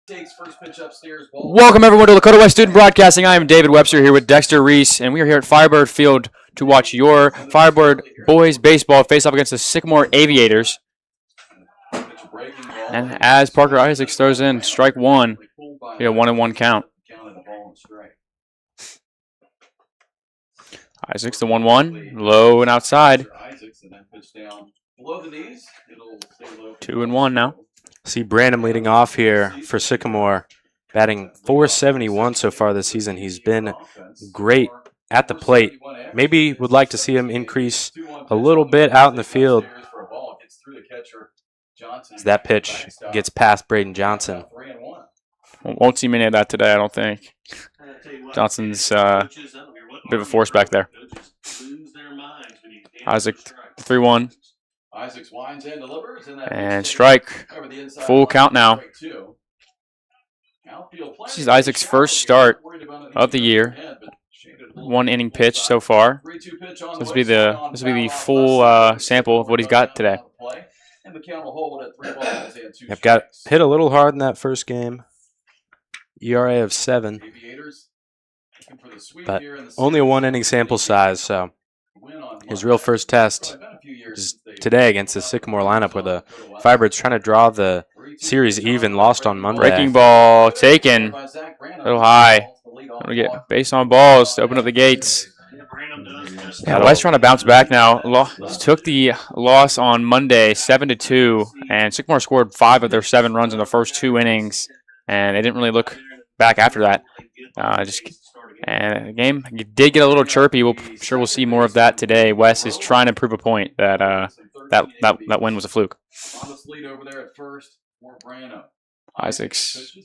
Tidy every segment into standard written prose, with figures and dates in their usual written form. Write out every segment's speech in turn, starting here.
Welcome everyone to Lakota West Student Broadcasting. I am David Webster here with Dexter Reese, and we are here at Firebird Field to watch your Firebird boys baseball face off against the Sycamore Aviators. And as Parker Isaacs throws in strike one, we have 1-1 count. Isaacs the 1-1, low and outside. 2-1 now. See Bramble leading off here for Sycamore, batting .471 so far this season. He's been great at the plate. Maybe would like to see him increase a little bit out in the field. As that pitch gets past Braden Johnson. Won't see many of that today, I don't think. Johnson's a bit of a force back there. Isaac 3-1. Isaacs winds and delivers, and strike. Full count now. This is Isaac's first start of the year. 1 inning pitch so far. So this will be the full sample of what he's got today. I've got hit a little hard in that first game. ERA of 7, but only a 1 inning sample size, so his real first test is today against the Sycamore lineup where the Firebirds trying to draw the series even, lost on Monday. Breaking ball taken a little high. Gonna get base on balls to open up the gates. Yeah, West trying to bounce back now. Took the loss on Monday 7-2, and Sycamore scored 5 of their 7 runs in the first 2 innings, and they didn't really look back after that. And the game did get a little chirpy. Sure we'll see more of that today. Wes is trying to prove a point that that win was a fluke. Isaacs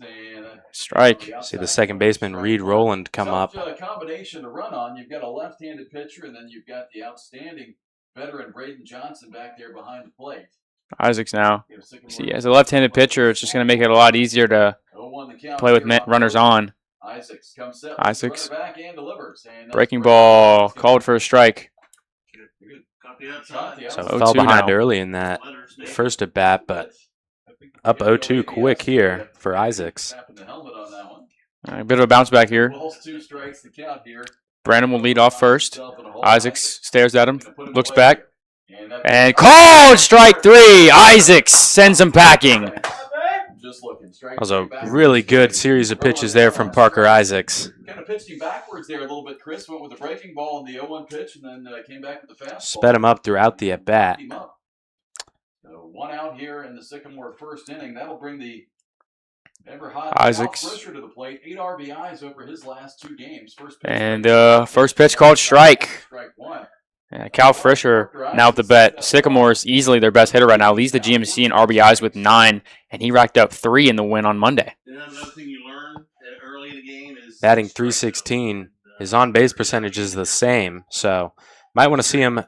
strike. See the second baseman Reed Rowland come up. Combination to run on. You've got a left-handed pitcher, and then you've got the outstanding veteran Braden Johnson back there behind the plate. Isaacs now. See, as a left-handed pitcher, it's just going to make it a lot easier to play with runners on. Isaacs. Breaking ball called for a strike. So fell behind early in that first at bat, but up 0-2 quick here for Isaacs. A bit of a bounce back here. Brandon will lead off first. Isaacs stares at him, looks back, and called strike 3. Isaacs sends him packing. That was a really good series of pitches there from Parker Isaacs. Kind of pitched him backwards there a little bit. Chris went with the breaking ball in the 0-1 pitch, and then came back with the fastball. Sped him up throughout the at-bat. So 1 out here in the Sycamore first inning. That'll bring the ever-hot Isaacs to the plate. 8 RBIs over his last 2 games. First pitch called strike. Strike 1. Yeah, Cal Frischer now at the bat. Sycamore is easily their best hitter right now. Leads the GMC in RBIs with 9, and he racked up 3 in the win on Monday. Batting .316. His on-base percentage is the same, so might want to see him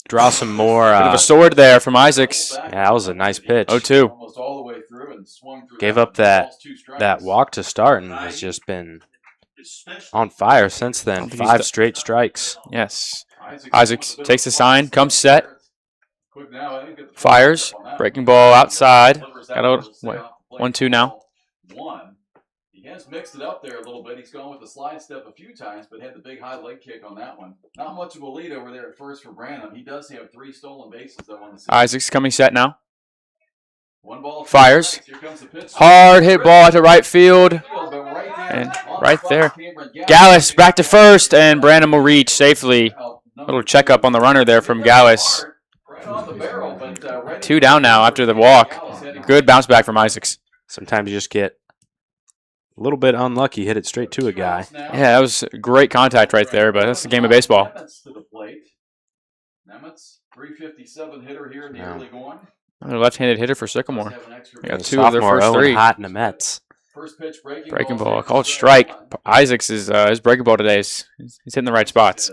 draw some more. Bit of a sword there from Isaacs. Yeah, that was a nice pitch. 0-2. Gave up that walk to start and has just been on fire since then. 5 straight strikes. Yes. Isaacs takes the sign, comes set, fires, breaking ball outside. Got 1-2 now. He has mixed it up there a little bit. He's gone with the slide step a few times, but had the big high leg kick on that one. Not much of a lead over there at first for Branham. He does have 3 stolen bases though on the season. Isaacs coming set now. 1 ball. Fires. Hard hit ball to right field. And right there. Gallus back to first, and Branham will reach safely. Little checkup on the runner there from Gallus. 2 down now after the walk. Good bounce back from Isaacs. Sometimes you just get a little bit unlucky, hit it straight to a guy. Yeah, that was great contact right there, but that's the game of baseball. Another left-handed hitter for Sycamore. We got 2 of their first 3. Hot in the Mets. Breaking ball, called strike. Isaacs is his breaking ball today. He's hitting the right spots.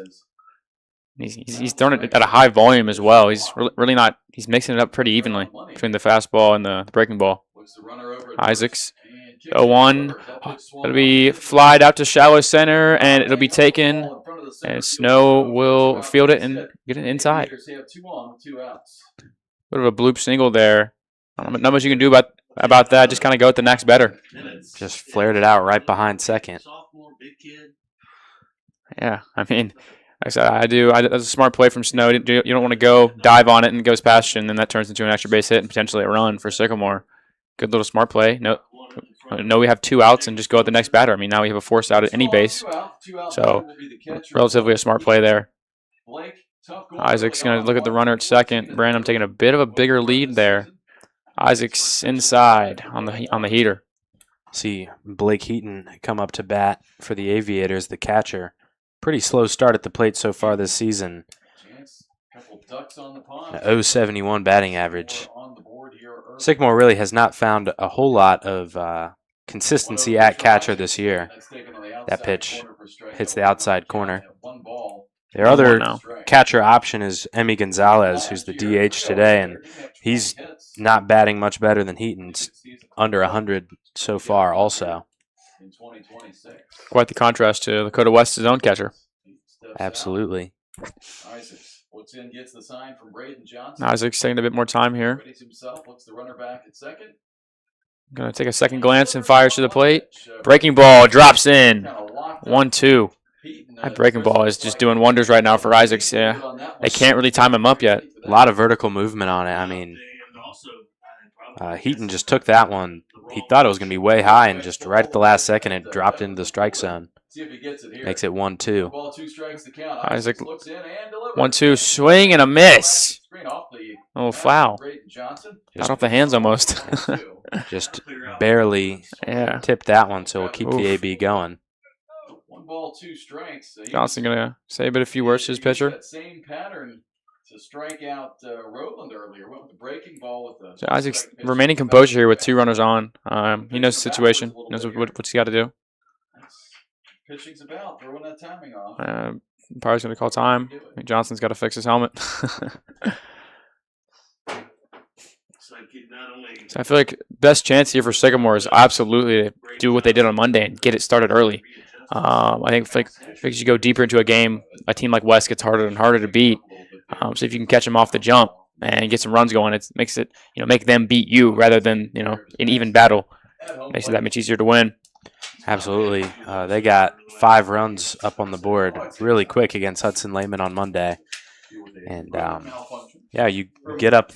He's throwing it at a high volume as well. He's really not. He's mixing it up pretty evenly between the fastball and the breaking ball. Isaacs, 0-1. It'll be flied out to shallow center, and it'll be taken. And Snow will field it and get it inside. Bit of a bloop single there. Not much you can do How about that? Just kind of go with the next better. Just flared it out right behind second. Yeah, I mean, like I said, that's a smart play from Snow. You don't want to go dive on it and it goes past you, and then that turns into an extra base hit and potentially a run for Sycamore. Good little smart play. No, we have 2 outs and just go at the next batter. I mean, now we have a forced out at any base. So, relatively a smart play there. Isaac's going to look at the runner at second. Branham taking a bit of a bigger lead there. Isaac's inside on the heater. See Blake Heaton come up to bat for the Aviators, the catcher. Pretty slow start at the plate so far this season. An .071 batting average. Sycamore really has not found a whole lot of consistency at catcher this year. That pitch hits the outside corner. Their other catcher option is Emmy Gonzalez, who's the DH today, and he's not batting much better than Heaton's, under 100 so far also. Quite the contrast to Lakota West's own catcher. Absolutely. Isaac's taking a bit more time here. Going to take a second glance and fires to the plate. Breaking ball drops in. 1-2. That breaking ball is just doing wonders right now for Isaacs. Yeah, they can't really time him up yet. A lot of vertical movement on it. I mean, Heaton just took that one. He thought it was going to be way high, and just right at the last second, it dropped into the strike zone. Makes it 1-2. Isaac, 1-2, swing and a miss. Oh, foul. Got off the hands almost. Just barely tipped that one, so we'll keep the AB going. Johnson going to say a few words to his pitcher. So Isaac's remaining composure here with 2 runners on. He knows the situation. He knows what he's got to do. Probably going to call time. I mean, Johnson's got to fix his helmet. So I feel like best chance here for Sycamore is absolutely to do what they did on Monday and get it started early. I think if you go deeper into a game, a team like West gets harder and harder to beat. So if you can catch them off the jump and get some runs going, it makes it make them beat you rather than an even battle. Makes it that much easier to win. Absolutely. They got 5 runs up on the board really quick against Hudson Lehman on Monday. And, yeah, you get up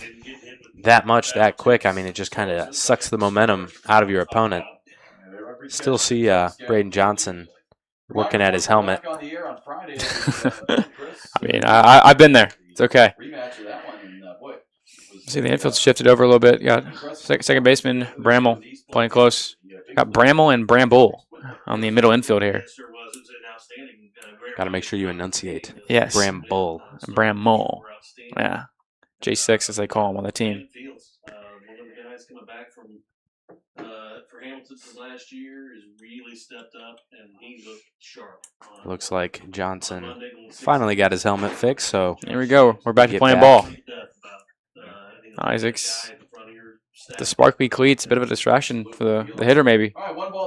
that much that quick. I mean, it just kind of sucks the momentum out of your opponent. Still see Braden Johnson working at his helmet. I mean, I've been there. It's okay. See, the infield's shifted over a little bit. Got second baseman Bramble playing close. Got Bramble and Bramble on the middle infield here. Got to make sure you enunciate. Yes. Bramble. Bramble. Yeah. J6 as they call him on the team. Last year is really stepped up and he looked sharp. Looks like Johnson finally got his helmet fixed, so here we go. We're back to playing ball. Isaac's the sparkly cleats, a bit of a distraction for the hitter maybe.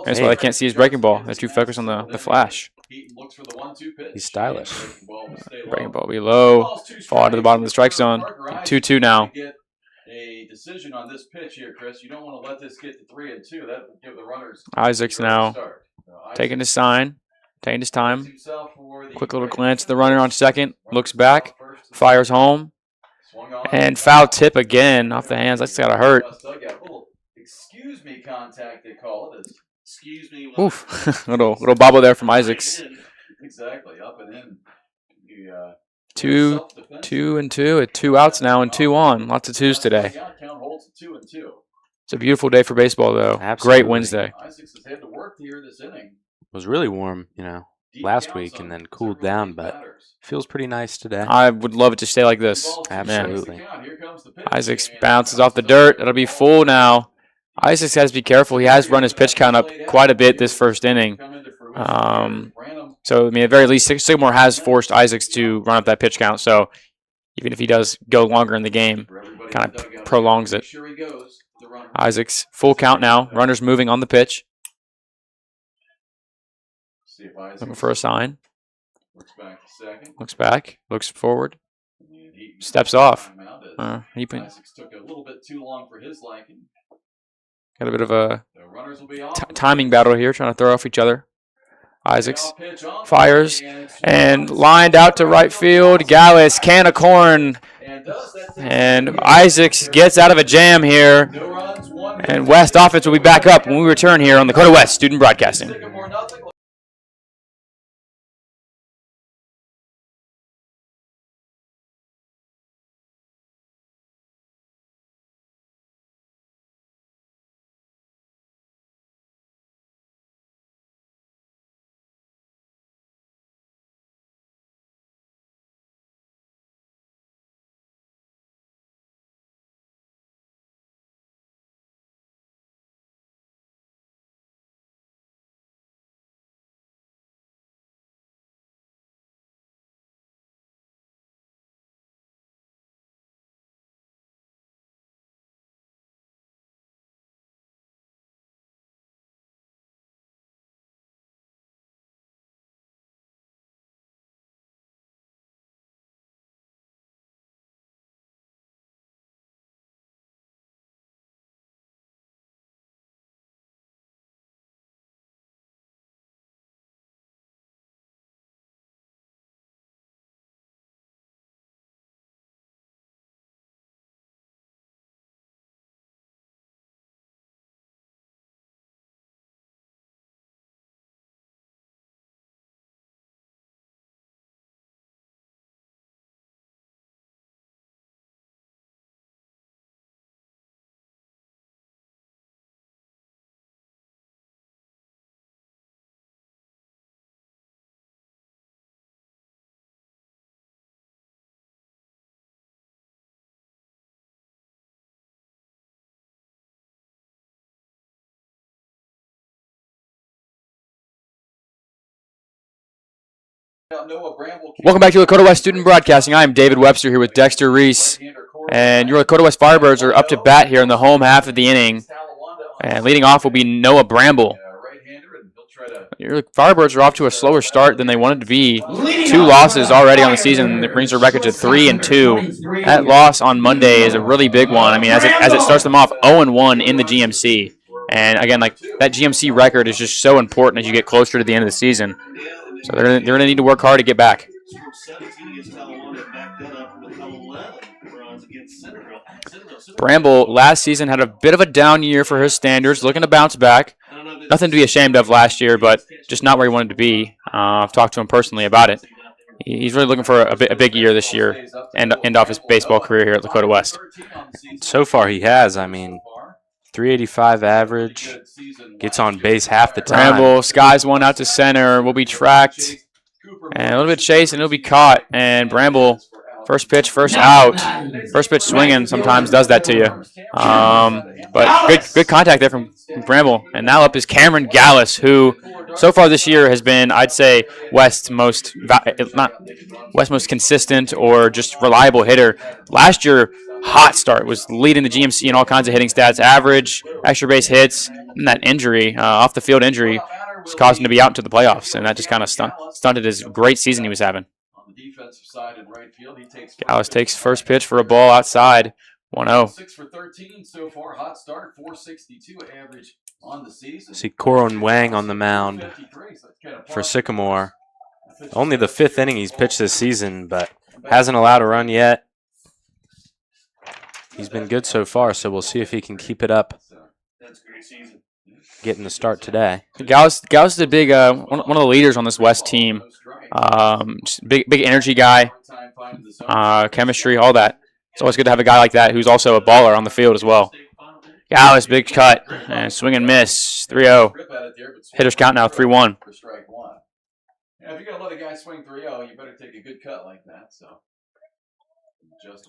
That's why they can't see his breaking ball. They're too focused on the flash. He's stylish. Breaking ball be low. Fall out to the bottom of the strike zone. 2-2 now. A decision on this pitch here, Chris. You don't want to let this get to 3-2. That will give the runners Isaac's now taking his sign, taking his time. Quick little glance at the runner on second. Looks back, fires home, and foul tip again off the hands. That's got to hurt. Excuse me, contact they call it. Excuse me. Oof, little bobble there from Isaac's. Exactly, up and in. 2-2 at 2 outs now and 2 on. Lots of 2s today. It's a beautiful day for baseball, though. Absolutely. Great Wednesday. It was really warm, last week and then cooled down, but feels pretty nice today. I would love it to stay like this. Absolutely. Isaacs bounces off the dirt. It'll be full now. Isaacs has to be careful. He has run his pitch count up quite a bit this first inning. So, I mean, at the very least, Sycamore has forced Isaacs to run up that pitch count. So, even if he does go longer in the game, kind of prolongs it. Isaacs, full count now. Runners moving on the pitch. Looking for a sign. Looks back. Looks forward. Steps off. Isaacs took a little bit too long for his liking. Got a bit of a The runners will be off. timing battle here, trying to throw off each other. Isaacs fires and lined out to right field. Gallus, can of corn. And Isaacs gets out of a jam here. No runs, 1 hit. And West offense will be back up when we return here on Lakota West Student Broadcasting. Sycamore nothing. Welcome back to Lakota West Student Broadcasting. I am David Webster here with Dexter Reese. And your Lakota West Firebirds are up to bat here in the home half of the inning. And leading off will be Noah Bramble. Your Firebirds are off to a slower start than they wanted to be. 2 losses already on the season. That brings their record to 3-2. That loss on Monday is a really big one. I mean, as it starts them off 0-1 in the GMC. And again, like that GMC record is just so important as you get closer to the end of the season. So they're going to need to work hard to get back. Bramble last season had a bit of a down year for his standards, looking to bounce back. Nothing to be ashamed of last year, but just not where he wanted to be. I've talked to him personally about it. He's really looking for a big year this year and end off his baseball career here at Lakota West. So far he has. I mean, 385 average, gets on base half the time. Bramble skies one out to center, will be tracked, and a little bit chased, and it'll be caught. And Bramble, first pitch, first out. First pitch swinging sometimes does that to you. But good contact there from Bramble. And now up is Cameron Gallus, who so far this year has been, I'd say, West's most consistent or just reliable hitter. Last year, hot start, was leading the GMC in all kinds of hitting stats, average, extra base hits, and that injury, off the field injury, was causing him to be out into the playoffs, and that just kind of stunted his great season he was having. Gallus takes first pitch for a ball outside, 1-0. 6 for 13 so far, hot start, 462 average on the season. See Coron Wang on the mound for Sycamore. Only the 5th inning he's pitched this season, but hasn't allowed a run yet. He's been good so far, so we'll see if he can keep it up. Getting the start today. Gallus is a big one of the leaders on this West team. Big energy guy, chemistry, all that. It's always good to have a guy like that who's also a baller on the field as well. Gallus, big cut, and swing and miss, 3-0. Hitters count now, 3-1. Yeah, if you're going to let a guy swing 3-0, you better take a good cut like that. So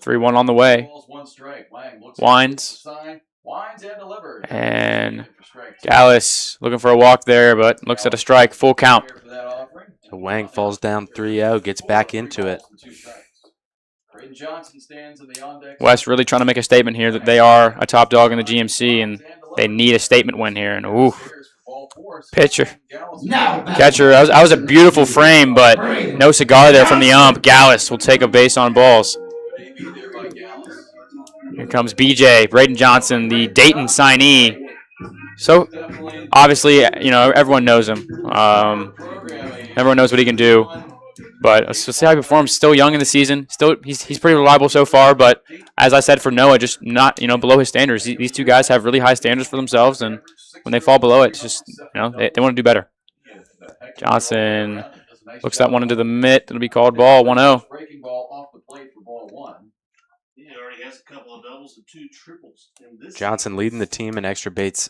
3-1 on the way. Winds. And Gallus looking for a walk there, but looks at a strike. Full count. So Wang falls down 3-0, gets back into it. West really trying to make a statement here that they are a top dog in the GMC, and they need a statement win here. And ooh, pitcher, catcher. That was a beautiful frame, but no cigar there from the ump. Gallus will take a base on balls. Here comes BJ, Braden Johnson, the Dayton signee. So, obviously, you know, everyone knows him. Everyone knows what he can do. But let's see how he performs. Still young in the season. Still, he's pretty reliable so far. But as I said for Noah, just not below his standards. These two guys have really high standards for themselves, and when they fall below it, it's just they want to do better. Johnson looks that one into the mitt. It'll be called ball 1-0. Johnson leading the team in extra base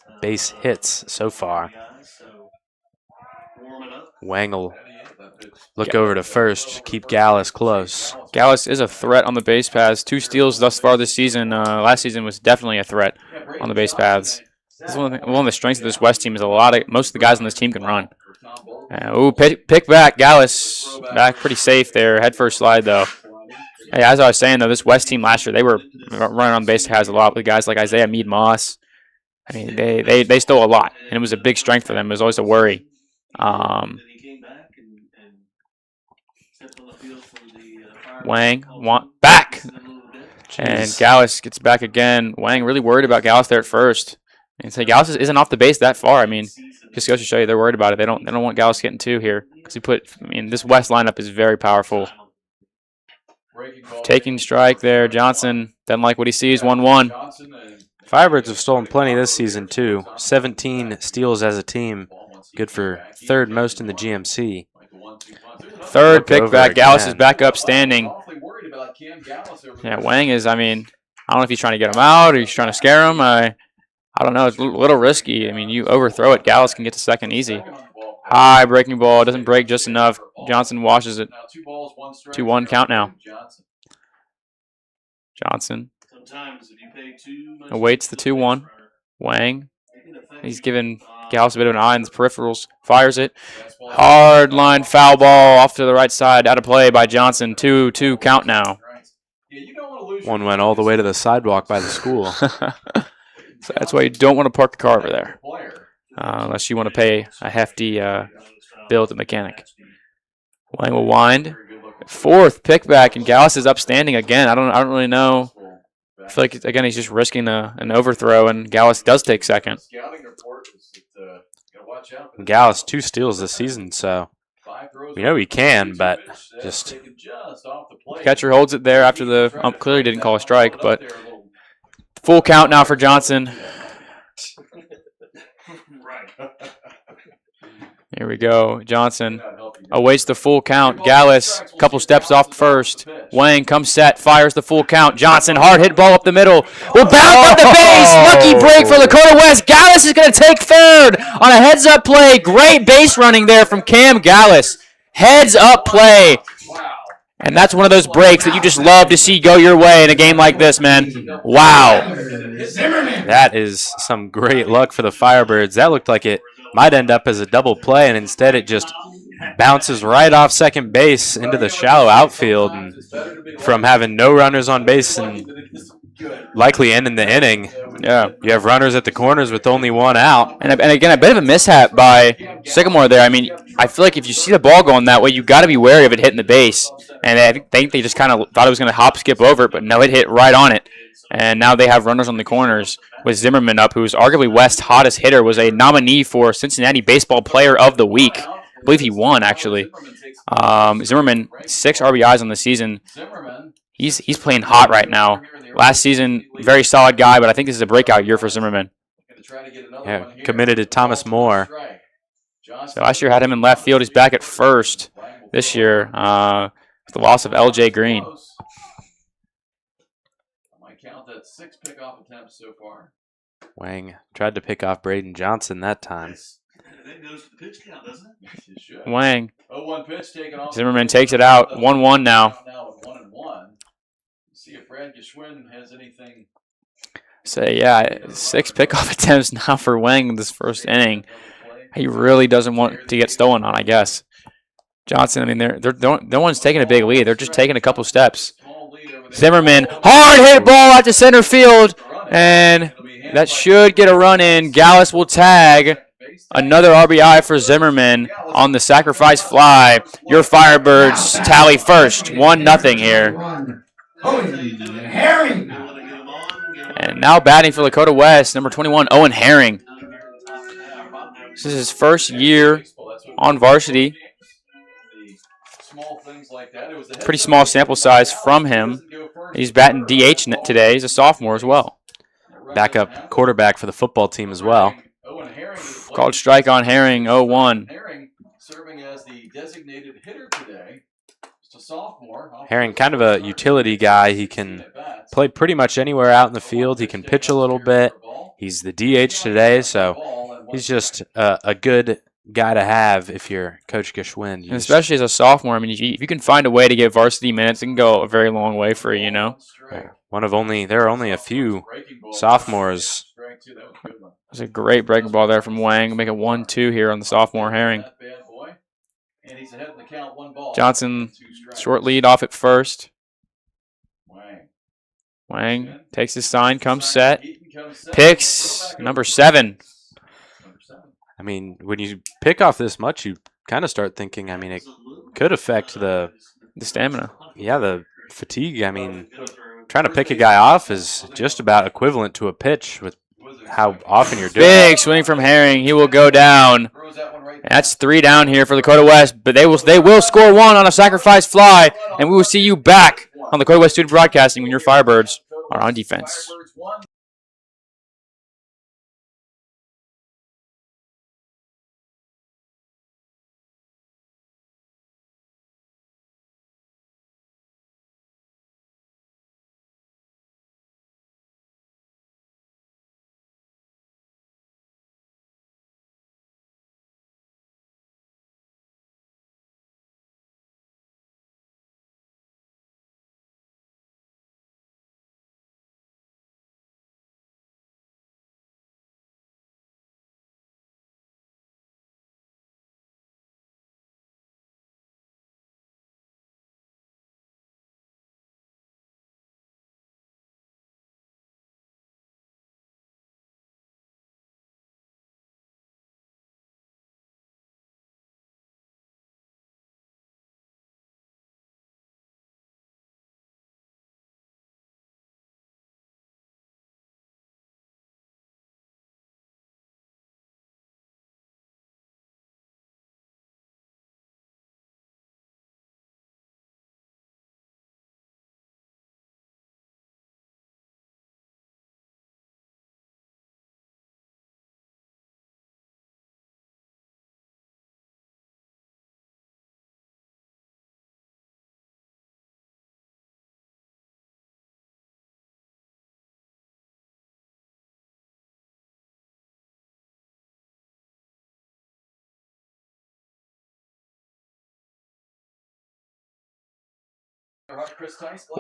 hits so far. Wang will look over to first, keep Gallus close. Gallus is a threat on the base paths. 2 steals thus far this season. Last season was definitely a threat on the base paths. This is one of the strengths of this West team is most of the guys on this team can run. Ooh, pick back. Gallus back pretty safe there. Head first slide though. Hey, as I was saying though, this West team last year, they were running on the base paths a lot with guys like Isaiah Mead Moss. I mean, they stole a lot, and it was a big strength for them. It was always a worry. Wang back, and Gallus gets back again. Wang really worried about Gallus there at first. And say Gallus isn't off the base that far. I mean, just goes to show you they're worried about it. They don't want Gallus getting 2 here because this West lineup is very powerful. Taking strike there. Johnson doesn't like what he sees. 1-1. Firebirds have stolen plenty this season too. 17 steals as a team. Good for 3rd most in the GMC. 3rd pick back. Gallus is back up standing. Yeah, Wang is, I don't know if he's trying to get him out or he's trying to scare him. I don't know. It's a little risky. You overthrow it. Gallus can get to 2nd easy. High breaking ball. Doesn't break just enough. Johnson washes it. 2-1 count now. Johnson awaits the 2-1. Wang. He's giving Gallus a bit of an eye in the peripherals. Fires it. Hard line foul ball off to the right side. Out of play by Johnson. 2-2 count now. One went all the way to the sidewalk by the school. So that's why you don't want to park the car over there. Unless you want to pay a hefty bill to the mechanic. Wang will wind. 4th pick back, and Gallus is upstanding again. I don't really know. I feel like again he's just risking an overthrow, and Gallus does take 2nd. Gallus 2 steals this season, so we know he can, but just catcher holds it there after the ump clearly didn't call a strike, but full count now for Johnson. Here we go. Johnson awaits the full count. Gallus, couple steps off first. Wang comes set, fires the full count. Johnson, hard hit ball up the middle. Will bounce up the base. Lucky break for Lakota West. Gallus is going to take 3rd on a heads-up play. Great base running there from Cam Gallus. Heads-up play. And that's one of those breaks that you just love to see go your way in a game like this, man. Wow. That is some great luck for the Firebirds. That looked like it might end up as a double play, and instead it just bounces right off 2nd base into the shallow outfield. And from having no runners on base and likely ending the inning, you have runners at the corners with only 1 out. And again, a bit of a mishap by Sycamore there. I feel like if you see the ball going that way, you got to be wary of it hitting the base. And I think they just kind of thought it was going to hop, skip over it, but no, it hit right on it. And now they have runners on the corners with Zimmerman up, who's arguably West's hottest hitter, was a nominee for Cincinnati Baseball Player of the Week. I believe he won, actually. Zimmerman, 6 RBIs on the season. He's playing hot right now. Last season, very solid guy, but I think this is a breakout year for Zimmerman. Yeah, committed to Thomas Moore. So last year had him in left field. He's back at first this year with the loss of L.J. Green. Count 6 pickoff attempts so far. Wang tried to pick off Braden Johnson that time. That goes to the pitch count, doesn't it? Wang. 0-1 pitch taken off. Zimmerman takes it out. 1-1 now. Now with 1-1. See if Brad Geschwin has anything. So yeah, 6 pickoff attempts now for Wang in this first inning. He really doesn't want to get stolen on, I guess. Johnson, no one's taking a big lead. They're just taking a couple steps. Zimmerman, hard hit ball out to center field, and that should get a run in. Gallus will tag. Another RBI for Zimmerman on the sacrifice fly. Your Firebirds tally first, 1-0 here. And now batting for Lakota West, number 21, Owen Herring. This is his first year on varsity. Pretty small sample size from him. He's batting DH today. He's a sophomore as well. Backup quarterback for the football team as well. Called strike on Herring, 0-1. Serving as the designated hitter today. Herring, kind of a utility guy. He can play pretty much anywhere out in the field. He can pitch a little bit. He's the DH today, so he's just a good guy to have if you're Coach Geschwind. And especially as a sophomore, I mean, if you can find a way to get varsity minutes, it can go a very long way for you, you know? Yeah. There are only a few sophomores. There's a great breaking ball there from Wang. Make it 1-2 here on the sophomore Herring. Johnson, short lead off at first. Wang takes his sign, comes set. Picks number 7. I mean, when you pick off this much, you kind of start thinking, I mean, it could affect the stamina. Yeah, the fatigue. I mean, trying to pick a guy off is just about equivalent to a pitch with how often you're doing it. Big swing from Herring. He will go down. That's 3 down here for Lakota West, but they will score 1 on a sacrifice fly, and we will see you back on Lakota West Student Broadcasting when your Firebirds are on defense.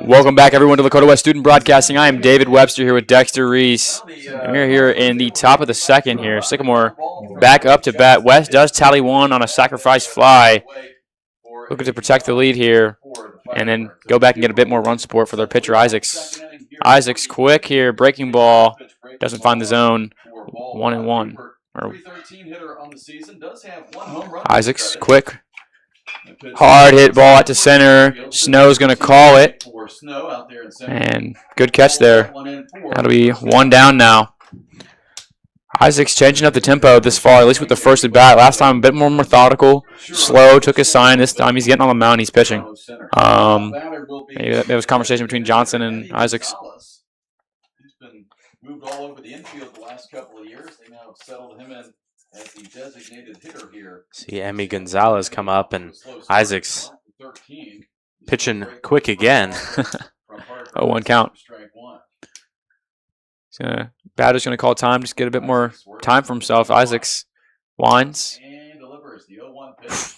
Welcome back, everyone, to Lakota West Student Broadcasting. I am David Webster here with Dexter Reese. And we're here in the top of the second here. Sycamore back up to bat. West does tally 1 on a sacrifice fly. Looking to protect the lead here and then go back and get a bit more run support for their pitcher, Isaacs. Isaacs quick here. Breaking ball. Doesn't find the zone. 1-1. Isaacs quick. Hard hit ball out to center. Snow's going to call it. And good catch there. That'll be 1 down now. Isaacs changing up the tempo this far, at least with the first at bat. Last time a bit more methodical, slow, took his sign. This time he's getting on the mound, he's pitching. Maybe that was a conversation between Johnson and Isaacs. He's been moved all over the infield the last couple of years. They now have settled him in as the designated hitter here. See Emmy Gonzalez come up, and Isaacs pitching quick again. 0-1 count. Batter's going to call time, just get a bit more time for himself. Isaacs winds.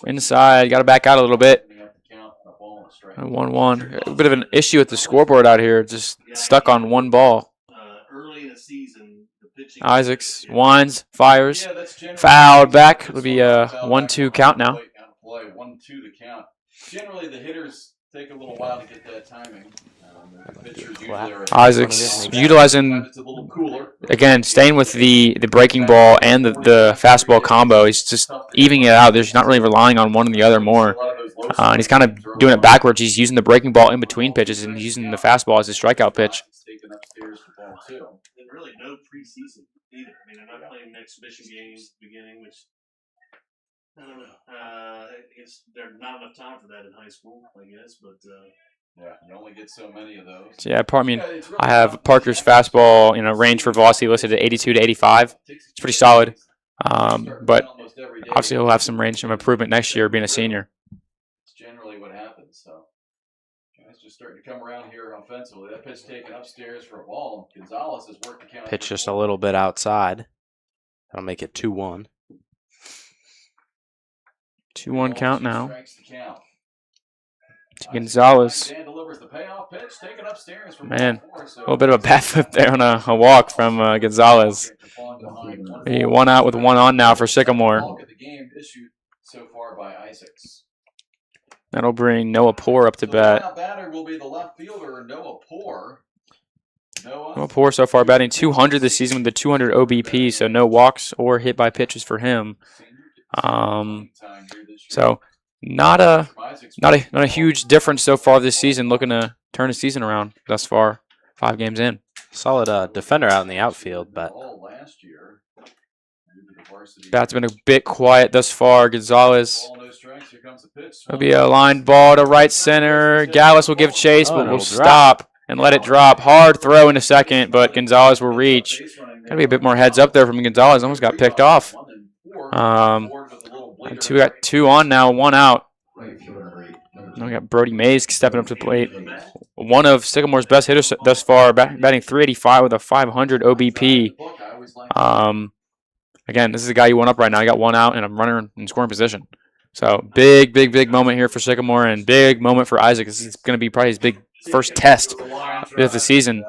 Inside, got to back out a little bit. 1-1. A bit of an issue with the scoreboard out here, just stuck on 1 ball. Isaacs winds, fires, fouled back. It'll be a 1-2 count now. 1-2 to count. Generally, the hitters take a little while to get that timing. Isaacs utilizing, again, staying with the breaking ball and the fastball combo. He's just evening it out. There's not really relying on one or the other more. And he's kind of doing it backwards. He's using the breaking ball in between pitches and he's using the fastball as his strikeout pitch. either. I mean, they're not playing an exhibition game at the beginning, which I don't know. There's not enough time for that in high school, I guess. But Yeah, you only get so many of those. So yeah, I have Parker's fastball, range for velocity listed at 82 to 85. It's pretty solid. But obviously he'll have some range of improvement next year being a senior. It's generally what happens. So guys just starting to come around here offensively. That pitch taken upstairs for a ball. Gonzalez has worked the count. Pitch just a little bit outside. That'll make it 2-1. 2-1 count now. To Gonzalez. Man, a little bit of a bat flip there on a walk from Gonzalez. He 1 out with 1 on now for Sycamore. That'll bring Noah Poor up to bat. Noah Poor so far batting 200 this season with the 200 OBP, so no walks or hit by pitches for him. So not a huge difference so far this season. Looking to turn the season around thus far, 5 games in. Solid defender out in the outfield, but bat's been a bit quiet thus far. Gonzalez. It'll be a line ball to right center. Gallus will give chase, but will stop and let it drop. Hard throw into second, but Gonzalez will reach. Gotta be a bit more heads up there from Gonzalez. Almost got picked off. We got 2 on now, 1 out. Now we got Brody Mays stepping up to the plate. One of Sycamore's best hitters thus far, batting 385 with a 500 OBP. Again, this is the guy you want up right now. I got 1 out and I'm running in scoring position. So big moment here for Sycamore and big moment for Isaac. This is going to be probably his big first test of the season.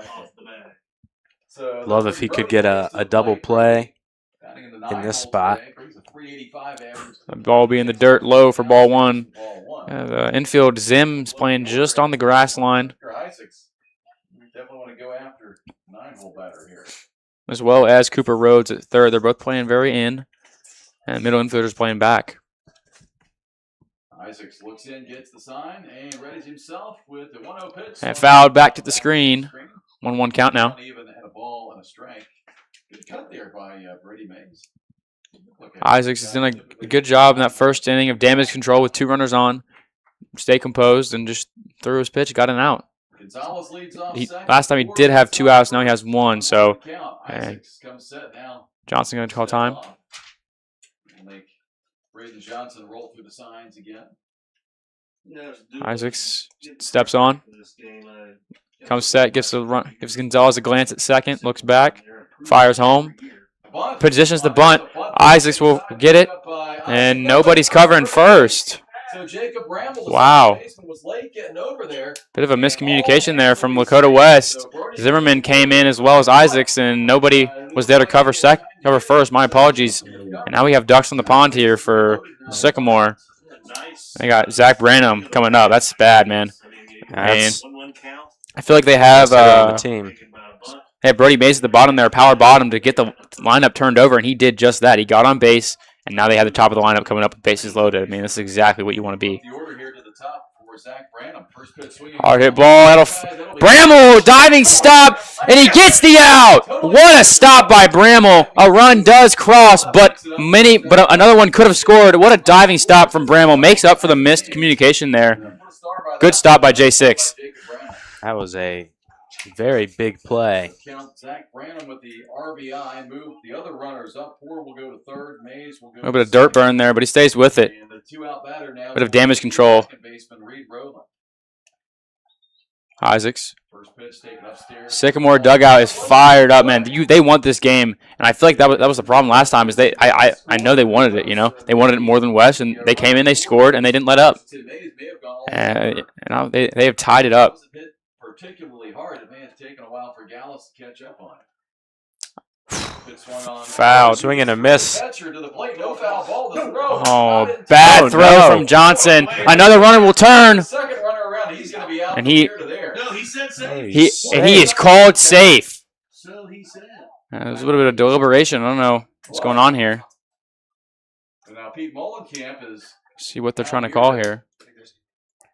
Love if he could get a double play in this spot. The ball will be in the dirt low for ball 1. The infield Zim's playing just on the grass line, as well as Cooper Rhodes at third. They're both playing very in, and middle infielder's playing back. Isaacs looks in, gets the sign, and readies himself with the 1-0 pitch. And fouled back to the screen. 1-1 count now. Even had a ball and a strike. Good cut there by Brady Mays. Isaacs has done a good job in that first inning of damage control with 2 runners on. Stay composed and just threw his pitch, got an out. Last time he did have 2 outs, now he has 1. So Johnson going to call time. Braden Johnson roll through the signs again. Isaacs steps on, comes set, gives Gonzalez a glance at second, looks back, fires home, positions the bunt. Isaacs will get it, and nobody's covering first. Wow. Bit of a miscommunication there from Lakota West. Zimmerman came in as well as Isaacs, and nobody was there to cover first. My apologies. And now we have ducks on the pond here for Sycamore. They got Zach Branham coming up. That's bad, man. I feel like they have the team. They have Brody Mays at the bottom there, power bottom, to get the lineup turned over, and he did just that. He got on base, and now they have the top of the lineup coming up with bases loaded. I mean, this is exactly what you want to be. Hard hit ball. Bramble, diving stop, and he gets the out. What a stop by Bramble. A run does cross, but another one could have scored. What a diving stop from Bramble. Makes up for the missed communication there. Good stop by J6. That was a very big play. Zach Branham with the RBI move the other runners up. Poor will go to third. Mays will go. A little bit of dirt burn there, but he stays with it. Bit of damage control. Isaacs. Sycamore dugout is fired up, man. They want this game, and I feel like that was the problem last time. Is I know they wanted it, they wanted it more than West, and they came in, they scored, and they didn't let up. And they have tied it up. Particularly hard. It may have taken a while for Gallus to catch up on it. Foul. Swing and a miss. Oh, bad throw from Johnson. Another runner will turn. And he is called safe. There's a little bit of deliberation. I don't know what's going on here. Now Pete Mullenkamp is. See what they're trying to call here.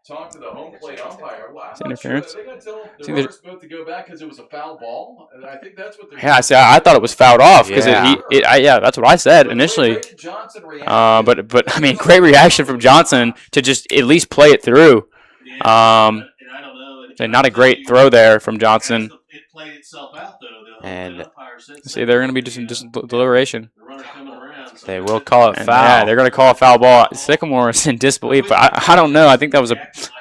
talked to the home plate umpire. Well, I'm It's not interference. sure. Are they going to tell the See, there's- runners both to go back because it was a foul ball? I think that's what they're. Yeah, see, I thought it was fouled off because Yeah. yeah, that's what I said initially. But I mean, great reaction from Johnson to just at least play it through. And I don't know. So not a great throw there from Johnson. It played itself out, though. And See, they're going to be just in deliberation. The runner coming around. So they will call it And foul. yeah, they're going to call a foul ball. Sycamore is in disbelief, but I don't know. I think that was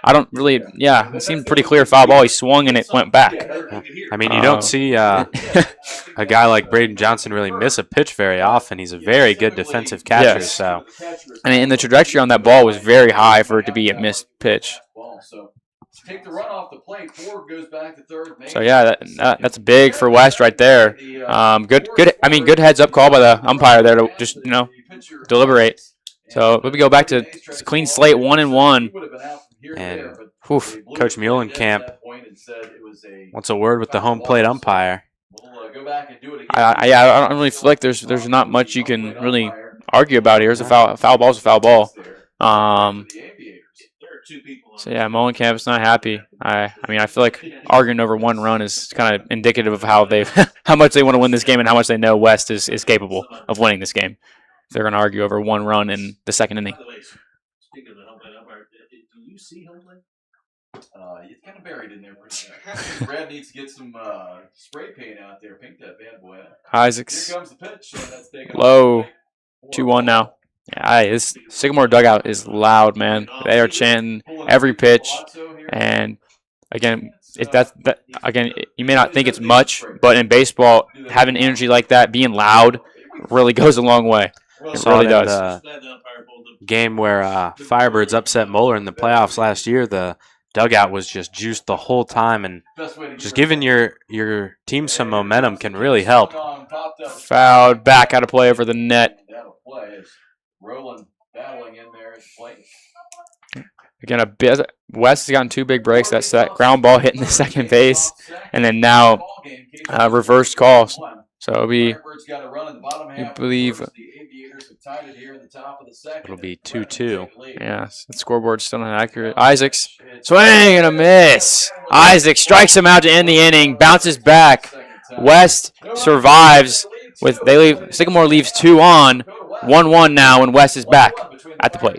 I don't really, yeah, it seemed pretty clear foul ball. He swung and it went back. I mean, you don't see a guy like Braden Johnson really miss a pitch very often. He's a very good defensive catcher. Yes. So And the trajectory on that ball was very high for it to be a missed pitch. So take the run off the plate. Ford goes back to third. So yeah, that's big for West right there. Good. I mean, good heads up call by the umpire there to just deliberate. So we go back to clean slate 1-1. And Oof. Coach Muhlenkamp wants a word with the home plate umpire. I don't really feel like there's not much you can really argue about here. It's a foul ball's a foul ball. So yeah, Muhlenkamp is not happy. I mean, I feel like arguing over one run is kind of indicative of how how much they want to win this game and how much they know West is capable of winning this game. If they're going to argue over one run in the second inning. By the way, speaking of the home plate umpire, do you see home plate? It's kind of buried in there. Brad needs to get some spray paint out there. Paint that bad boy out. Isaacs Here comes the pitch. That's taken low, off. 2-1 now. Yeah, this Sycamore dugout is loud, man. They are chanting every pitch, and again, you may not think it's much, but in baseball, having energy like that, being loud, really goes a long way. It really does. Game where Firebirds upset Moeller in the playoffs last year, the dugout was just juiced the whole time, and just giving your team some momentum can really help. Fouled back out of play over the net. Roland battling in there at the plate. Again, West has gotten two big breaks. That's that ground ball hitting the second base, and then now reversed calls. So it'll be, I believe, It'll be 2-2. yeah, the scoreboard's still not accurate. Isaacs, swing and a miss. Isaacs strikes him out to end the inning, bounces back. West survives. Sycamore leaves 2 on, 1-1 now, and West is back at the plate.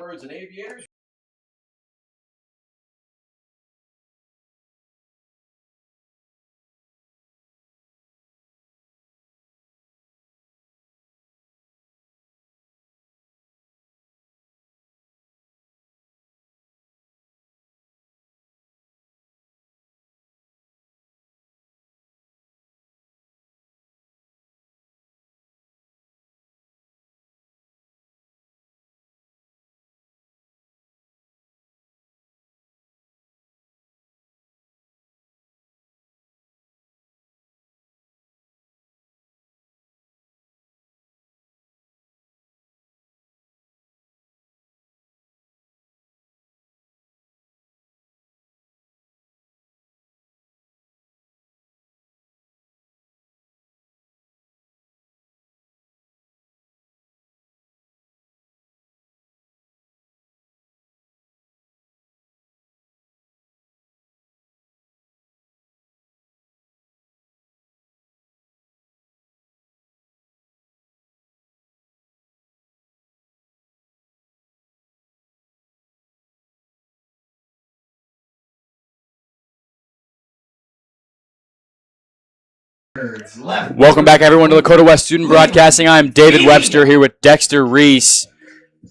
Welcome back, everyone, to Lakota West Student Broadcasting. I'm David Webster here with Dexter Reese,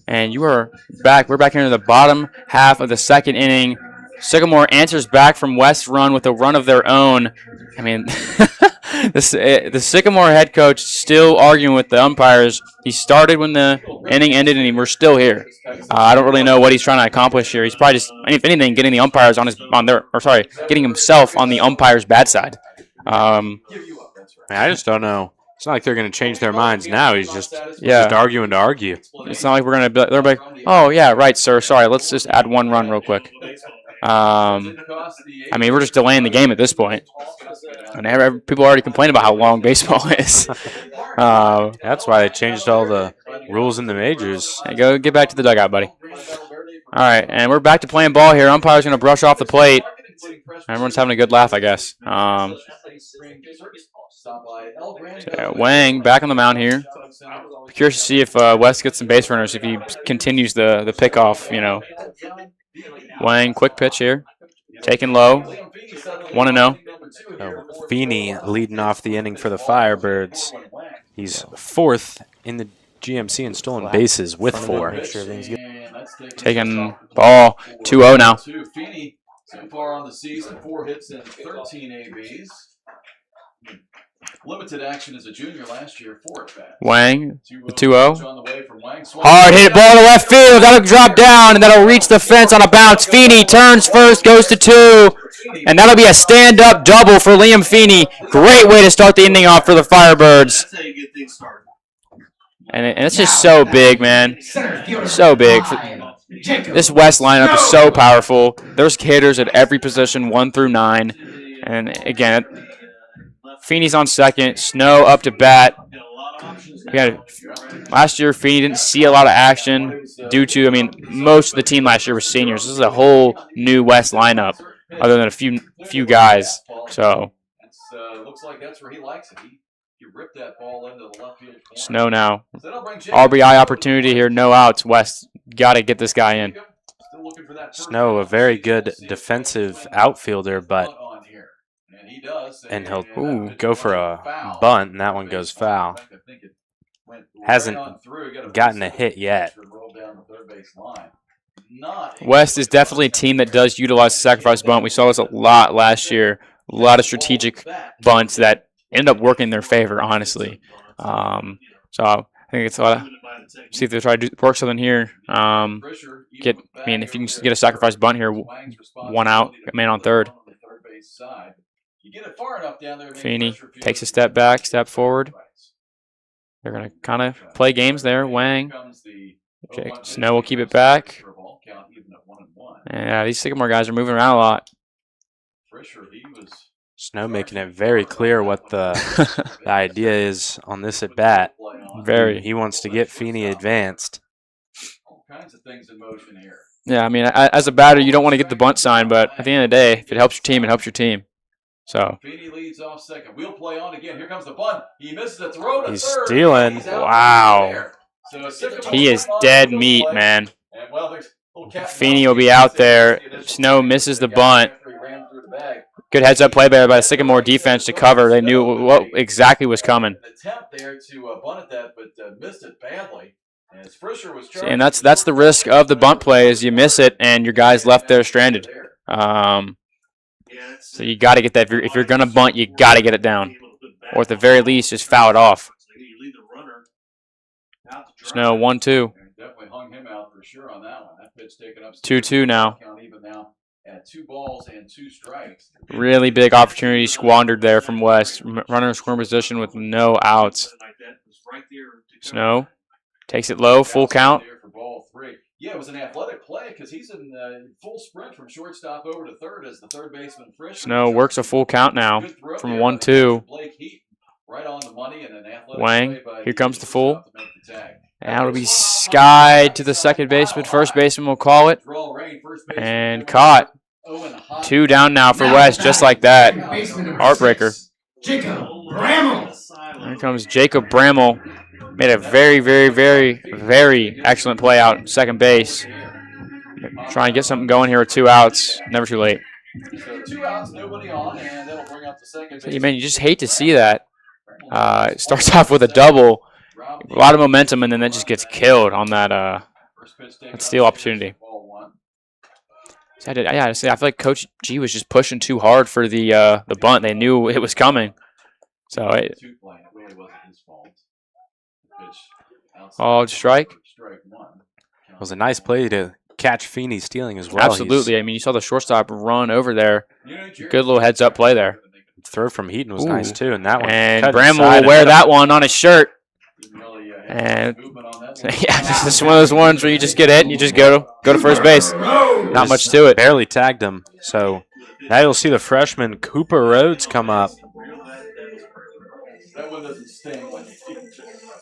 and you are back. We're back here in the bottom half of the second inning. Sycamore answers back from West's run with a run of their own. I mean, the Sycamore head coach still arguing with the umpires. He started when the inning ended, and we're still here. I don't really know what he's trying to accomplish here. He's probably just, if anything, getting the umpires getting himself on the umpire's bad side. I just don't know. It's not like they're going to change their minds now. He's just arguing to argue. It's not like we're going to – they're like, oh, yeah, right, sir. Sorry, let's just add one run real quick. I mean, we're just delaying the game at this point. And people already complain about how long baseball is. That's why they changed all the rules in the majors. Hey, go get back to the dugout, buddy. All right, and we're back to playing ball here. Umpire's going to brush off the plate. Everyone's having a good laugh, I guess. Wang back on the mound here. Curious to see if West gets some base runners, if he continues the pickoff, you know. Wang, quick pitch here. Taken low. 1-0. Feeney leading off the inning for the Firebirds. He's 4th in the GMC in stolen bases with 4. Taking ball 2-0 now. Feeney so far on the season, 4 hits and 13 ABs. Limited action as a junior last year, 4 at bats. Wang, the 2-0. Hard Hard hit ball to left field. That'll drop down, and that'll reach the fence on a bounce. Feeney turns first, goes to 2, and that'll be a stand-up double for Liam Feeney. Great way to start the inning off for the Firebirds. That's how you get things started. And it's just so big, man. So big. This West lineup is so powerful. There's hitters at every position, 1 through 9. And again, Feeney's on second. Snow up to bat. Last year, Feeney didn't see a lot of action due to, I mean, most of the team last year was seniors. This is a whole new West lineup, other than a few guys. So looks like that's where he likes it. He ripped that ball into the left field corner. Snow now. RBI opportunity here. No outs. West got to get this guy in. Snow, a very good defensive outfielder, but and he'll go for a bunt, and that one goes foul. Hasn't gotten a hit yet. West is definitely a team that does utilize the sacrifice bunt. We saw this a lot last year. A lot of strategic bunts that end up working in their favor, honestly. So I think it's a lot of see if they try to work something here. If you can get a sacrifice bunt here, 1 out, man on third. Feeney takes a step back, step forward. They're going to kind of play games there. Wang. Snow will keep it back. Yeah, these Sycamore guys are moving around a lot. Snow making it very clear what the idea is on this at bat. He wants to get Feeney advanced. All kinds of things in motion here. Yeah, I mean, as a batter, you don't want to get the bunt sign, but at the end of the day, if it helps your team, it helps your team. So Feeney leads off second. We'll play on again. Here comes the bunt. He misses the throw to He's third. stealing. Wow. He is dead meat, man. And, well, Feeney will be out there. Snow misses the bunt. Good heads-up play by the Sycamore defense to cover. They knew what exactly was coming. Attempt there to bunt at that, but missed it badly. And that's the risk of the bunt play is you miss it and your guy's left there stranded. So you got to get that. If you're gonna bunt, you got to get it down, or at the very least, just foul it off. Snow 1-2. Definitely hung him out for sure on that one. That pitch taken up 2-2 now. At 2 balls and 2 strikes. Really big opportunity squandered there from West. Runner in scoring position with no outs. Snow takes it low, full count. Yeah, it was an athletic play because he's in full sprint from shortstop over to third as the third baseman. Snow works a full count now from 1-2. Wang, here comes the full. And that'll be skied to the second baseman. First baseman will call it. And caught. 2 down now for West, just like that. Heartbreaker. Here comes Jacob Bramble. Made a very, very, very, very excellent play out second base. Try and get something going here with 2 outs. Never too late. So 2 outs, nobody on, and that'll bring up the second base. Man, you just hate to see that. It starts off with a double. A lot of momentum, and then that just gets killed on that steal opportunity. I feel like Coach G was just pushing too hard for the bunt. They knew it was coming. So strike. It was a nice play to catch Feeney stealing as well. Absolutely. I mean, you saw the shortstop run over there. Good little heads-up play there. Throw from Heaton was nice too, and that one. And Bramble will wear that one on his shirt. And yeah, this is one of those ones where you just get it and you just go to first base. Not much to it. Barely tagged him. So now you'll see the freshman Cooper Rhodes come up.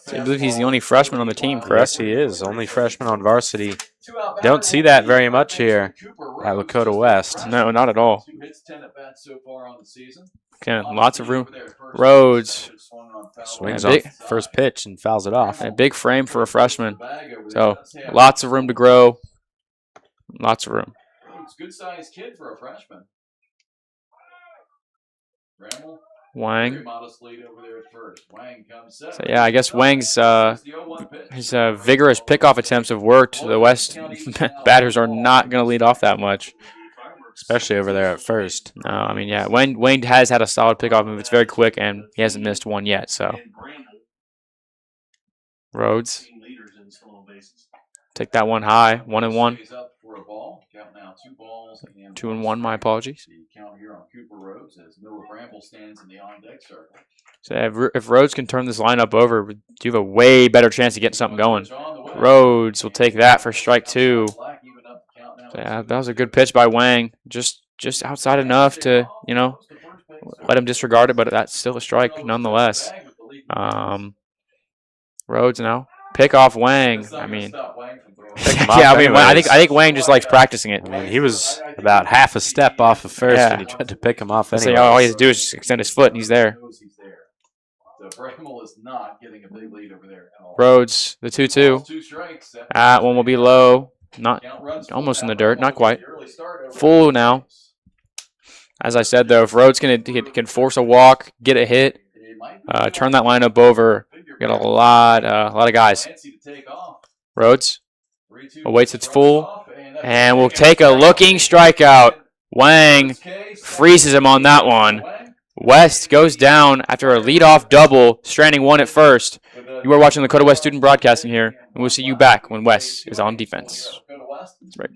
I believe he's the only freshman on the team, correct? Yes, he is. Only freshman on varsity 2 out Don't batters see on that the very lead. much here Cooper at Rhodes Lakota just West. No, not at all. 2 hits, 10 at bats so far on the season. Again, On lots the of lead room. over there at first Rhodes. base, swung on foul Swings Yeah, on big- first pitch and fouls it off. A big frame for a freshman. Bag over there. So Does have lots of room to grow. Lots of room. Rhodes, good sized kid for a freshman. Bramble, very Wang. modest lead over there at first. Wang comes set. So yeah, I guess Wang's Here's the 0-1 pitch. his vigorous pickoff attempts have worked. The West batters are not going to lead off that much. Especially over there at first. No, I mean, yeah, Wayne has had a solid pickoff move. It's very quick, and he hasn't missed one yet. So Rhodes, take that one high, 1-1, Stays up for a ball. Count now 2 balls and 2-1. My apologies. The count here on Cooper Rhodes as Noah Bramble stands in the on-deck circle. So if Rhodes can turn this lineup over, you have a way better chance of getting something going. Rhodes will take that for strike 2. So yeah, that was a good pitch by Wang. Just outside enough to, let him disregard it, but that's still a strike nonetheless. Rhodes now. Pick off Wang. I mean, yeah, I think Wang just likes practicing it. I mean, he was about half a step off of first Yeah. and he tried to pick him off So anyway. all he has to do is just extend his foot, and he's there. So Bramble is not getting a big lead over there at all. Rhodes, the 2-2. 2 strikes. That one will be low. Not almost in the dirt. Not quite. Full now. As I said, though, if Rhodes can force a walk, get a hit, turn that lineup over, got a lot of guys. Rhodes awaits its full, and will take a looking strikeout. Wang freezes him on that one. West goes down after a leadoff double, stranding one at first. You are watching Lakota West Student Broadcasting here, and we'll see you back when West is on defense. That's right.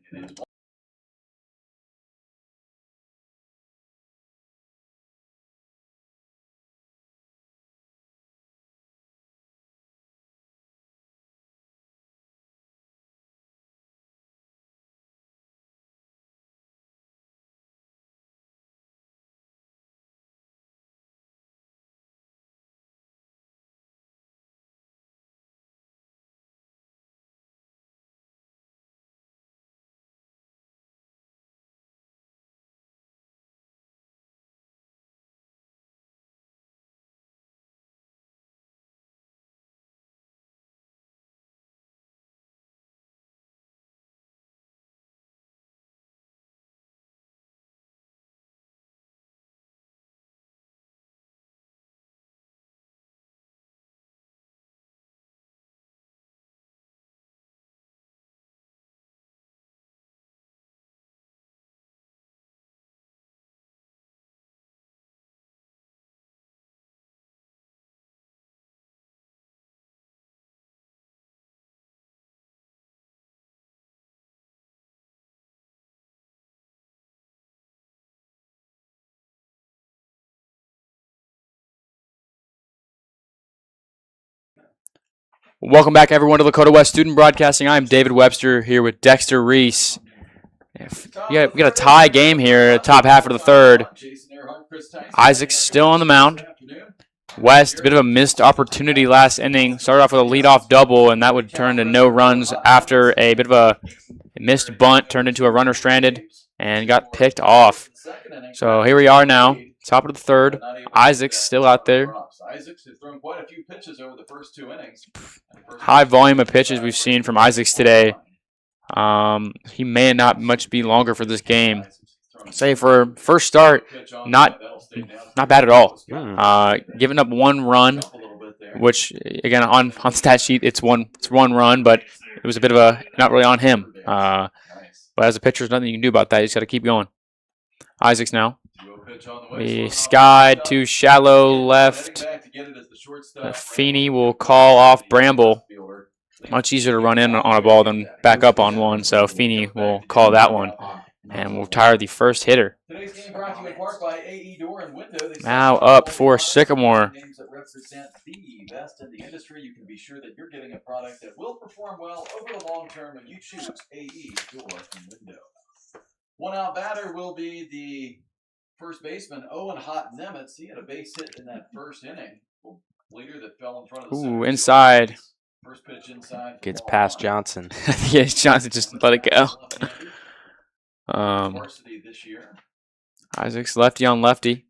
Welcome back, everyone, to Lakota West Student Broadcasting. I'm David Webster here with Dexter Reese. We got a tie game here, top half of the third. Isaac's still on the mound. West, a bit of a missed opportunity last inning. Started off with a leadoff double, and that would turn to no runs after a bit of a missed bunt, turned into a runner stranded, and got picked off. So here we are now, top of the third. Isaac's still out there. Isaacs has thrown quite a few pitches over the first 2 innings. High volume of pitches we've seen from Isaacs today. He may not much be longer for this game. Say for first start, not bad at all. Giving up 1 run, which again on stat sheet it's one run, but it was a bit of a not really on him. But as a pitcher, there's nothing you can do about that. You just got to keep going. Isaacs now. We skied to shallow left. Feeney will call off Bramble. Much easier to run in on a ball than back up on one, so Feeney will call that one. And we'll tire the first hitter. Now up for Sycamore. Names that represent the best in the industry. You can be sure that you're getting a product that will perform well over the long term when you choose AE Door and Window. 1 out batter will be the first baseman, Owen Hot Nemitz. He had a base hit in that first inning. Leader that fell in front of the Ooh, inside. First pitch inside. Gets past Johnson. Yeah, Johnson just let it go. Varsity this year. Isaac's lefty on lefty.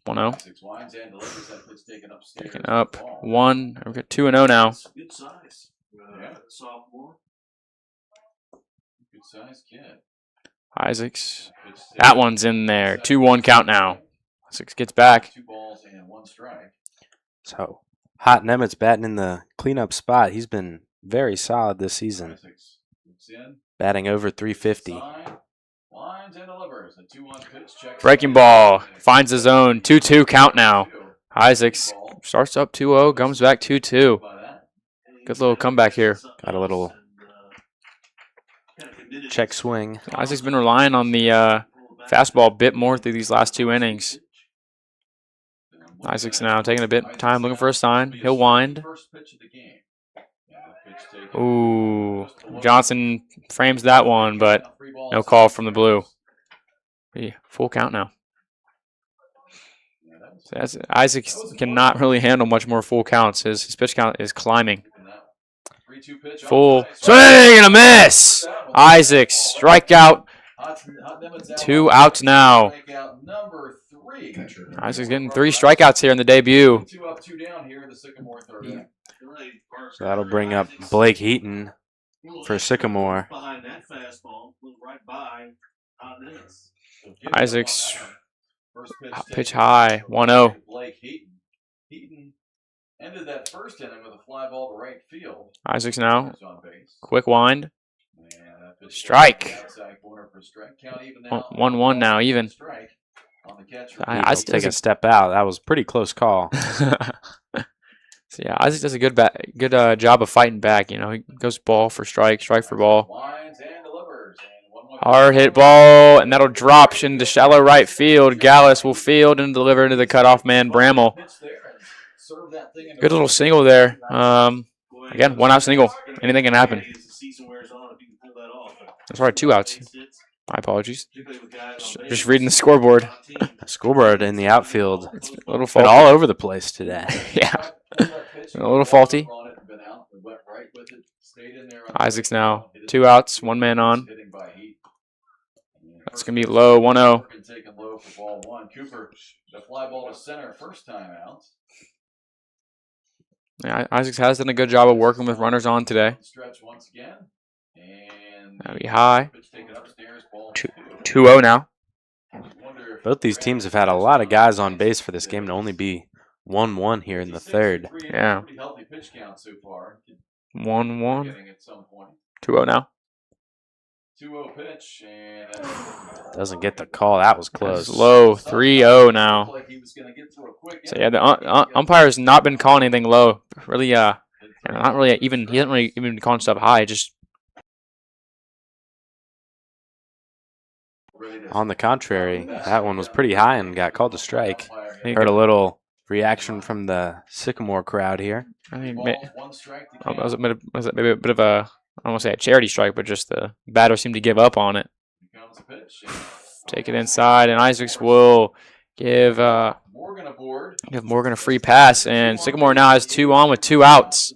1-0. 6 winds and delivers that pitch taken upstairs. Taken up 1. We've got 2-0 now. Good size. Sophomore. Good size kid. Isaac's. That one's in there. 2-1 count now. Isaacs gets back. 2 balls and 1 strike. So Hot Nemit's batting in the cleanup spot. He's been very solid this season, Isaacs looks in. batting over 350. Sign, lines and delivers. A 2-1 pitch. Check. Breaking ball. Finds the zone. 2-2 count now. Isaacs starts up 2-0. Comes back 2-2. Good little comeback here. Got a little check swing. Isaac's been relying on the fastball a bit more through these last 2 innings. Isaac's now taking a bit of time looking for a sign. He'll wind. Ooh, Johnson frames that one, but no call from the blue. Full count now. So Isaac cannot really handle much more full counts. His pitch count is climbing. Full swing and a miss. Isaac strikeout. 2 outs now. Isaac's getting 3 strikeouts here in the debut. 2 up, 2 down here in the Sycamore third. So that'll bring up Blake Heaton for Sycamore. Behind that fastball, right by Isaac's pitch high. 1-0. Blake Heaton ended that first inning with a fly ball to right field. Isaac's now. On base. Quick wind. Strike. 1-1 now, even. I'll take a step out. That was a pretty close call. So yeah, Isaac does a good job of fighting back. You know, he goes ball for strike, strike for ball. Hard hit ball, and that'll drop into shallow right field. Gallus will field and deliver into the cutoff man, Bramble. Good little single there. Again, 1 out single. Anything can happen. That's right, 2 outs. My apologies. Just reading the scoreboard. Scoreboard in the outfield. It's a little Been faulty. all over the place today. Yeah. A little faulty. Isaac's now 2 outs, 1 man on. That's going to be low, 1-0. Cooper, the fly ball to center first time out. Yeah, Isaacs has done a good job of working with runners on today. Stretch once again. And That'll be high. 2-0 now. Both these teams have had a lot of guys on base for this game to only be 1-1 here in the third. Yeah. 1-1. 2-0 now. 2-0 pitch and Doesn't get the call. That was close. That's low, 3-0 now. So yeah, the umpire has not been calling anything low. Really, not really even. He hasn't really even been calling stuff high. Just on the contrary, that one was pretty high and got called a strike. Heard a little reaction from the Sycamore crowd here. I mean, was it maybe a bit of a, I don't want to say a charity strike, but just the batter seemed to give up on it. Take it inside, and Isaacs will give Morgan a free pass, and Sycamore now has 2 on with 2 outs.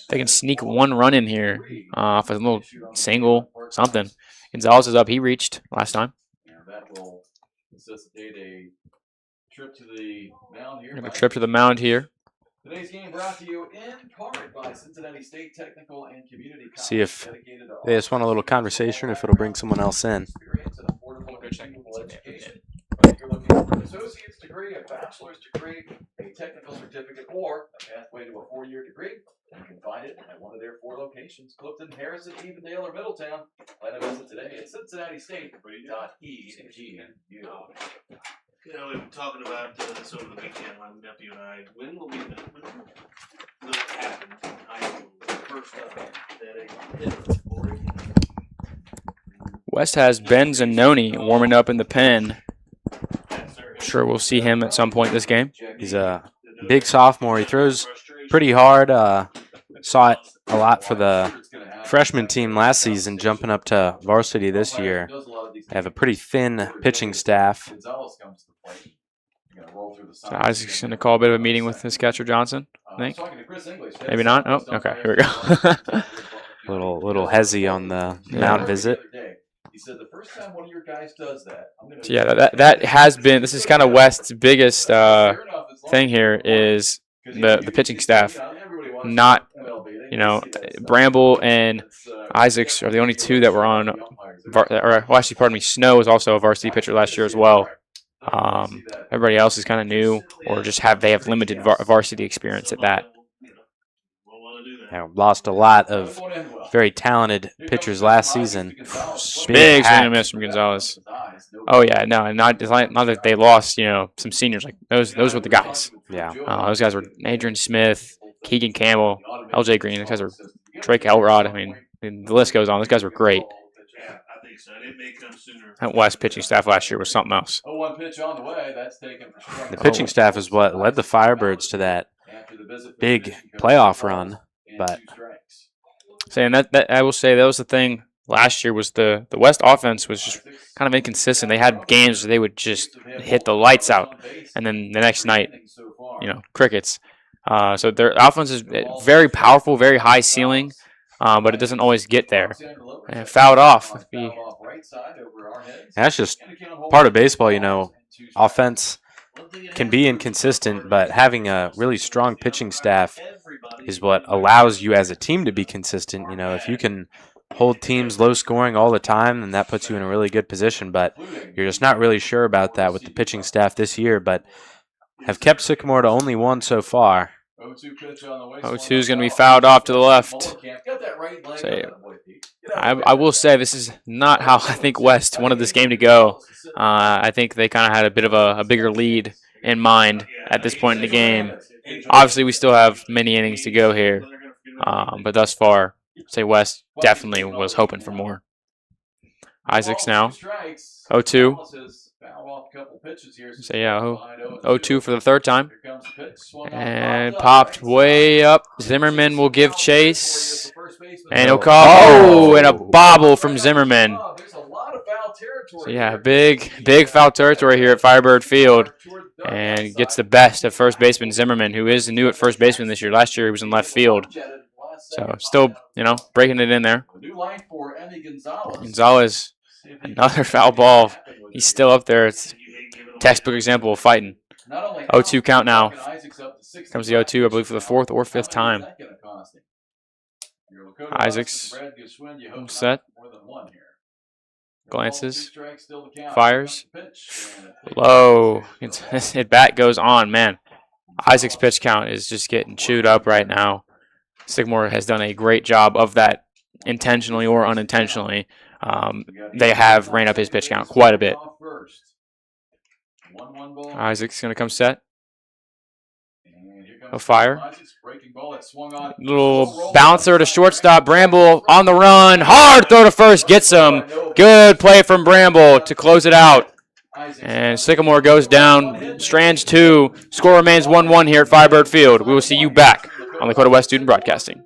They can sneak 1 run in here off a little single, something. Gonzalez is up. He reached last time. That will necessitate a trip to the mound here. A trip to the mound here. Today's game brought to you in part by Cincinnati State Technical and Community College. See if they just want a little conversation, if it'll bring someone else in. Experience and affordable technical education. Whether you're looking for an associate's degree, a bachelor's degree, a technical certificate, or a pathway to a 4-year degree, you can find it at one of their 4 locations: Clifton, Harrison, Evendale, or Middletown. Plan a visit today at CincinnatiState.edu. You know, we've been talking about this over the weekend, my nephew and I. When will happen in high school? First West has Ben Zenoni warming up in the pen. Sure, we'll see him at some point this game. He's a big sophomore. He throws pretty hard. Saw it a lot for the freshman team last season, jumping up to varsity this year. They have a pretty thin pitching staff. So Isaac's going to call a bit of a meeting with his catcher, Johnson. I think. Talking to Chris English, Maybe not. Oh, okay. Here we go. Little hezzy on the mound visit. He said the first time one of your guys does that, I'm gonna So yeah, that has been. This is kind of West's biggest thing here is the pitching staff. Not, Bramble and Isaacs are the only two that were on. Well, actually, pardon me. Snow was also a varsity pitcher last year as well. Everybody else is kind of new, or just have limited varsity experience at that. Yeah, lost a lot of very talented pitchers last season. Big swing and miss from Gonzalez. Oh yeah, no, and not that they lost, some seniors, like those were the guys. Yeah, Those guys were Adrian Smith, Keegan Campbell, LJ Green. Those guys are Drake Elrod. I mean, the list goes on. Those guys were great. That West pitching staff last year was something else. the pitching staff is what led the Firebirds to that big playoff run. But saying that I will say that was the thing last year was the West offense was just kind of inconsistent. They had games where they would just hit the lights out, and then the next night, crickets. So their offense is very powerful, very high ceiling, but it doesn't always get there. And fouled off. that's just part of baseball, Offense can be inconsistent, but having a really strong pitching staff is what allows you as a team to be consistent. If you can hold teams low scoring all the time, then that puts you in a really good position. But you're just not really sure about that with the pitching staff this year, but have kept Sycamore to only one so far. 0-2 is going to be fouled off to the left. So, I will say this is not how I think West wanted this game to go. I think they kind of had a bit of a bigger lead in mind at this point in the game. Obviously, we still have many innings to go here, but thus far, say West definitely was hoping for more. Isaacs now, 0-2. So yeah, 0-2 for the third time. And popped way up. Zimmerman will give chase. And he'll call. And a bobble from Zimmerman. So yeah, big foul territory here at Firebird Field. And gets the best of first baseman Zimmerman, who is new at first baseman this year. Last year he was in left field. So still, breaking it in there. Gonzalez, another foul ball. He's still up there. It's a textbook example of fighting. 0-2 count now. Comes the 0-2, I believe, for the fourth or fifth time. Isaacs set. Glances. Fires. Low. His bat goes on, man. Isaac's pitch count is just getting chewed up right now. Sycamore has done a great job of that, intentionally or unintentionally. They have ran up his pitch count quite a bit. Isaac's going to come set. A fire. Little bouncer to shortstop. Bramble on the run. Hard throw to first. Gets him. Good play from Bramble to close it out. And Sycamore goes down. Strands 2. Score remains 1-1 here at Firebird Field. We will see you back on Lakota West Student Broadcasting.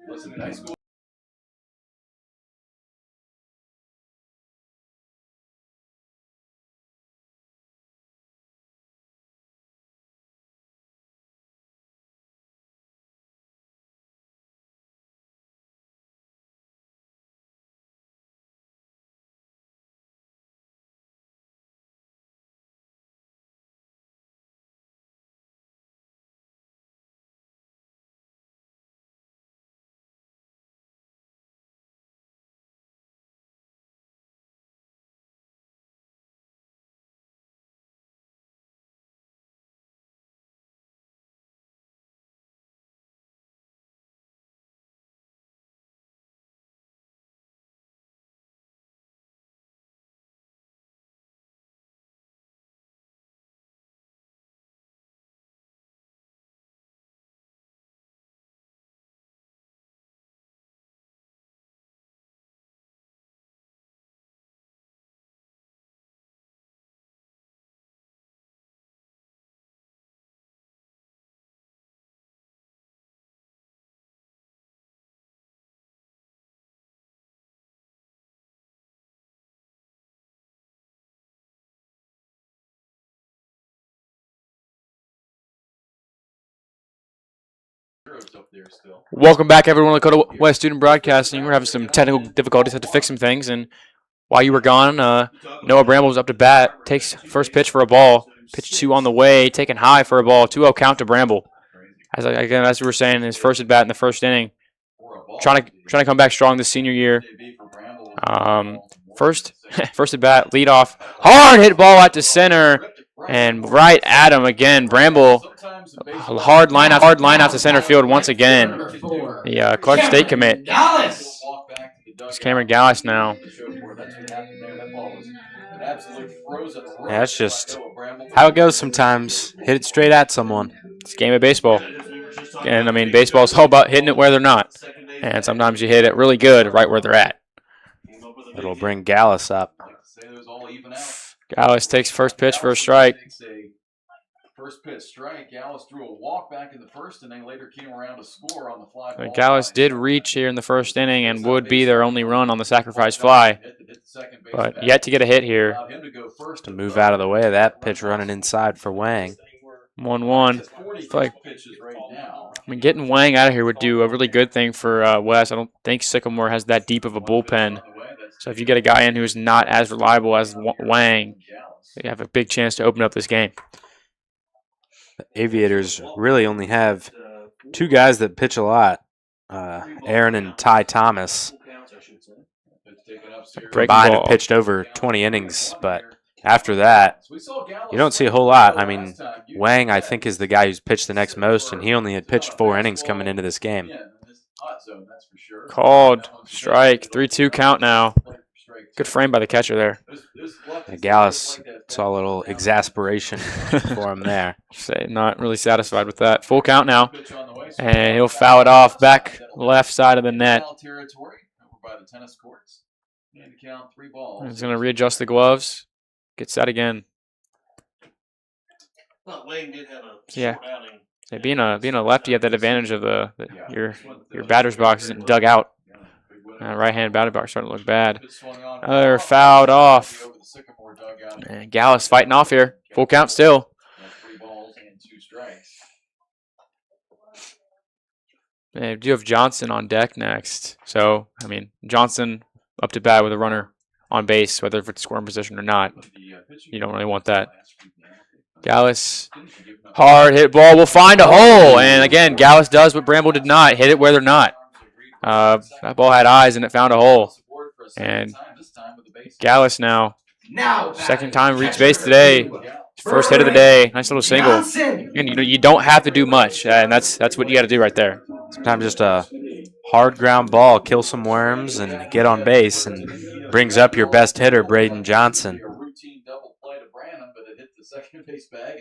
Welcome back, everyone. Lakota West Student Broadcasting. We're having some technical difficulties. Had to fix some things, and while you were gone, Noah Bramble was up to bat. Takes first pitch for a ball. Pitch 2 on the way. Taken high for a ball. 2-0 count to Bramble. As we were saying, his first at bat in the first inning. Trying to come back strong this senior year. First at bat, lead off. Hard hit ball out to center. And right at him again. Bramble, hard line out to center field once again. The Clark State commit. It's Cameron Gallus now. Yeah, that's just how it goes sometimes. Hit it straight at someone. It's a game of baseball. And, I mean, baseball's all about hitting it where they're not. And sometimes you hit it really good right where they're at. It'll bring Gallus up. Gallus takes first pitch for a strike. First pitch strike. Gallus threw a walk back in the first, and then later came around to score on the fly ball. Gallus did reach here in the first inning and would be their only run on the sacrifice fly, but yet to get a hit here. To move out of the way of that pitch running inside for Wang. 1-1. I mean, getting Wang out of here would do a really good thing for West. I don't think Sycamore has that deep of a bullpen. So if you get a guy in who's not as reliable as Wang, you have a big chance to open up this game. The Aviators really only have 2 guys that pitch a lot, Aaron and Ty Thomas. Combined have pitched over 20 innings, but after that, you don't see a whole lot. I mean, Wang, I think, is the guy who's pitched the next most, and he only had pitched 4 innings coming into this game. Called. Strike. 3-2 count now. Good frame by the catcher there. Gallus saw a little exasperation for him there. Not really satisfied with that. Full count now. And he'll foul it off back left side of the net. He's going to readjust the gloves. Gets that again. Yeah. Being a lefty, you have that advantage of your batter's box isn't dug out. Right-hand batter's box starting to look bad. They're fouled off. And Gallus fighting off here. Full count still. And we do have Johnson on deck next. So, I mean, Johnson up to bat with a runner on base, whether it's scoring position or not. You don't really want that. Gallus, hard hit ball, will find a hole. And again, Gallus does what Bramble did not. Hit it where they're not. That ball had eyes and it found a hole. And Gallus now, second time reach base today. First hit of the day. Nice little single. And you don't have to do much, and that's what you got to do right there. Sometimes just a hard ground ball, kill some worms, and get on base, and brings up your best hitter, Braden Johnson.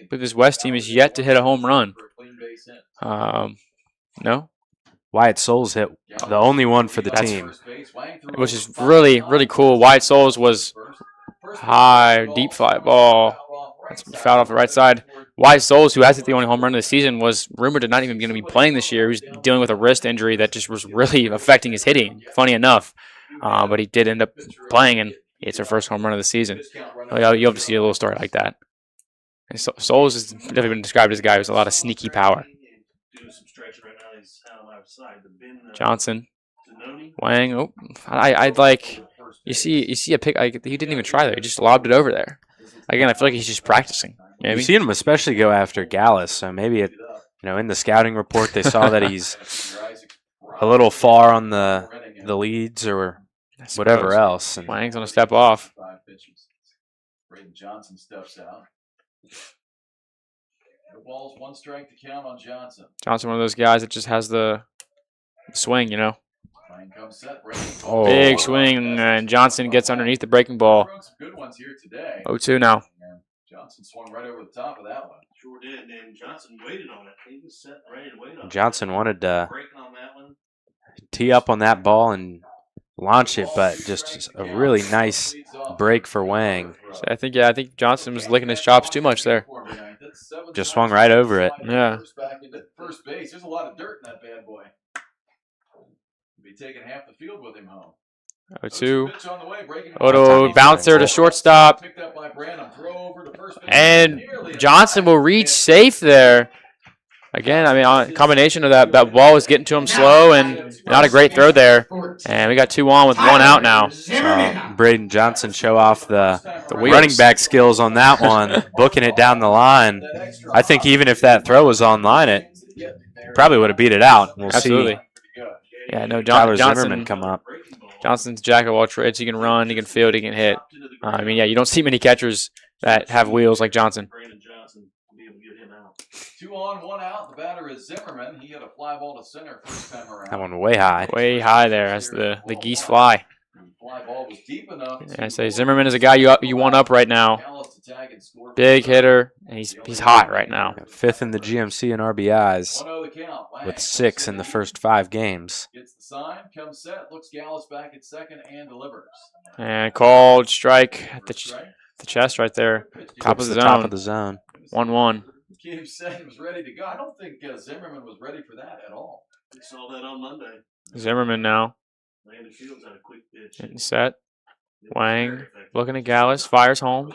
But this West team is yet to hit a home run. No? Wyatt Souls hit the only one for the team. Which is really, really cool. Wyatt Souls was high, deep fly ball. That's fouled off the right side. Wyatt Souls, who has hit the only home run of the season, was rumored to not even going to be playing this year. He was dealing with a wrist injury that just was really affecting his hitting, funny enough. But he did end up playing, and it's her first home run of the season. You hope to see a little story like that. And Souls has definitely been described as a guy who has a lot of sneaky power. Johnson, Wang. Oh, I'd like. You see a pick. He didn't even try there. He just lobbed it over there. Again, I feel like he's just practicing. Maybe. You've seen him especially go after Gallus, so maybe in the scouting report they saw that he's a little far on the leads or whatever else. And Wang's gonna step off. Braden Johnson steps out. The ball's 1 strike to count on Johnson. Johnson, one of those guys that just has the swing, Oh. Big swing, and Johnson gets underneath the breaking ball. 0-2 now. Johnson swung right over the top of that one. Sure did, and Johnson waited on it. He was set ready to wait on it. Johnson wanted to tee up on that ball and launch it, but just a really nice break for Wang. So I think Johnson was licking his chops too much there. Just swung right over it. Yeah. First base. There's a lot of dirt in that bad boy. Be taking half the field with him home. 0-2. Odo bouncer to shortstop. And Johnson will reach safe there. Again, I mean, a combination of that ball was getting to him slow and not a great throw there. And we got 2 on with 1 out now. Braden Johnson show off the wheels. running back skills on that one, booking it down the line. I think even if that throw was on line, it probably would have beat it out. We'll Absolutely. see Yeah, no, Tyler Johnson Zimmerman come up. Johnson's jack of all trades. He can run, he can field, he can hit. I mean, yeah, you don't see many catchers that have wheels like Johnson. 2 on, 1 out. The batter is Zimmerman. He had a fly ball to center first time around. That one way high. Way high there as the geese fly. Fly ball was deep enough. Yeah, I say Zimmerman is a guy you want up right now. Big hitter, and he's hot right now. 5th in the GMC in RBIs 1-0 the count. with 6 in the first 5 games. Gets the sign, comes set, looks Gallus back at second and delivers. And called strike at the chest right there. Top of the zone. Top of the zone. 1-1. Game set was ready to go. I don't think Zimmerman was ready for that at all. We saw that on Monday. Zimmerman now. Landon Fields had a quick pitch. Getting set. Wang looking at Gallus. Fires home.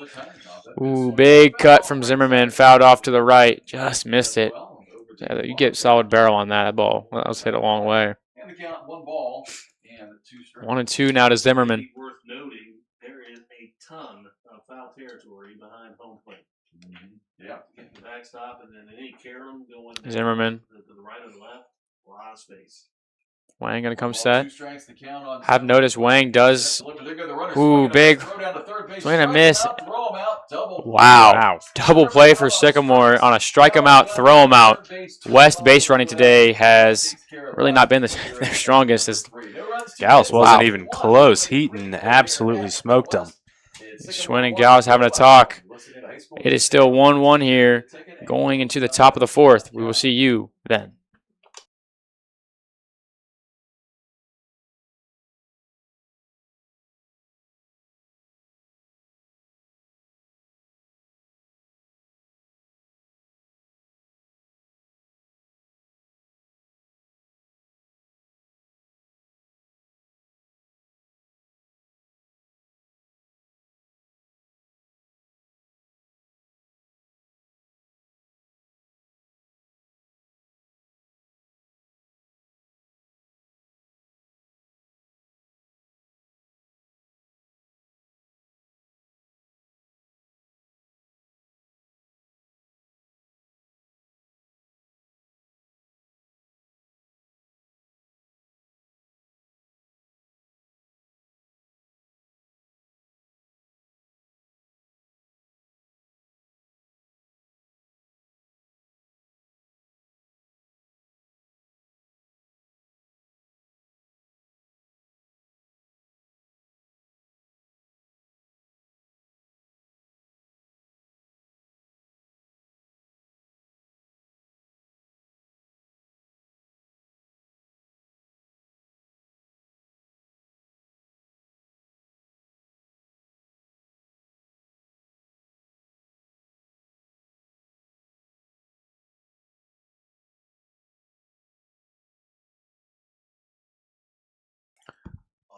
Ooh, big cut from Zimmerman. Fouled off to the right. Just missed it. Yeah, you get solid barrel on that ball. That was hit a long way. And the count, 1 ball and 2 strikes. 1-2 now to Zimmerman. Worth noting, there is a ton of foul territory behind home plate. Yeah. The backstop and then any Carolyn going down Zimmerman. to the right or the left, a lot of space. Wang gonna come Ball, set. 2 strikes, the count on I've noticed Wang does. Ooh, big. Swing and a miss. Wow. Double play for Sycamore on a strike him out, throw him out. West base running today has really not been their strongest. As Gallus wasn't even close. Heaton absolutely smoked him. Schwinn and Gallus having a talk. It is still 1-1 here, going into the top of the 4th. We will see you then.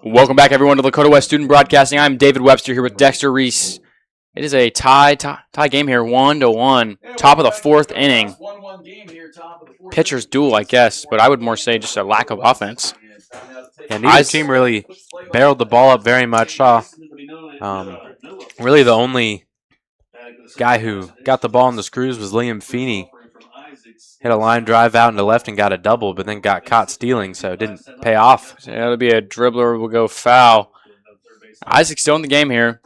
Welcome back, everyone, to Lakota West Student Broadcasting. I'm David Webster here with Dexter Reese. It is a tie game here, 1-1. Top of the 4th inning. Pitcher's duel, I guess, but I would more say just a lack of offense. And neither team really barreled the ball up very much. Really the only guy who got the ball in the screws was Liam Feeney. Hit a line drive out into left and got a double, but then got caught stealing, so it didn't pay off. So that'll be a dribbler, will go foul. Isaac's still in the game here.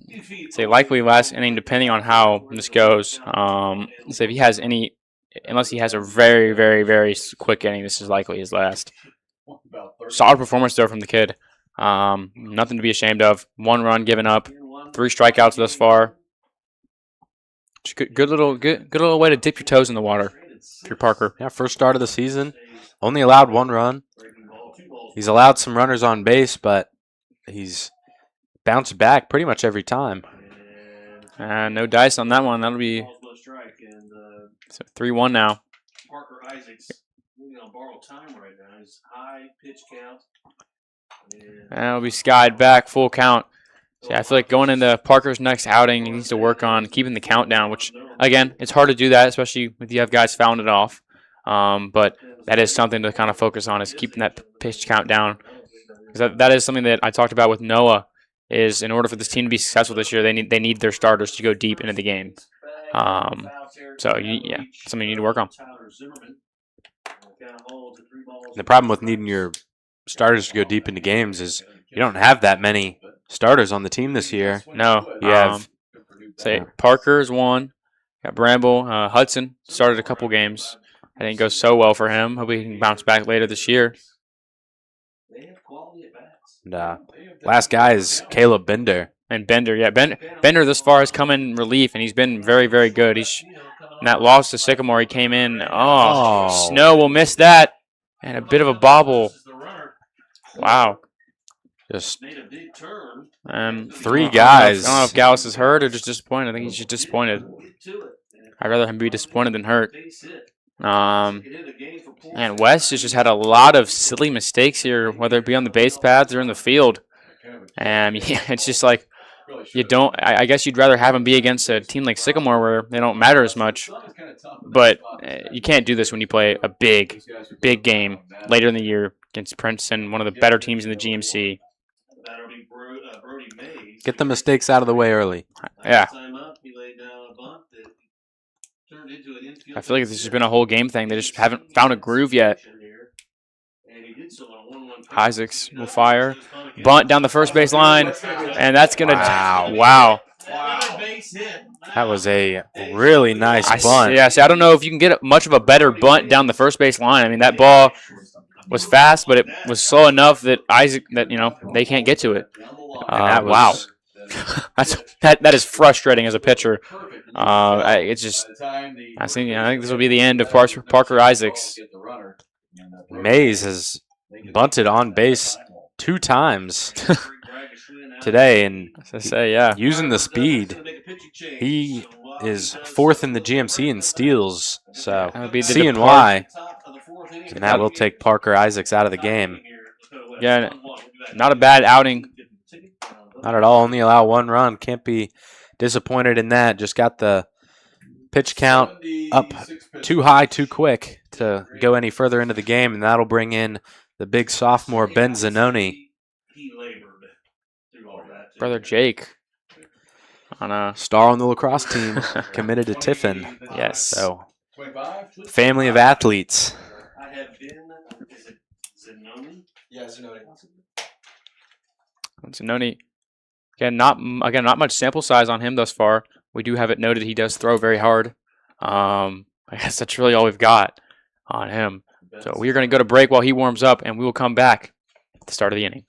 It's a likely last inning, depending on how this goes. So if he has any, unless he has a very, very, very quick inning, this is likely his last. Solid performance though from the kid. Nothing to be ashamed of. 1 run given up, 3 strikeouts thus far. Good little way to dip your toes in the water. If you're Parker. Yeah, first start of the season. Only allowed 1 run. He's allowed some runners on base, but he's bounced back pretty much every time. No dice on that one. That'll be 3-1 now. Parker Isaacs on borrowed time right now. His high pitch count. That'll be skied back, full count. So yeah, I feel like going into Parker's next outing, he needs to work on keeping the count down, which again, it's hard to do that, especially if you have guys fouling it off. But that is something to kind of focus on, is keeping that pitch count down. Because that is something that I talked about with Noah, is in order for this team to be successful this year, they need their starters to go deep into the game. Yeah, something you need to work on. The problem with needing your starters to go deep into games is you don't have that many starters on the team this year. No, You have Parker's one. Got Bramble, Hudson started a couple games. I didn't go so well for him. Hope he can bounce back later this year. And, last guy is Caleb Bender. And Bender, yeah, Bender this far has come in relief, and he's been very, very good. In that loss to Sycamore, he came in. Oh, Snow will miss that, and a bit of a bobble. Wow. Just 3 guys. I don't know if Gallus is hurt or just disappointed. I think he's just disappointed. I'd rather him be disappointed than hurt. And West has just had a lot of silly mistakes here, whether it be on the base paths or in the field. And yeah, it's just like you don't. I guess you'd rather have him be against a team like Sycamore where they don't matter as much. But you can't do this when you play a big game later in the year against Princeton, one of the better teams in the GMC. Get the mistakes out of the way early. Yeah. I feel like this has been a whole game thing. They just haven't found a groove yet. Isaacs will fire. Bunt down the first base line. And that's going to... Wow. That was a really nice bunt. Yeah, see, I don't know if you can get much of a better bunt down the first base line. I mean, that ball was fast, but it was slow enough that they can't get to it. Wow. That is frustrating as a pitcher. I think this will be the end of Parker Isaacs. Mays has bunted on base 2 times today, and using the speed, he is 4th in the GMC in steals. So seeing why, and that will take Parker Isaacs out of the game. Yeah, not a bad outing. Not at all. Only allow 1 run. Can't be disappointed in that. Just got the pitch count up too high, too quick to go any further into the game, and that'll bring in the big sophomore Ben Zenoni. Brother Jake. On a star on the lacrosse team, committed to Tiffin. Yes. So, family of athletes. I have been, is it Zenoni? Yeah, Zenoni. Zenoni. Again, not much sample size on him thus far. We do have it noted he does throw very hard. I guess that's really all we've got on him. So we are going to go to break while he warms up, and we will come back at the start of the inning.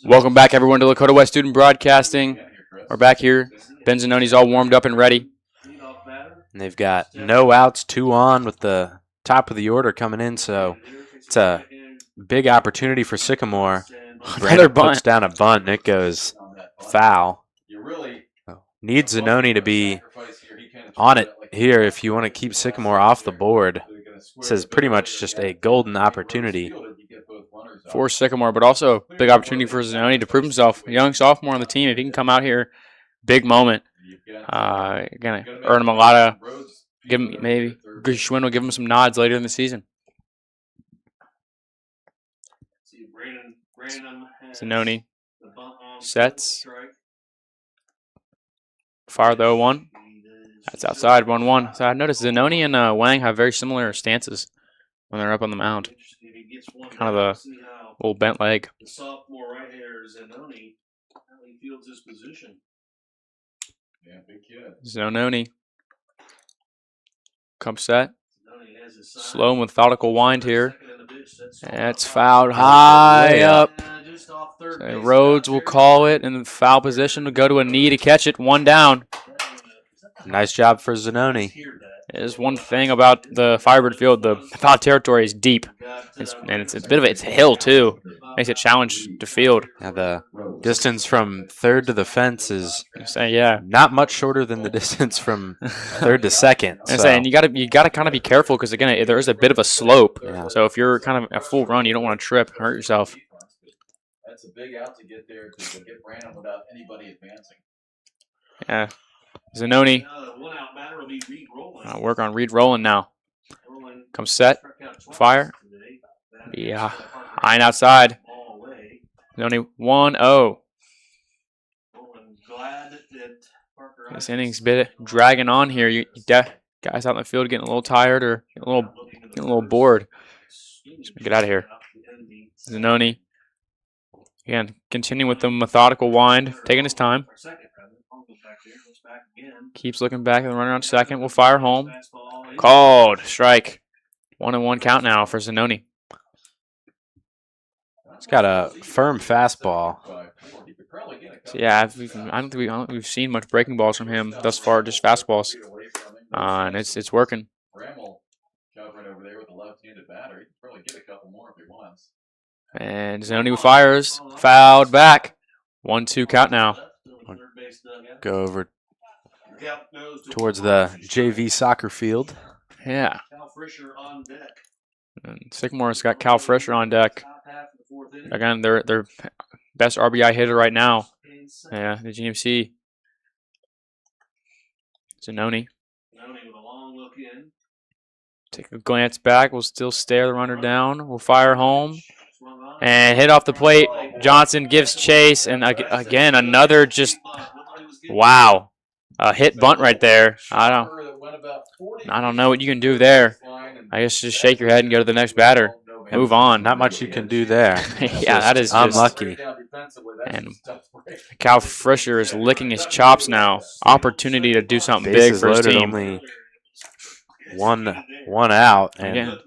Welcome back, everyone, to Lakota West Student Broadcasting. We're back here. Ben Zenoni's all warmed up and ready. And they've got no outs, 2 on with the top of the order coming in, so it's a big opportunity for Sycamore. Another Brandon bunt. puts down a bunt, and it goes foul. Needs Zenoni to be on it here if you want to keep Sycamore off the board. This is pretty much just a golden opportunity. For Sycamore, but also a big opportunity for Zenoni to prove himself. A young sophomore on the team. If he can come out here, big moment. Gonna earn him a lot of, give him maybe Schwinn will give him some nods later in the season. Zenoni sets. Fire the 0-1. That's outside, 1-1. So I noticed Zenoni and Wang have very similar stances when they're up on the mound. Kind of a little bent leg. The sophomore right-hander Zenoni, how he fields his position. Yeah, big kid. Zenoni. Come set. Slow methodical wind here. That's fouled high up. So Rhodes will call it in the foul position to go to a knee to catch it. 1 down. Nice job for Zenoni. There's one thing about the Firebird field, the foul territory is deep. It's a bit of it's a hill too. Makes it a challenge to field. Now the distance from third to the fence is yeah. not much shorter than the distance from third to second. I'm saying you gotta kind of be careful because again there is a bit of a slope. Yeah. So if you're kind of a full run, you don't want to trip, hurt yourself. That's a big out to get there to get Brandon without anybody advancing. Yeah. Zenoni. Work on Reed rolling now. Come set. Fire. Yeah. High and outside. Zenoni 1-0. This inning's been dragging on here. Guys out in the field getting a little tired or getting a little bored. Just get out of here. Zenoni. Again, continuing with the methodical wind, taking his time. Keeps looking back at the runner on second. Will fire home. Called. Strike. 1-1 count now for Zenoni. He's got a firm fastball. So yeah, I don't think we've seen much breaking balls from him thus far, just fastballs. And it's working. Bramble covering over there with a left-handed batter. He can probably get a couple more if he wants. And Zenoni fires. Fouled back. 1-2 count now. Go over towards the JV soccer field. Yeah. And Sycamore's got Cal Frischer on deck. Again, their best RBI hitter right now. Yeah, the GMC. Zenoni. Take a glance back. We'll still stare the runner down. We'll fire home. And hit off the plate. Johnson gives chase. And again, another just, wow. A hit bunt right there. I don't know what you can do there. I guess just shake your head and go to the next batter. Move on. Not much you can do there. Yeah, that is just unlucky. And Cal Frischer is licking his chops now. Opportunity to do something big for his team. Only one out. And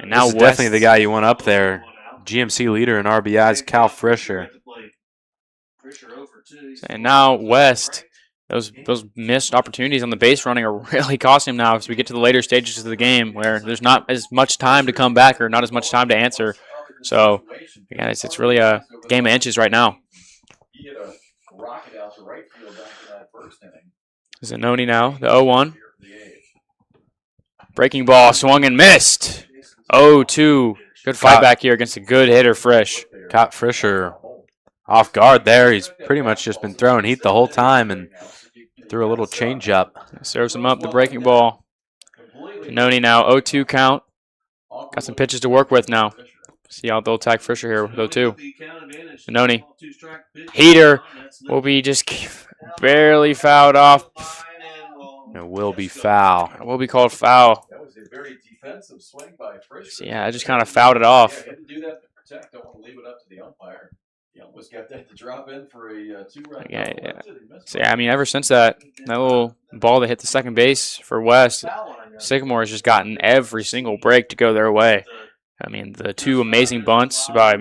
now this is definitely the guy you want up there. GMC leader in RBIs, Cal Frischer. And now West. Those missed opportunities on the base running are really costing him now as we get to the later stages of the game where there's not as much time to come back or not as much time to answer. So, again, it's really a game of inches right now. Zenoni now, the 0-1. Breaking ball, swung and missed. 0-2. Good fight back here against a good hitter, Frisch. Caught Frischer off guard there. He's pretty much just been throwing heat the whole time and threw a little changeup. Serves him up the breaking ball. Zenoni now 0-2 count. Got some pitches to work with now. See how they'll attack Frischer here with 0-2. Zenoni. Heater will be just barely fouled off. It will be foul. It will be called foul. That was a very defensive swing by Frischer. So yeah, I just kind of fouled it off. Yeah, do that to protect. Don't want to leave it up to the umpire. He almost got that to drop in for a 2-run. Yeah. So yeah, I mean, ever since that little ball that hit the second base for West, Sycamore has just gotten every single break to go their way. I mean, the two amazing bunts by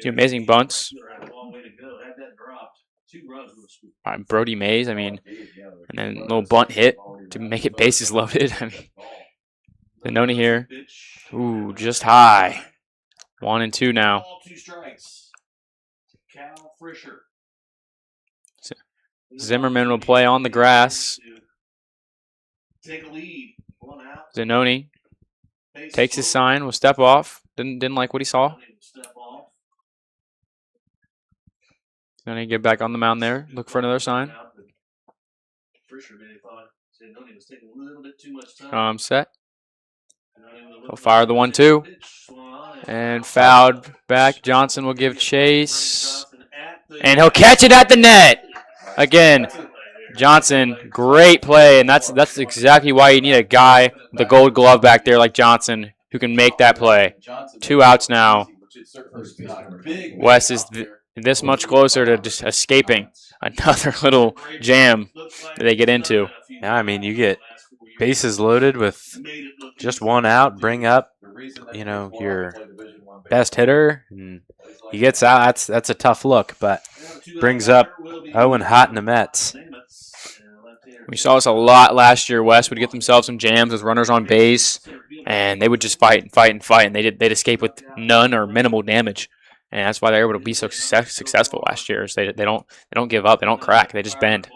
Two amazing bunts. Had a long way to go. Had that dropped, 2 runs would have scooped. Brody Mays, I mean, and then a little bunt hit to make it bases loaded. I mean, Zenoni here. Ooh, just high. 1 and 2 now. Ball, 2 strikes. Cal Frischer. Zimmerman will play on the grass. Take a lead. 1 out. Zenoni takes his sign. Will step off. Didn't like what he saw. Step off. Zenoni get back on the mound there. Look for another sign. Frischer maybe thought Zenoni was taking a little bit too much time. Set. He'll fire the 1-2. And fouled back. Johnson will give chase. And he'll catch it at the net. Again, Johnson, great play. And that's exactly why you need a guy with the gold glove back there like Johnson who can make that play. 2 outs now. Wes is this much closer to just escaping another little jam that they get into. Yeah, I mean, you get bases loaded with just 1 out, bring up, your best hitter, and he gets out. That's a tough look, but brings up Owen hot in the Mets. We saw this a lot last year. West would get themselves some jams with runners on base, and they would just fight and fight and fight, and they'd escape with none or minimal damage. And that's why they're able to be so successful last year. Is they don't give up, they don't crack, they just bend.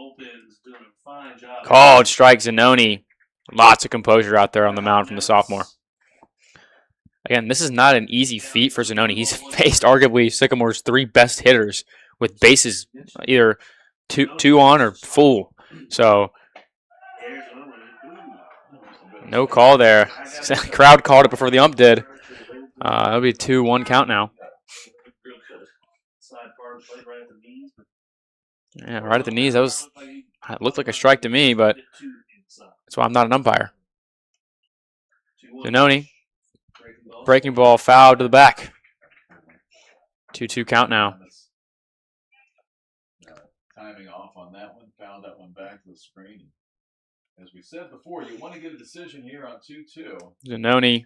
Called strike Zenoni. Lots of composure out there on the mound from the sophomore. Again, this is not an easy feat for Zenoni. He's faced arguably Sycamore's 3 best hitters with bases either two on or full. So no call there. Crowd called it before the ump did. That'll be a 2-1 count now. Yeah, right at the knees. It looked like a strike to me, but that's why I'm not an umpire. Zenoni, breaking ball, foul to the back. 2-2 count now. Timing off on that one, fouled that one back to the screen. As we said before, you want to get a decision here on 2-2. Zenoni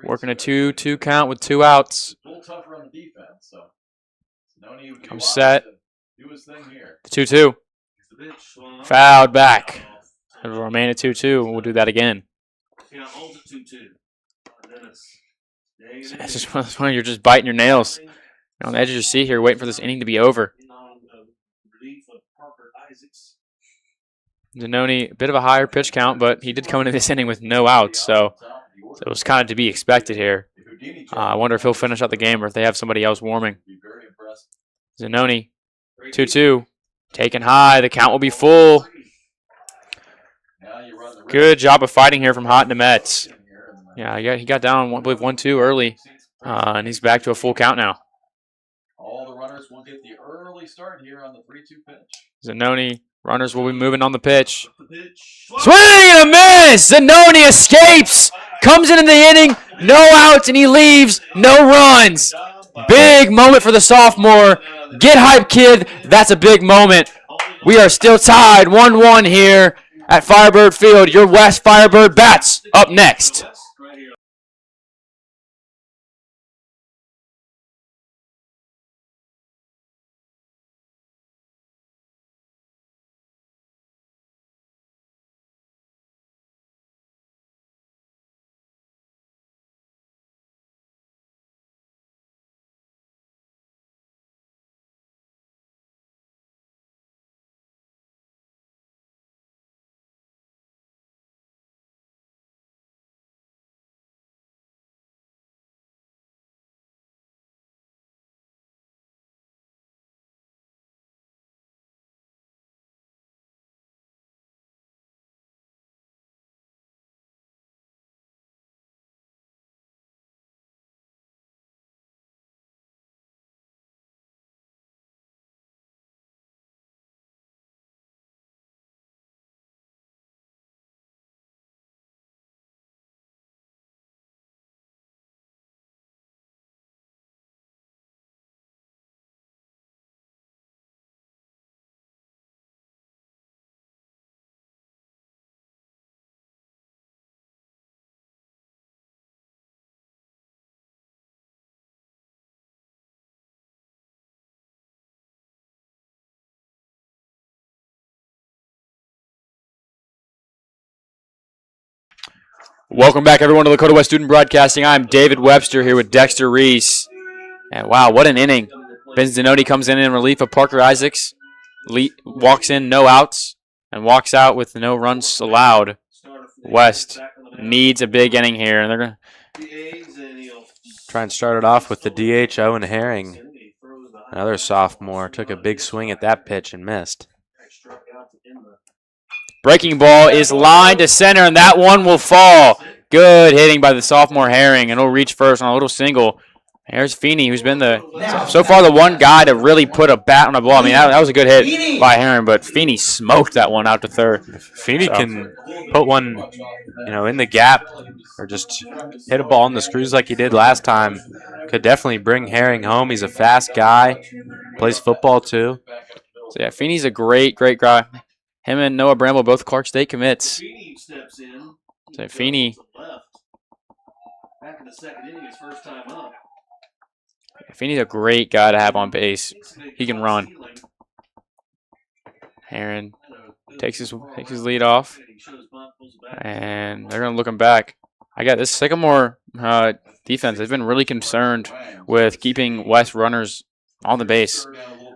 working a 2-2 count with 2 outs. A little tougher on the defense, so Zenoni would Come set. Do his thing here. 2-2. Fouled back. It'll remain at 2-2. We'll do that again. It's just one you're just biting your nails. You're on the edge of your seat here, waiting for this inning to be over. Zenoni, a bit of a higher pitch count, but he did come into this inning with no outs, so it was kind of to be expected here. I wonder if he'll finish out the game or if they have somebody else warming. Zenoni, 2-2, taken high. The count will be full. Good job of fighting here from Hot in the Mets. Yeah, he got down, I believe, 1-2 early, and he's back to a full count now. All the runners will get the early start here on the 3-2 pitch. Zenoni, runners will be moving on the pitch. Swing and a miss! Zenoni escapes! Comes into the inning, no outs, and he leaves, no runs. Big moment for the sophomore. Get hype, kid. That's a big moment. We are still tied 1-1 here at Firebird Field. Your West Firebird bats up next. Welcome back, everyone, to Lakota West Student Broadcasting. I'm David Webster here with Dexter Reese. And wow, what an inning. Ben Zenoni comes in relief of Parker Isaacs. Walks in, no outs, and walks out with no runs allowed. West needs a big inning here, and they're going to try and start it off with the DH, Owen Herring. Another sophomore took a big swing at that pitch and missed. Breaking ball is lined to center, and that one will fall. Good hitting by the sophomore Herring, and he'll reach first on a little single. Here's Feeney, who's been so far the one guy to really put a bat on a ball. I mean, that was a good hit by Herring, but Feeney smoked that one out to third. Feeney can put one, in the gap or just hit a ball in the screws like he did last time. Could definitely bring Herring home. He's a fast guy, plays football too. So yeah, Feeney's a great guy. Him and Noah Bramble, both Clark State commits. So Feeney. Back in the second inning, his first time up. Feeney's a great guy to have on base. He can run. Herring takes his lead off, and they're going to look him back. I got this Sycamore defense. They've been really concerned with keeping West runners on the base,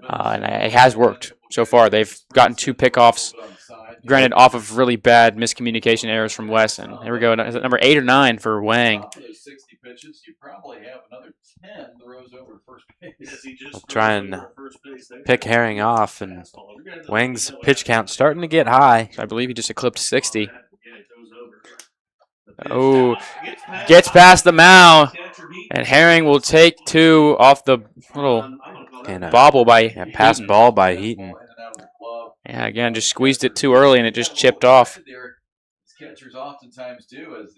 and it has worked so far. They've gotten 2 pickoffs, granted off of really bad miscommunication errors from West. And here we go. Is it number 8 or 9 for Wang? I'll try and pick Herring off, and Wang's pitch count starting to get high. I believe he just eclipsed 60. Oh, gets past the mound, and Herring will take 2 off the little bobble by pass ball by Heaton. Yeah, again, just squeezed it too early, and it just chipped off. Catchers oftentimes do, as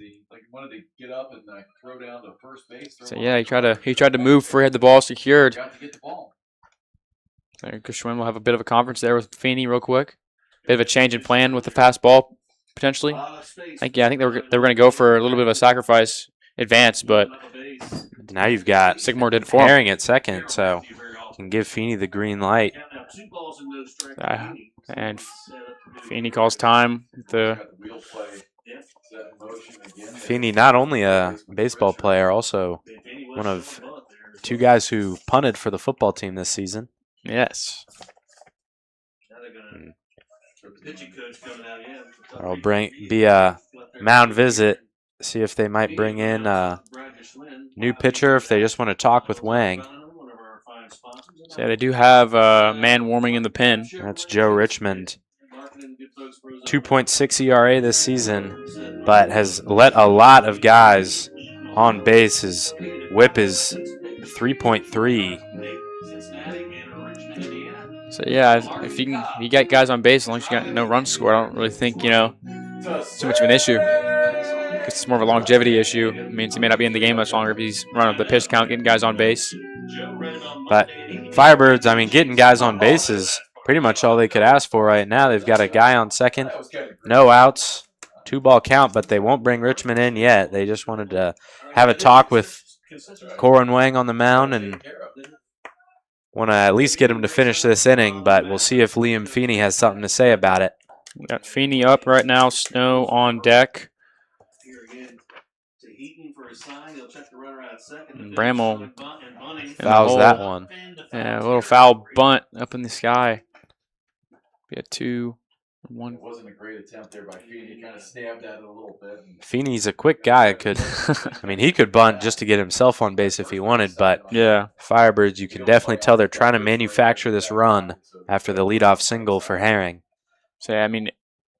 wanted to get up and throw down to first base. So yeah, he tried to move for he had the ball secured. So Gershwin will have a bit of a conference there with Feeney real quick. Bit of a change in plan with the fastball potentially. I think they were going to go for a little bit of a sacrifice advance, but now you've got Sycamore did it for him. Herring at second, so you can give Feeney the green light. And Feeney calls time. Feeney, not only a baseball player, also one of 2 guys who punted for the football team this season. Yes. There'll be a mound visit. See if they might bring in a new pitcher if they just want to talk with Wang. So yeah, they do have a man warming in the pen. That's Joe Richmond. 2.6 ERA this season, but has let a lot of guys on base. His whip is 3.3. So yeah, if you got guys on base, as long as you got no runs scored, I don't really think too much of an issue. It's more of a longevity issue. It means he may not be in the game much longer if he's running up the pitch count, getting guys on base. But Firebirds, getting guys on base is pretty much all they could ask for right now. They've got a guy on second, no outs, 2-ball count, but they won't bring Richmond in yet. They just wanted to have a talk with Corin Wang on the mound and want to at least get him to finish this inning, but we'll see if Liam Feeney has something to say about it. We got Feeney up right now, Snow on deck. And Bramble fouls that one. Yeah, a little foul bunt up in the sky. We had 2-1. It wasn't a great attempt there by Feeney. He kind of stabbed at it a little bit. Feeney's a quick guy. He could bunt just to get himself on base if he wanted, but yeah, Firebirds, you can definitely tell they're trying to manufacture this run after the leadoff single for Herring. So,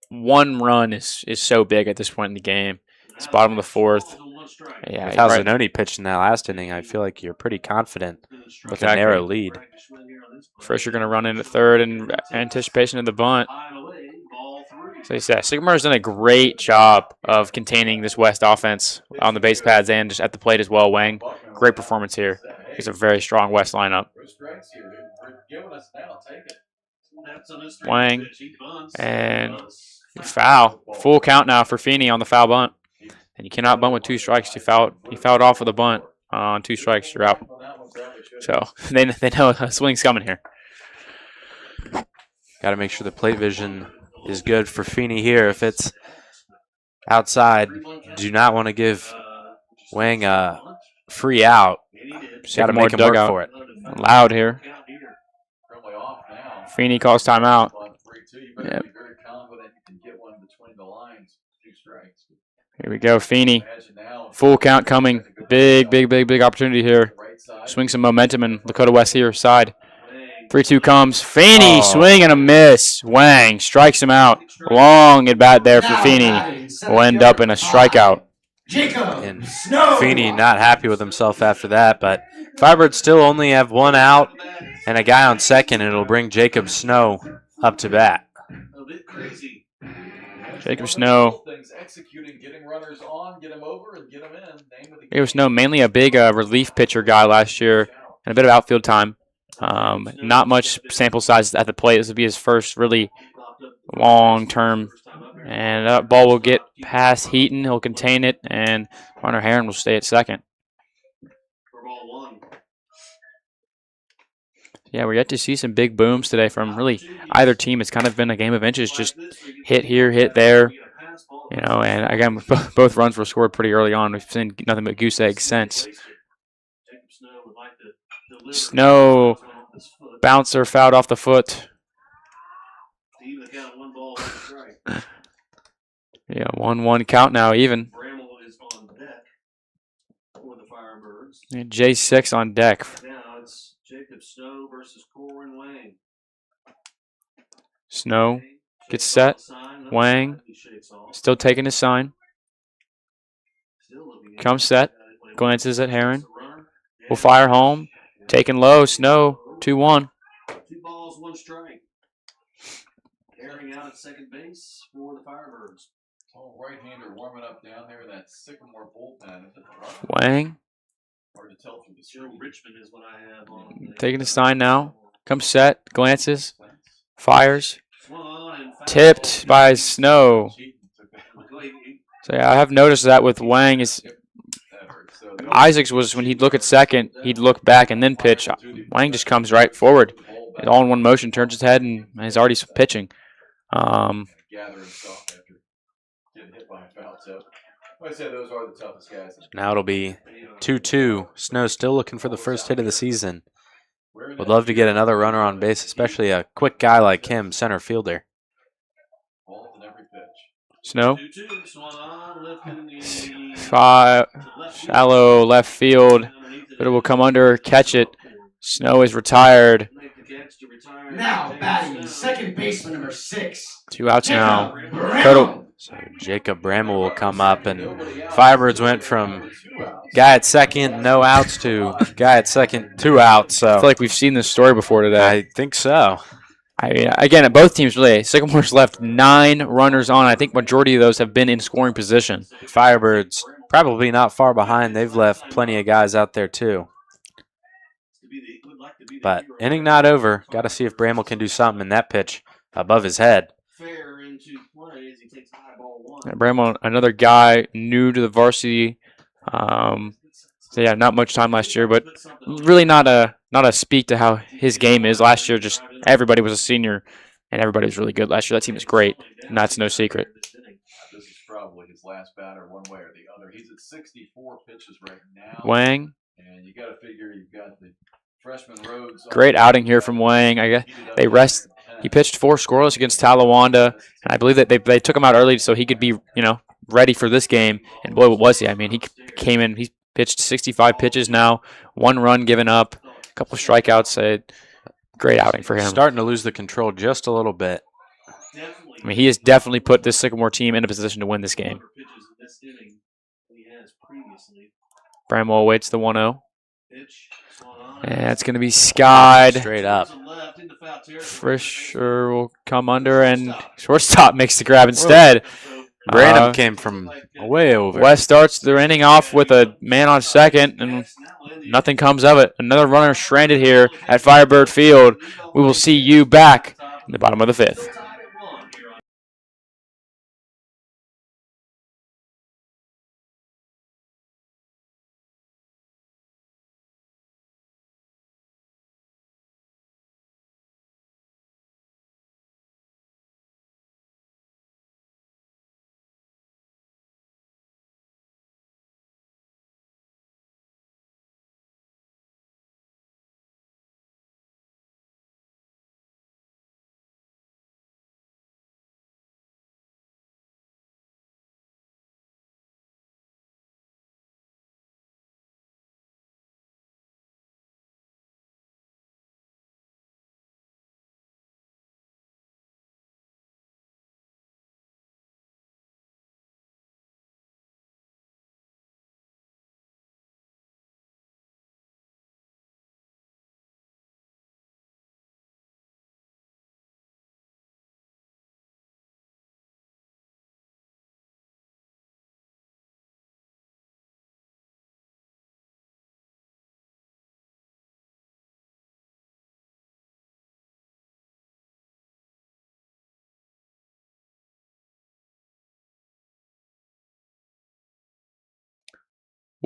1 run is so big at this point in the game. It's bottom of the 4th. Yeah, with how Zenoni pitched in that last inning, I feel like you're pretty confident with a narrow lead. First, you're going to run in at third in anticipation of the bunt. So, Sycamore's done a great job of containing this West offense on the base pads and just at the plate as well. Wang, great performance here. It's a very strong West lineup. Wang, and foul. Full count now for Feeney on the foul bunt. And you cannot bunt with 2 strikes. He fouled off with a bunt on 2 strikes. You're out. So they know a swing's coming here. Got to make sure the plate vision is good for Feeney here. If it's outside, do not want to give Wang a free out. Got to Sycamore make him work dugout. for it. Loud here. Bramble off now. Feeney calls timeout. On 3-2. You better Yep. be very confident you can get one between the lines. 2 strikes. Here we go, Feeney. Imagine now. Full count coming. Big opportunity here. Right side. Swing some momentum in Lakota West here side. 3-2 comes. Feeney, swing and a miss. Wang strikes him out. Long at bat there for Feeney. Will end up in a strikeout. And Feeney not happy with himself after that, but Firebirds still only have 1 out and a guy on second, and it'll bring Jacob Snow up to bat. A bit crazy. Jacob Snow. Executing, getting runners on, get them over, and get them in. Name of the Jacob Snow, mainly a big relief pitcher guy last year, and a bit of outfield time. Not much sample size at the plate. This will be his first really long-term. And that ball will get past Heaton. He'll contain it, and Hunter Heron will stay at second. For ball 1. Yeah, we're yet to see some big booms today from really either team. It's kind of been a game of inches, just hit here, hit there. You know, and again, both runs were scored pretty early on. We've seen nothing but goose eggs since. Snow, bouncer fouled off the foot. Yeah, 1-1 count now, even. Bramble is on deck for the Firebirds. And J6 on deck. Now it's Jacob Snow versus Corin Wang. Snow gets set. Wang still taking his sign. Comes set. Glances at Heron. Will fire home. Taken low. Snow 2-1. 2 balls, 1 strike. Carrying out at second base for the Firebirds. tall right-hander warming up down there in that Sycamore bullpen. Wang Hard to tell through the Joe screen. Richmond is what I have on. taking his sign now. Comes set. Glances. Fires. Tipped by Snow. So yeah, I have noticed that with Wang is Isaacs was when he'd look at second, he'd look back and then pitch. Wang just comes right forward. It's all in one motion, turns his head, and he's already pitching. Gather himself after getting hit by a foul. So I say those are the toughest guys. Now it'll be 2-2. Snow still looking for the first hit of the season. Would love to get another runner on base, especially a quick guy like him, center fielder. Snow. Shallow left field, but it will come under, catch it. Snow is retired. Now batting second baseman number 6. 2 outs now. Bramble. So Jacob Bramble will come up, and Firebirds went from guy at second, no outs, to guy at second, 2 outs. So I feel like we've seen this story before today. I think so. I mean, again, at both teams, really, Sycamore's left 9 runners on. I think majority of those have been in scoring position. Firebirds probably not far behind. They've left plenty of guys out there too. But inning not over. Got to see if Bramble can do something in that pitch above his head. Bramble, another guy new to the varsity. So yeah, not much time last year, but really not a speak to how his game is. Last year, just everybody was a senior, and everybody was really good last year. That team is great, and that's no secret. This is probably his last batter, one way or the other. He's at 64 pitches right now. Wang. And you got to figure you've got the freshman Rhodes. Great outing here from Wang. I guess they rest. He pitched 4 scoreless against Talawanda, and I believe that they took him out early so he could be ready for this game. And boy, what was he? I mean, he came in. He pitched 65 pitches now, 1 run given up, a couple of strikeouts. Great outing for him. Starting to lose the control just a little bit. I mean, he has definitely put this Sycamore team in a position to win this game. Bramble awaits the 1-0. And it's going to be skied. Straight up. Frischer will come under, and shortstop makes the grab instead. Branham came from way over. West starts their inning off with a man on second, and nothing comes of it. Another runner stranded here at Firebird Field. We will see you back in the bottom of the 5th.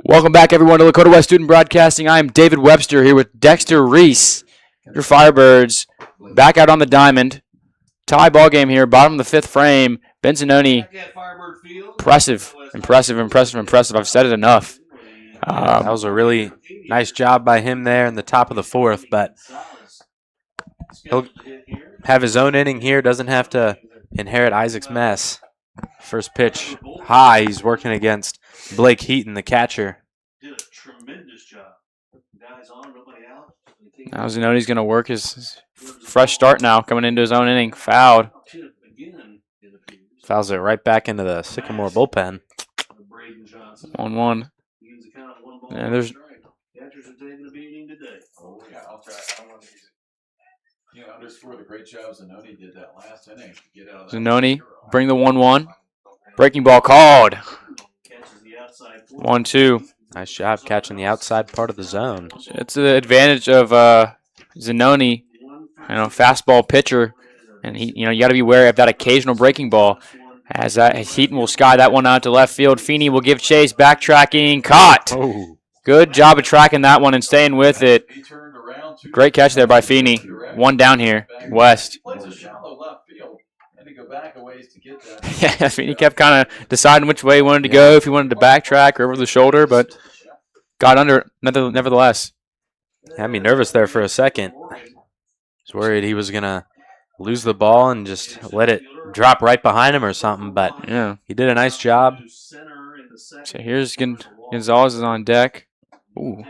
Welcome back, everyone, to Lakota West Student Broadcasting. I am David Webster here with Dexter Reese. Your Firebirds back out on the diamond. Tie ball game here, bottom of the fifth frame. Ben Zenoni, impressive. I've said it enough. That was a really nice job by him there in the top of the fourth, but he'll have his own inning here. Doesn't have to inherit Isaac's mess. First pitch high. He's working against Blake Heaton, the catcher. Did a tremendous job. Guys on, nobody out. Now Zenoni's going to work his fresh start now, coming into his own inning. Fouled. Fouls it right back into the Sycamore bullpen. 1-1. And there's Underscore the great job Zenoni did that last inning to get out of that. Zenoni, bring the 1-1. Breaking ball called. 1-2. Nice job catching the outside part of the zone. It's the advantage of Zenoni, fastball pitcher, and you got to be wary of that occasional breaking ball. As Heaton will sky that one out to left field. Feeney will give chase, backtracking, caught. Oh. Good job of tracking that one and staying with it. Great catch there by Feeney. One down here, West. Yeah, Feeney kept kind of deciding which way he wanted to go, if he wanted to backtrack or over the shoulder, but got under it nevertheless. Had me nervous there for a second. Was worried he was going to lose the ball and just let it drop right behind him or something, but yeah, he did a nice job. So here's Gonzalez is on deck. Ooh.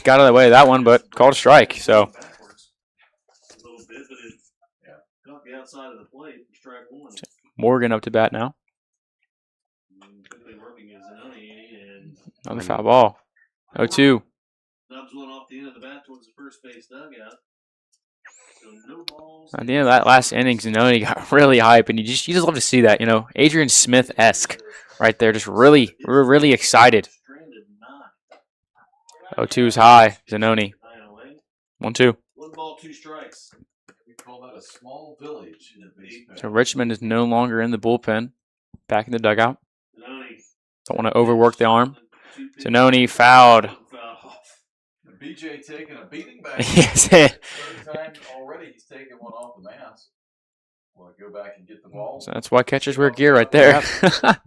Got out of the way of that one, but called a strike. So Morgan up to bat now. Another foul ball. 0-2. At the end of that last inning, Zenoni got really hype, and you just love to see that. Adrian Smith-esque right there, just really excited. 0-2 is high. Zenoni. 1-2. 1 ball, 2 strikes. We call that a small village. So Richmond is no longer in the bullpen. Back in the dugout. Don't want to overwork the arm. Zenoni fouled. BJ taking a beating back. Yes. Third time already he's taken one off the mask. Want to go back and get the ball? So that's why catchers wear gear right there. Fouling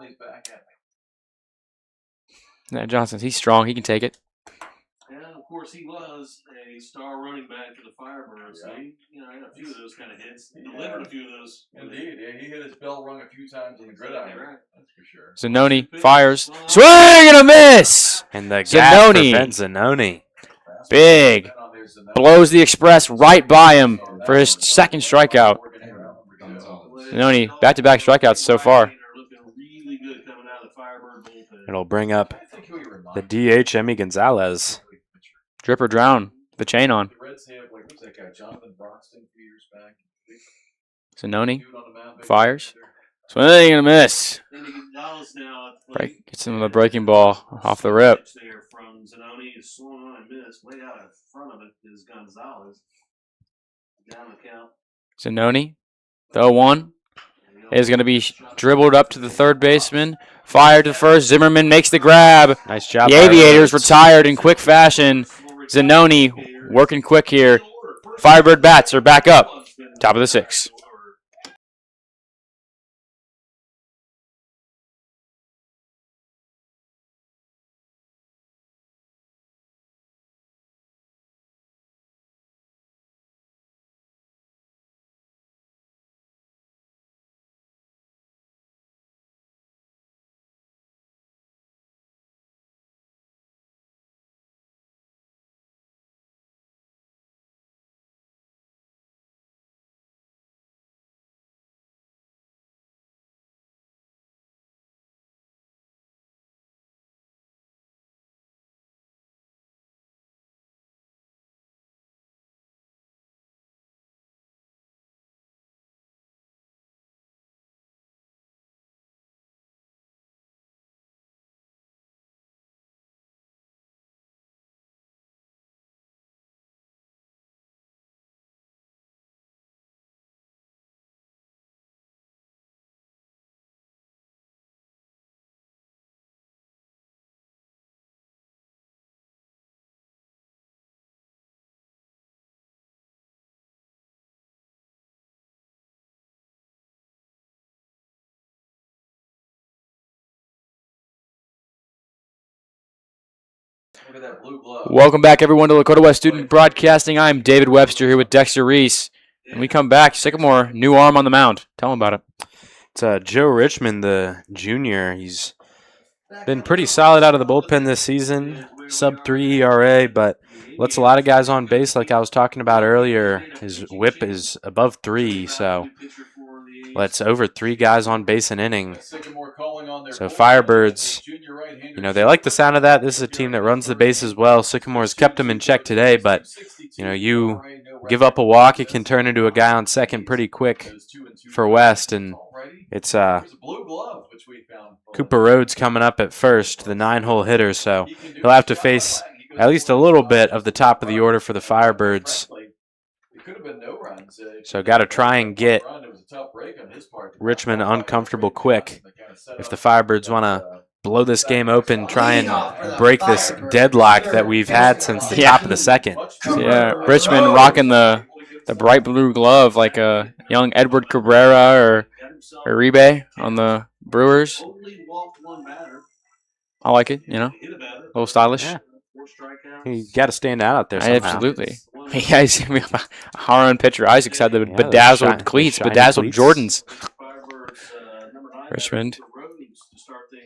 these back at me. Now Johnson's, he's strong. He can take it. And of course, he was a star running back for the Firebirds. So he, had a few of those kind of hits. He delivered a few of those. Indeed, yeah, he hit his bell rung a few times in the gridiron. Right. That's for sure. Zenoni fires. Swing and a miss! And the gap for Ben Zenoni. Big. Blows the express right by him for his second strikeout. Zenoni, back-to-back strikeouts so far. It'll bring up the DH, Emmy Gonzalez. Drip or drown. The chain on. Zenoni fires. Swing and a miss. Gets him with a breaking ball off the rip. Zenoni, the 0-1, is going to be dribbled up to the third baseman. Fired to first. Zimmerman makes the grab. Nice job. The Aviators retired in quick fashion. Zenoni working quick here. Firebird bats are back up. Top of the 6th. Look at that blue glove. Welcome back, everyone, to Lakota West Student Broadcasting. I'm David Webster here with Dexter Reese. And we come back. Sycamore, new arm on the mound. Tell him about it. It's Joe Richmond, the junior. He's been pretty solid out of the bullpen this season. Sub-3 ERA, but lets a lot of guys on base like I was talking about earlier. His whip is above 3, so lets over 3 guys on base an inning. So Firebirds, they like the sound of that. This is a team that runs the bases well. Sycamore's kept them in check today, but, you give up a walk, it can turn into a guy on second pretty quick for West, and it's Cooper Rhodes coming up at first, the 9-hole hitter, so he'll have to face at least a little bit of the top of the order for the Firebirds. So got to try and get Richmond uncomfortable quick if the Firebirds want to blow this game open, try and break this deadlock that we've had since the top of the second. Yeah, Richmond rocking the bright blue glove like a young Edward Cabrera or Uribe on the Brewers. I like it, a little stylish. Yeah. You got to stand out there somehow. Absolutely. Yeah, he's a hard-on pitcher. Isaac's had the Yeah, bedazzled cleats, shiny bedazzled cleats. Jordans. Richmond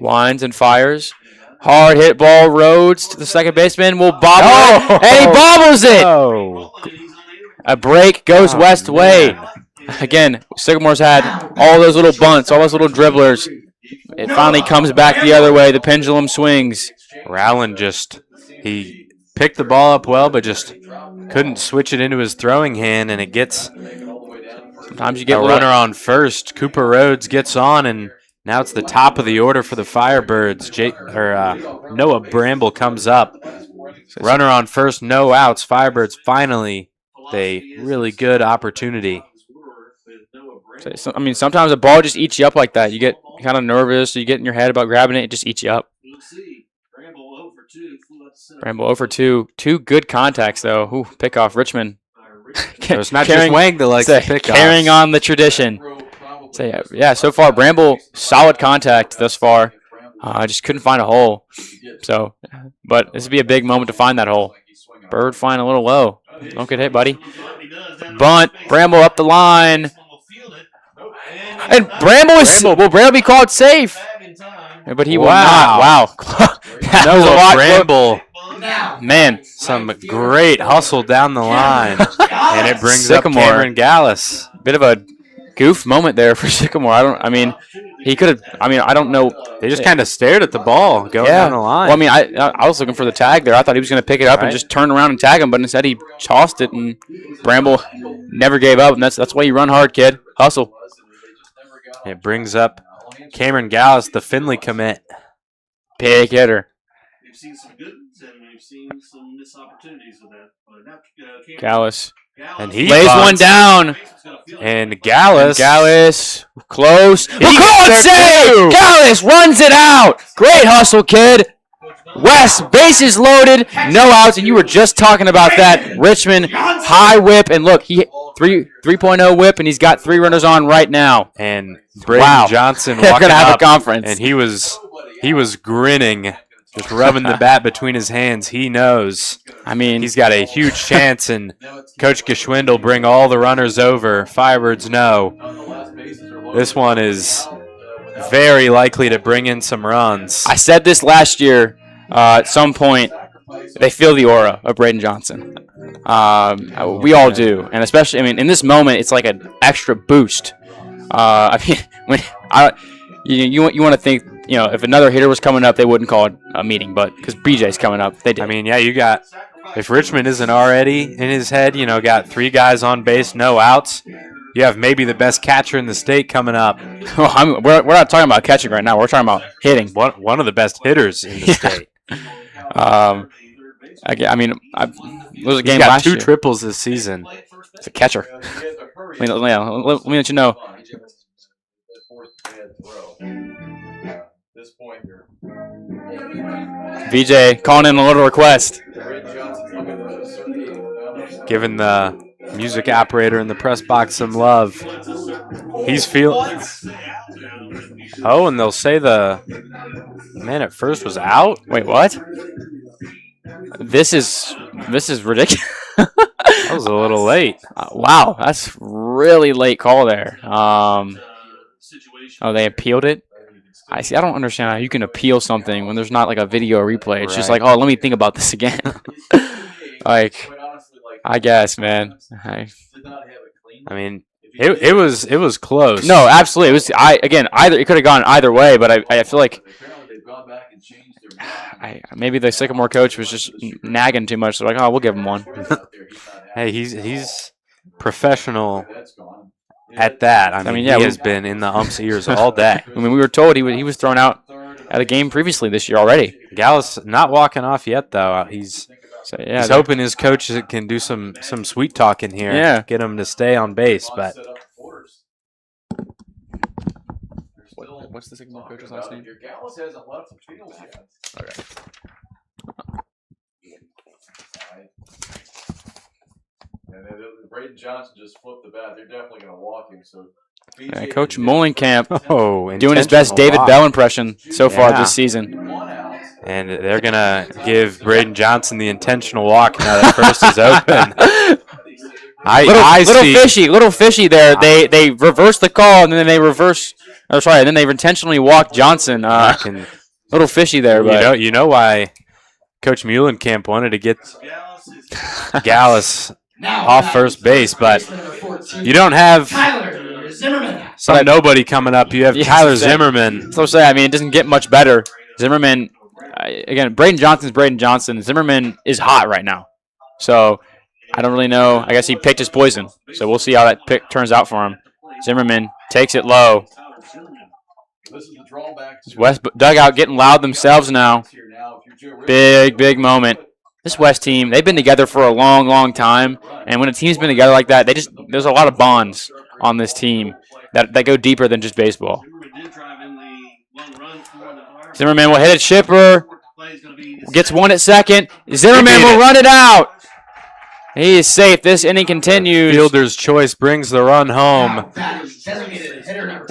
winds and fires. Hard hit ball, Rhodes to the second baseman. Will bobble it, and he bobbles it. Oh. A break goes West way. Again, Sycamore's had all those little bunts, all those little dribblers. It finally comes back the other way. The pendulum swings. Rowland he picked the ball up well, but just couldn't switch it into his throwing hand, and it gets Sometimes you get a runner on first. Cooper Rhodes gets on, and now it's the top of the order for the Firebirds. Noah Bramble comes up. Runner on first, no outs. Firebirds finally a really good opportunity. Sometimes a ball just eats you up like that. You get kind of nervous. You get in your head about grabbing it. It just eats you up. Bramble over 2. 2 good contacts, though. Ooh, pick off Richmond. So it's not just Wang that likes to pick off. Carrying on the tradition. So far, Bramble, solid contact thus far. I just couldn't find a hole. But this would be a big moment to find that hole. Bird flying a little low. Don't get hit, buddy. Bunt. Bramble up the line. And will Bramble be called safe? But he will not. Wow. Noah Bramble. Man. Some great hustle down the line. And it brings Sycamore. up Cameron Gallus. Bit of a goof moment there for Sycamore. He could have. I don't know. They just kind of stared at the ball going down the line. Well, I was looking for the tag there. I thought he was going to pick it up and just turn around and tag him, but instead he tossed it, and Bramble never gave up, and that's why you run hard, kid. Hustle. It brings up Cameron Gallus, the Finley commit. Big hitter. We've seen some good and we've seen some missed opportunities with that. Gallus. And he lays bunts. one down. And Gallus. Close. He gets save! Gallus runs it out. Great hustle, kid. West, bases loaded, no outs, and you were just talking about that. Richmond, high whip, and look, he 3.0 whip, and he's got 3 runners on right now. And Braden Johnson They're walking gonna have up, a conference. and he was grinning, just rubbing the bat between his hands. He knows. He's got a huge chance, and Coach Geschwind will bring all the runners over. Firebirds know this one is very likely to bring in some runs. I said this last year. At some point, they feel the aura of Braden Johnson. We all do, and especially, in this moment, it's like an extra boost. You want to think, if another hitter was coming up, they wouldn't call it a meeting, but because BJ's coming up, they did. You got, if Richmond isn't already in his head, got 3 guys on base, no outs. You have maybe the best catcher in the state coming up. We're not talking about catching right now. We're talking about hitting. One of the best hitters in the state. There's a game got last 2 year. triples this season. It's a catcher. Let me let you know. VJ calling in a little request. Giving the music operator in the press box some love. He's feeling. Oh, and they'll say the man at first was out. Wait, what? This is ridiculous. That was a little late. Wow, that's really late call there. Oh, they appealed it. I see. I don't understand how you can appeal something when there's not like a video replay. It's just like, oh, let me think about this again. Like, I guess, man. I mean, it was close. No, absolutely. It was. Either it could have gone either way, but I feel like maybe the Sycamore coach was just nagging too much. They're like, oh, we'll give him one. Hey, he's professional at that. I mean, yeah, he has been in the ump's ears all day. I mean, we were told he was thrown out at a game previously this year already. Gallus not walking off yet, though. He's hoping his coach can do some sweet talking here. Yeah. Get him to stay on base, but. What's the Sycamore coach's last name? Gallus hasn't left the field yet. Okay. And then Braden Johnson just flipped the bat. They're definitely going to walk him. So Coach Molenkamp doing his best David Bell impression so far this season. And they're going to give Braden Johnson the intentional walk now that first is open. Little fishy there. They reverse the call and then they reverse. Oh, sorry. And then they intentionally walk Johnson. Little fishy there, but you know why Coach Muhlenkamp wanted to get Gallus off first base, but you don't have some nobody coming up. You have Tyler Zimmerman. So say, I mean, it doesn't get much better. Zimmerman, again, Braden Johnson's Braden Johnson. Zimmerman is hot right now, so I don't really know. I guess he picked his poison, so we'll see how that pick turns out for him. Zimmerman takes it low. West dugout getting loud themselves now. Big moment. This West team, they've been together for a long time, and when a team's been together like that, there's a lot of bonds on this team that go deeper than just baseball. Zimmerman will hit it chipper. Gets one at second. Zimmerman will run it out. He is safe. This inning continues. Fielder's choice brings the run home.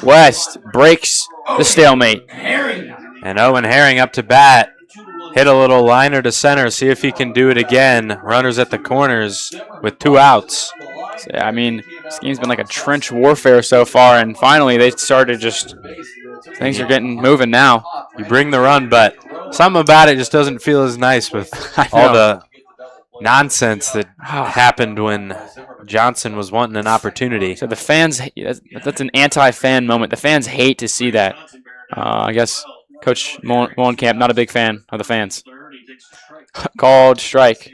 West breaks the stalemate. And Owen Herring up to bat. Hit a little liner to center. See if he can do it again. Runners at the corners with 2 outs. So, I mean, this game's been like a trench warfare so far, and finally they started things are getting moving now. You bring the run, but something about it just doesn't feel as nice with all the nonsense that happened when Johnson was wanting an opportunity. So the fans, that's an anti-fan moment. The fans hate to see that. I guess Coach Molenkamp, not a big fan of the fans. Called strike.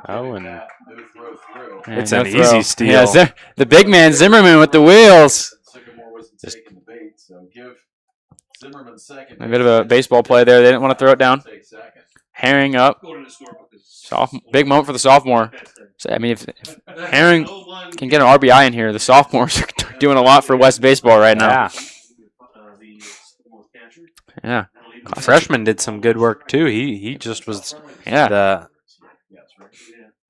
Oh, and it's an easy steal. Yeah, the big man Zimmerman with the wheels. A bit of a baseball play there. They didn't want to throw it down. Herring up. Big moment for the sophomore. So, I mean, if Herring can get an RBI in here, the sophomores are doing a lot for West baseball right now. Yeah. The freshman did some good work too. He just was the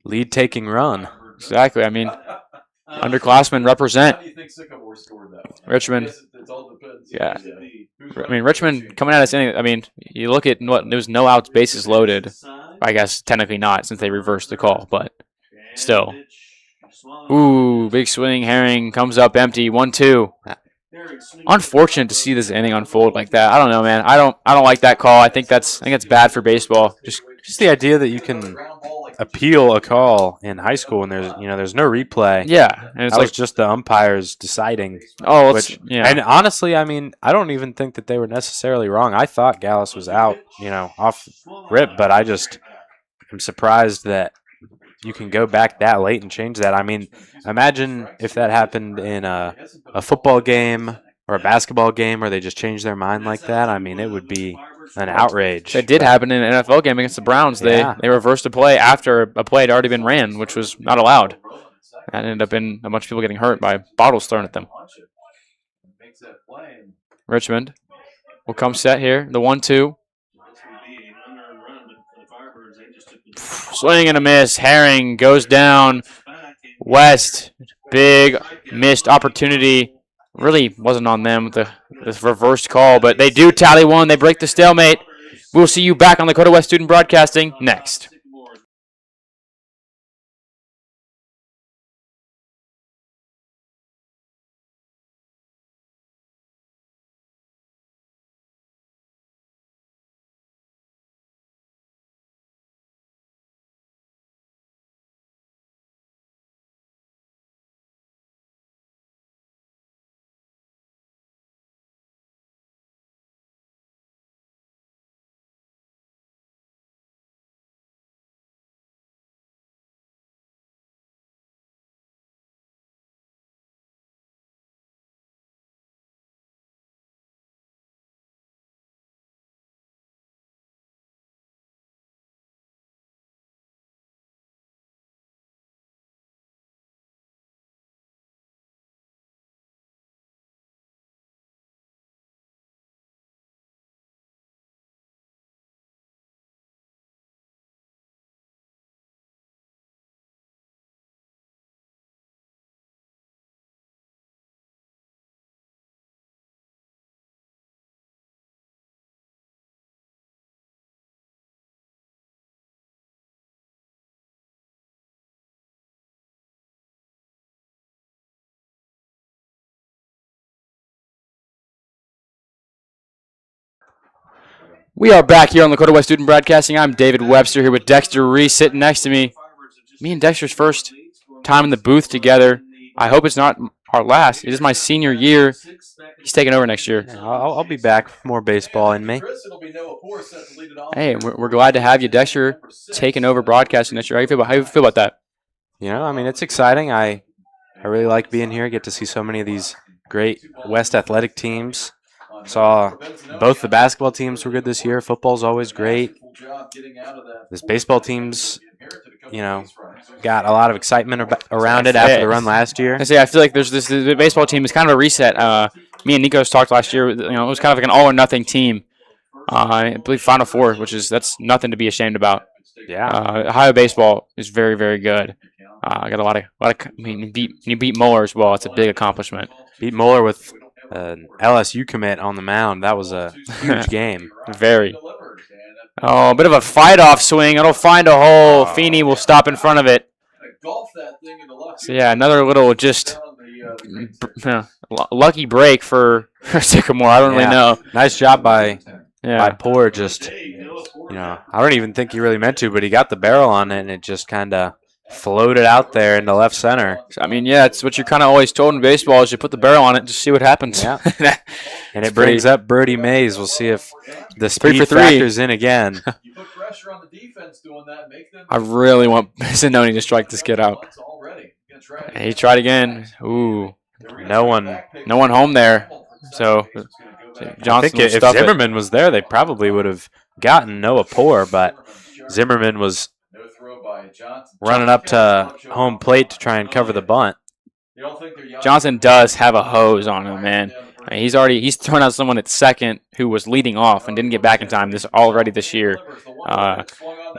lead taking run. Exactly. I mean, underclassmen represent Richmond. Yeah. I mean, Richmond coming at us. I mean, you look at there's no outs, bases loaded. I guess technically not since they reversed the call, but still. Ooh, big swing. Herring comes up empty. 1-2. Unfortunate to see this inning unfold like that. I don't know, man. I don't like that call. I think that's bad for baseball. Just the idea that you can appeal a call in high school and there's no replay. Yeah, and it's just the umpires deciding. Oh, And honestly, I mean, I don't even think that they were necessarily wrong. I thought Gallus was out, off rip, but I just am surprised that you can go back that late and change that. I mean, imagine if that happened in a football game or a basketball game where they just changed their mind like that. I mean, it would be an outrage. It did happen in an NFL game against the Browns. They reversed a play after a play had already been ran, which was not allowed. That ended up in a bunch of people getting hurt by bottles thrown at them. Richmond will come set here. The 1-2. Swing and a miss. Herring goes down. West, big missed opportunity. Really wasn't on them with this reversed call, but they do tally one. They break the stalemate. We'll see you back on Lakota West Student Broadcasting next. We are back here on Lakota West Student Broadcasting. I'm David Webster here with Dexter Reese sitting next to me. Me and Dexter's first time in the booth together. I hope it's not our last. It is my senior year. He's taking over next year. Yeah, I'll be back. More baseball in me. Hey, we're glad to have you, Dexter, taking over broadcasting next year. How do you feel about that? You know, I mean, it's exciting. I really like being here. Get to see so many of these great West athletic teams. Saw both the basketball teams were good this year. Football's always great. This baseball team's, you know, got a lot of excitement around it after the run last year. I feel like there's the baseball team is kind of a reset. Me and Nico's talked last year. You know, it was kind of like an all or nothing team. I believe Final Four, that's nothing to be ashamed about. Yeah, Ohio baseball is very, very good. I got a lot of. I mean, you beat Moeller as well. It's a big accomplishment. Beat Moeller with an LSU commit on the mound. That was a huge game. Very. Oh, a bit of a fight-off swing. It'll find a hole. Feeney will stop in front of it. So, yeah, another little just lucky break for Sycamore. I don't really know. Nice job by Poor. Just, you know, I don't even think he really meant to, but he got the barrel on it, and it just kind of floated out there into left center. I mean, yeah, it's what you're kind of always told in baseball is you put the barrel on it and just see what happens. Yeah. And it brings up Birdie Mays. We'll see if the speed factors in again. I really want Zenoni to strike this kid out. And he tried again. Ooh. No one home there. So Johnson I think if Zimmerman was there, they probably would have gotten Noah Poor, but Zimmerman was running up to home plate to try and cover the bunt. Johnson does have a hose on him, man. I mean, he's thrown out someone at second who was leading off and didn't get back in time already this year.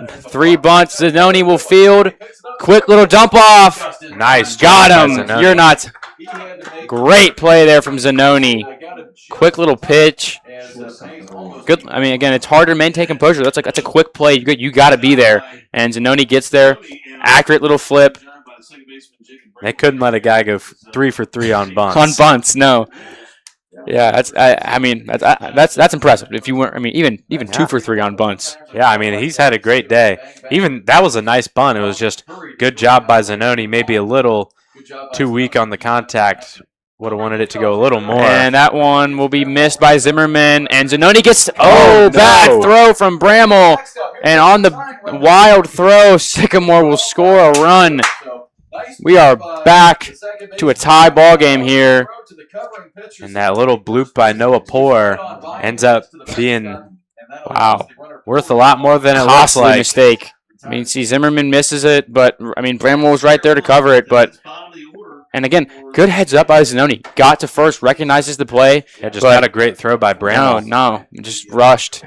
3 bunts. Zenoni will field. Quick little dump off. Nice. Got him. You're not. Great play there from Zenoni. Quick little pitch. Good. I mean, again, it's hard to maintain composure. That's a quick play. You got to be there. And Zenoni gets there. Accurate little flip. They couldn't let a guy go 3 for 3 on bunts. On bunts, no. Yeah, that's impressive. If you weren't, I mean, even 2 for 3 on bunts. Yeah, I mean, he's had a great day. Even that was a nice bunt. It was just good job by Zenoni. Maybe a little too weak on the contact. Would have wanted it to go a little more. And that one will be missed by Zimmerman. And Zenoni gets bad throw from Bramble. And on the wild throw, Sycamore will score a run. We are back to a tie ball game here. And that little bloop by Noah Poor ends up being, worth a lot more than it looks like. Mistake. I mean, see, Zimmerman misses it, but, I mean, Bramble was right there to cover it, but... And again, good heads up by Zenoni. Got to first, recognizes the play. Yeah, just not a great throw by Bramble. No, just rushed.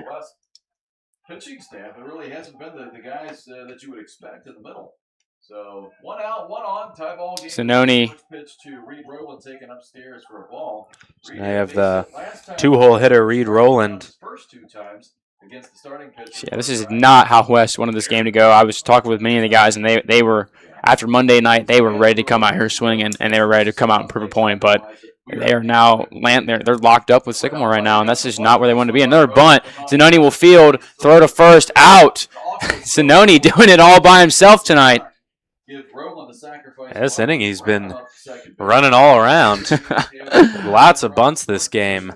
Pitching staff, it really hasn't been the guys that you would expect in the middle. So 1 out, 1 on, tie ball game. Zenoni. Pitch to Reed Rowland taken upstairs for a ball. So now you have the 2-hole hitter Reed Rowland. First 2 times. against the starting pitcher. Yeah, this is not how West wanted this game to go. I was talking with many of the guys, and they were, after Monday night, they were ready to come out here swinging, and they were ready to come out and prove a point. But they are now they're locked up with Sycamore right now, and that's just not where they want to be. Another bunt. Zenoni will field, throw to first, out. Zenoni doing it all by himself tonight. This inning, he's been running all around. Lots of bunts this game.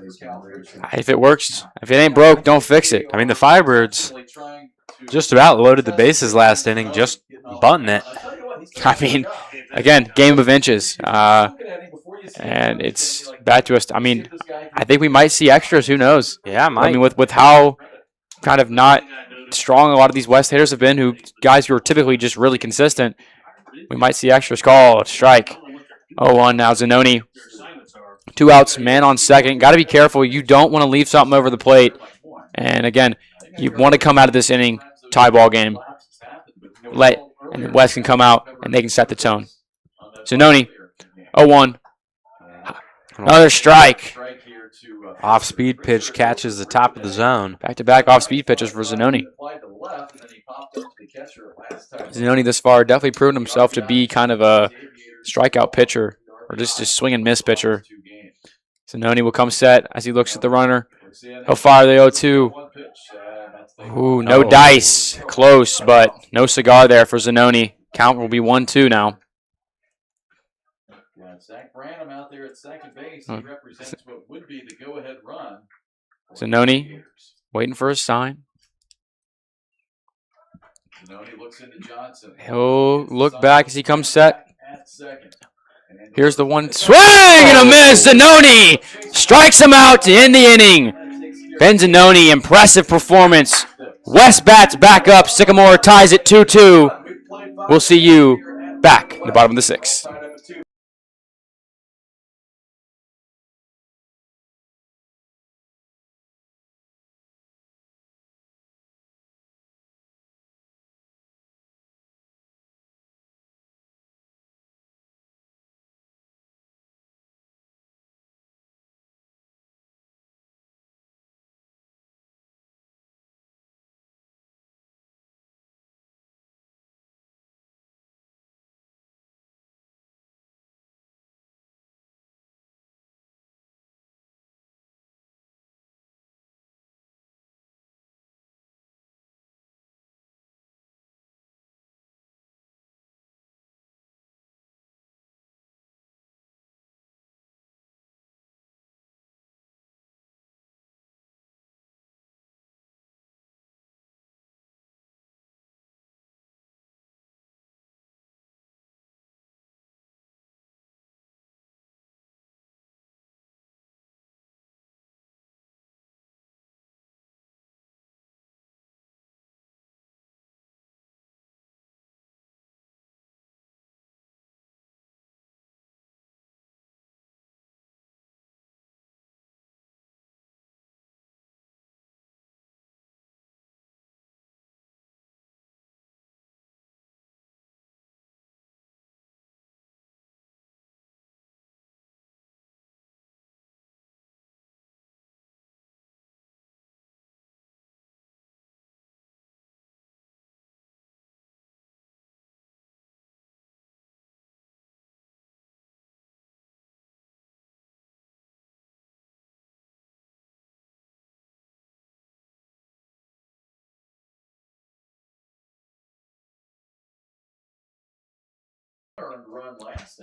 If it works, if it ain't broke, don't fix it. I mean, the Firebirds just about loaded the bases last inning, just bunting it. I mean, again, game of inches. And it's back to us. I mean, I think we might see extras. Who knows? Yeah, might. I mean, with how kind of not strong a lot of these West hitters have been, guys who are typically just really consistent, we might see extras. Call, strike. 0-1 now. Zenoni. 2 outs, man on second. Got to be careful. You don't want to leave something over the plate. And again, you want to come out of this inning tie ball game. And West can come out and they can set the tone. Zenoni. 0-1. Another strike. Off-speed pitch catches the top of the zone. Back-to-back off-speed pitches for Zenoni. Zenoni this far definitely proven himself to be kind of a strikeout pitcher or just a swing and miss pitcher. Zenoni will come set as he looks at the runner. He'll fire the 0-2. Ooh, no dice. Close, but no cigar there for Zenoni. Count will be 1-2 now. Zach Branham out there at second base. He represents what would be the go-ahead run. Zenoni waiting for a sign. Zenoni looks into Johnson. He'll look back as he comes set. Here's the one swing and a miss. Zenoni strikes him out to end the inning. Ben Zenoni, impressive performance. West bats back up. Sycamore ties it 2-2. We'll see you back in the bottom of the 6th.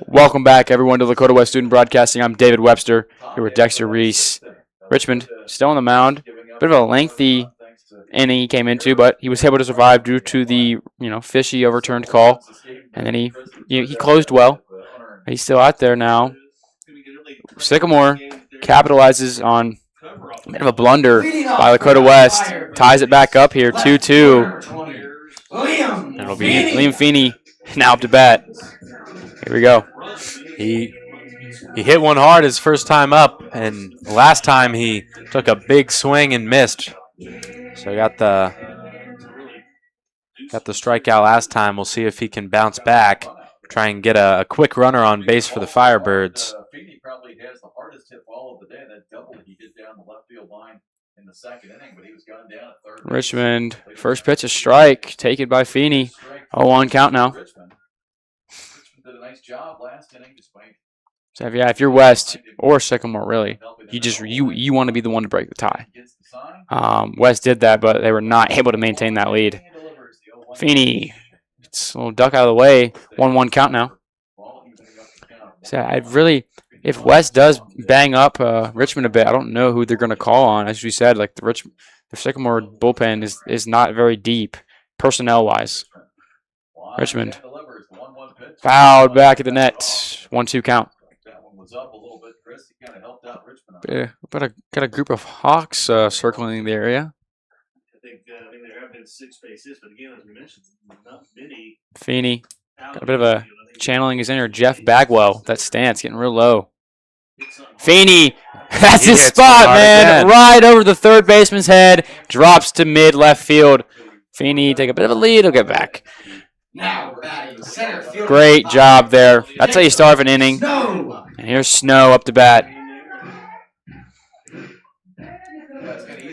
Welcome back, everyone, to Lakota West Student Broadcasting. I'm David Webster here with Dexter Reese. Richmond still on the mound. Bit of a lengthy inning he came into, but he was able to survive due to the fishy overturned call, and then he closed well. He's still out there now. Sycamore capitalizes on a bit of a blunder by Lakota West, ties it back up here 2-2. And it'll be Liam Feeney now up to bat. Here we go. He hit one hard his first time up, and last time he took a big swing and missed. So got the strikeout last time. We'll see if he can bounce back, try and get a quick runner on base for the Firebirds. Feeney probably has the hardest hit ball of the day. That double he did down the left field line in the second inning, but he was gunned down at third. Richmond, first pitch, a strike, taken by Feeney. 0-1 count now. Richmond did a nice job last inning despite. So yeah, if you're West or Sycamore, really, you want to be the one to break the tie. West did that, but they were not able to maintain that lead. Feeney, it's a little duck out of the way. 1-1 count now. So I really, if West does bang up Richmond a bit, I don't know who they're going to call on. As you said, like the Sycamore bullpen is not very deep personnel wise. Richmond fouled back at the net. 1-2 count. Yeah, got a group of Hawks circling the area. I think there have been 6 bases, but again, as we mentioned, not many. Feeney got a bit of a channeling his inner Jeff Bagwell. That stance getting real low. Feeney, that's his spot, man. Right over the third baseman's head. Drops to mid left field. Feeney take a bit of a lead. He'll get back. Now batting center field. Great job there. That's how you start an inning. And here's Snow up to bat.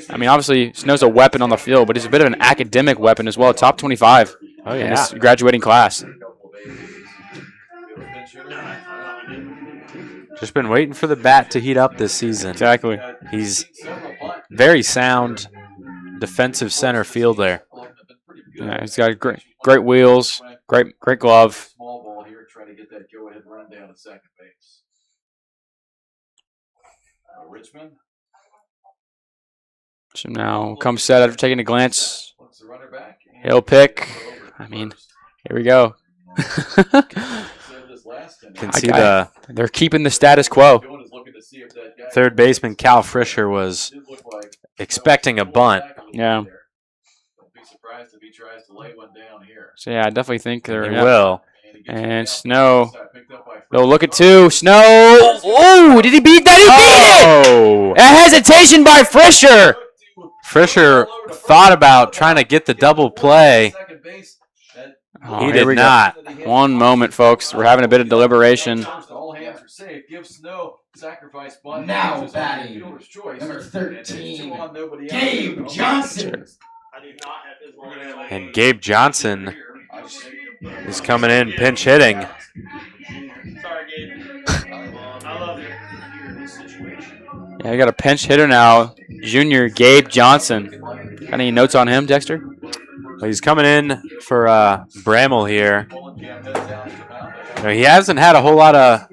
I mean, obviously, Snow's a weapon on the field, but he's a bit of an academic weapon as well. Top 25 in this graduating class. Just been waiting for the bat to heat up this season. Exactly. He's very sound defensive center fielder. Yeah, he's got great wheels, great glove. Small ball here, trying to get that go-ahead run down to second base. Richmond. So now comes set after taking a glance. He'll pick. I mean, here we go. Can see they're keeping the status quo. Third baseman Cal Frischer was expecting a bunt. Yeah. If he tries to lay one down here. So yeah, I definitely think They will. And Snow. They'll look at 2. Snow. Oh, did he beat that? He beat it! A hesitation by Frischer. Frischer thought about trying to get the double play. Oh, he did not. One moment, folks. We're having a bit of deliberation. All hands are safe. Give Snow sacrifice bunt. Now batting number 13, Gabe Johnson. And Gabe Johnson is coming in pinch hitting. Yeah, I got a pinch hitter now. Junior Gabe Johnson. Got any notes on him, Dexter? Well, he's coming in for Bramble here. He hasn't had a whole lot of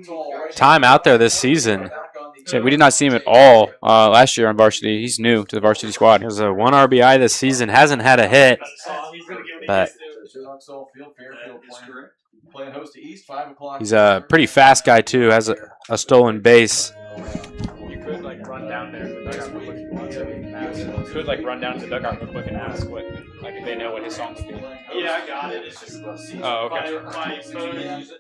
time out there this season. So we did not see him at all last year on varsity. He's new to the varsity squad. He has a 1 RBI this season. Hasn't had a hit, but he's a pretty fast guy too. Has a stolen base. You could run down there. Could run down to the dugout real quick and ask what, if they know what his song's be. Yeah, I got it. It's just oh, okay. My phone is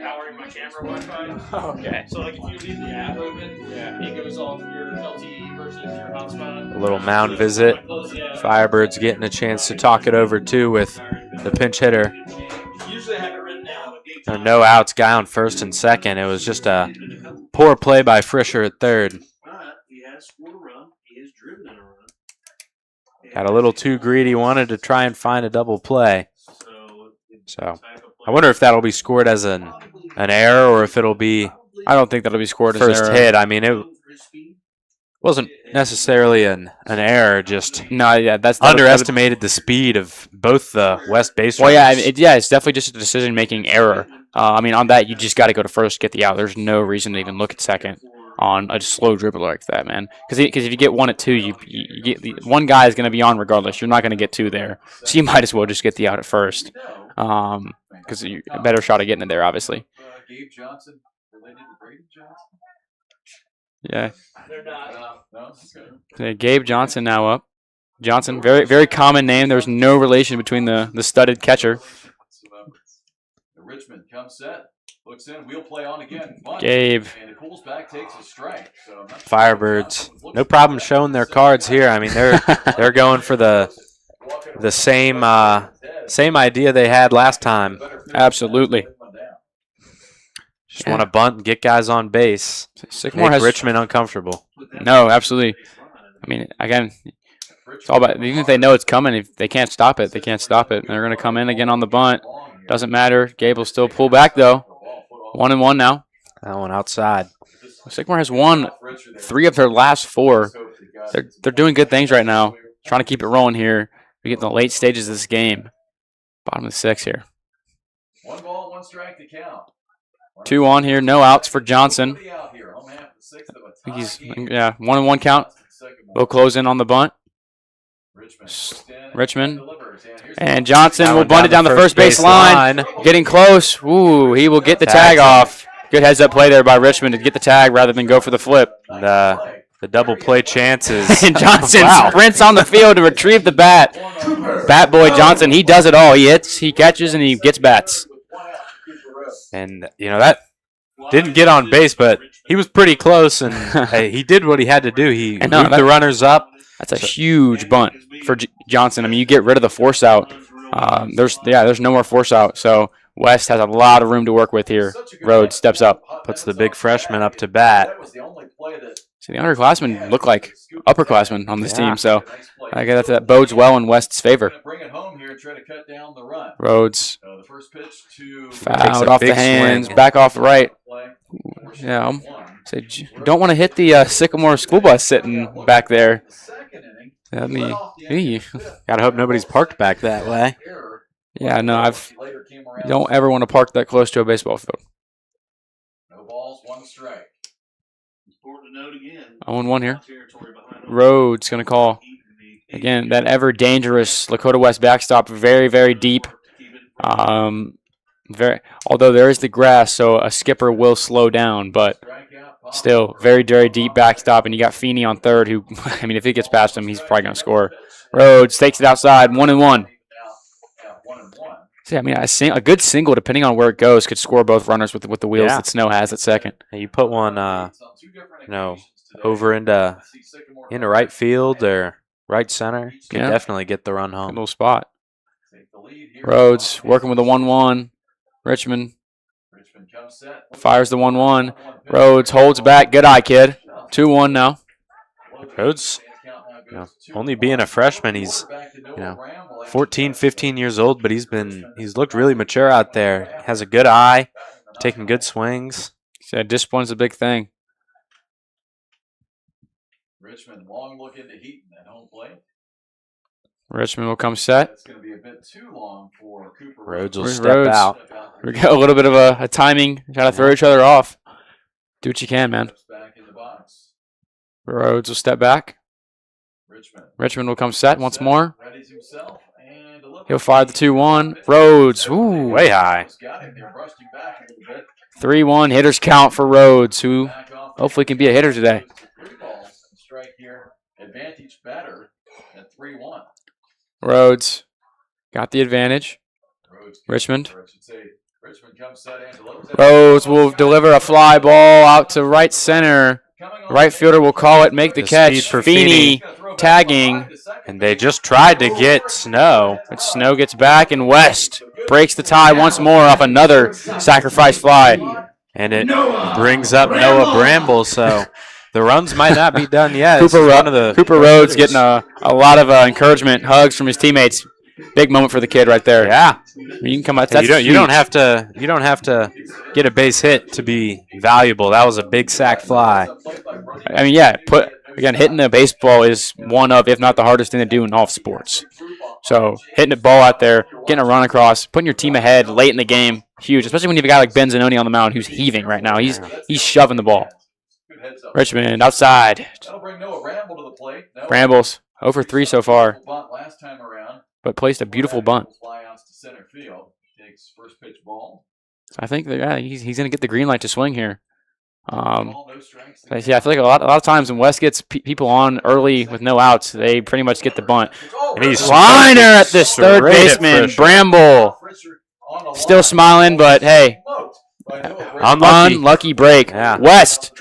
powering my camera Wi-Fi. Oh, okay. So if you leave the app open, it goes off your LTE versus your hotspot. A little mound visit. Firebirds getting a chance to talk it over too with the pinch hitter. Usually I have it written down. There are no outs, guy on first and second. It was just a poor play by Frischer at third. He has scored a run. He has driven in a run. Got a little too greedy, wanted to try and find a double play. So I wonder if that'll be scored as an error or if it'll be I don't think that'll be scored as an first error. hit. I mean, it wasn't necessarily an error, just underestimated the speed of both the West base runners. Well, yeah, it's definitely just a decision-making error. I mean, on that, you just got to go to first, get the out. There's no reason to even look at second on a slow dribbler like that, man. Because if you get 1 at 2, you get one guy is going to be on regardless. You're not going to get 2 there, so you might as well just get the out at first, because you a better shot of getting it there, obviously. Gabe Johnson related to Brady Johnson? Yeah. They're not. No. Okay, Gabe Johnson now up. Johnson, very very common name. There's no relation between the studded catcher. Richmond comes set. Looks in, wheel play on again. Gabe. And it pulls back, takes a strike. So Firebirds, no problem showing their cards here. I mean, they're going for the same idea they had last time. Absolutely. Just want to bunt and get guys on base. Sycamore Make has Richmond uncomfortable. No, absolutely. I mean, again, it's all about, even if they know it's coming, if they can't stop it, they can't stop it. They're going to come in again on the bunt. Doesn't matter. Gabe will still pull back, though. 1-1 now. That one outside. Sycamore has won 3 of their last 4. They're doing good things right now. Trying to keep it rolling here. We get in the late stages of this game. Bottom of the 6th here. 1 ball, 1 strike to count. 2 on here. No outs for Johnson. I think he's, 1-1 count. We'll close in on the bunt. Richmond. And Johnson will bunt it down the first base line. Getting close. Ooh, he will get the tag off. Good heads-up play there by Richmond to get the tag rather than go for the flip. The double play chances. And Johnson sprints on the field to retrieve the bat. Bat boy Johnson, he does it all. He hits, he catches, and he gets bats. And, that didn't get on base, but he was pretty close, and hey, he did what he had to do. He moved the runners up. That's a huge bunt for Johnson. I mean, you get rid of the force out. There's no more force out, so West has a lot of room to work with here. Rhodes steps up. Puts the big freshman up to bat. So the underclassmen look like upperclassmen on this team, so I guess that bodes well in West's favor. Rhodes fouled off the hands, swing. back off right. Yeah, don't want to hit the Sycamore school bus sitting back there. Gotta hope nobody's parked back that way. Yeah, no, you don't ever want to park that close to a baseball field. No balls, 1 strike. 0-1 here. Rhodes going to call. Again, that ever dangerous Lakota West backstop, very, very deep. Although there is the grass, so a skipper will slow down, but still very, very deep backstop. And you got Feeney on third, who, I mean, if he gets past him, he's probably going to score. Rhodes takes it outside, 1-1. See, I mean, a good single, depending on where it goes, could score both runners with the wheels that Snow has at second. And you put one, over into right field or right center, you can definitely get the run home. Good little spot. Rhodes working with a 1-1. Richmond fires the 1-1. Rhodes holds back. Good eye, kid. 2-1 now. Rhodes, only being a freshman, he's 14, 15 years old, but he's looked really mature out there. Has a good eye, taking good swings. Yeah, discipline's a big thing. Richmond, long look into Heaton at home plate. Richmond will come set. That's going to be a bit too long for Cooper. Rhodes will step out. We got a little bit of a timing, trying to throw each other off. Do what you can, man. Rhodes will step back. Richmond will come set once more. He'll fire the 2-1. Rhodes, ooh, way high. 3-1, hitters count for Rhodes, who hopefully can be a hitter today. Rhodes got the advantage. Richmond. Rhodes will deliver a fly ball out to right center. Right fielder will call it, make the catch. For Feeney tagging. And they just tried to get Snow. But Snow gets back, and West breaks the tie once more off another sacrifice fly. And it brings up Noah Bramble, so the runs might not be done yet. Cooper Rhodes getting a lot of encouragement, hugs from his teammates. Big moment for the kid right there. Yeah, you can come out. You don't have to get a base hit to be valuable. That was a big sac fly. I mean, hitting the baseball is one of, if not the hardest thing to do in all sports. So hitting a ball out there, getting a run across, putting your team ahead late in the game, huge. Especially when you have a guy like Ben Zenoni on the mound who's heaving right now. He's shoving the ball. Richmond outside. Brambles 0 for 3 so far, but placed a beautiful bunt. I think he's going to get the green light to swing here. I feel like a lot of times when West gets people on early with no outs, they pretty much get the bunt. And he's liner at this third baseman, Bramble. Still smiling, but hey, unlucky break. Yeah. West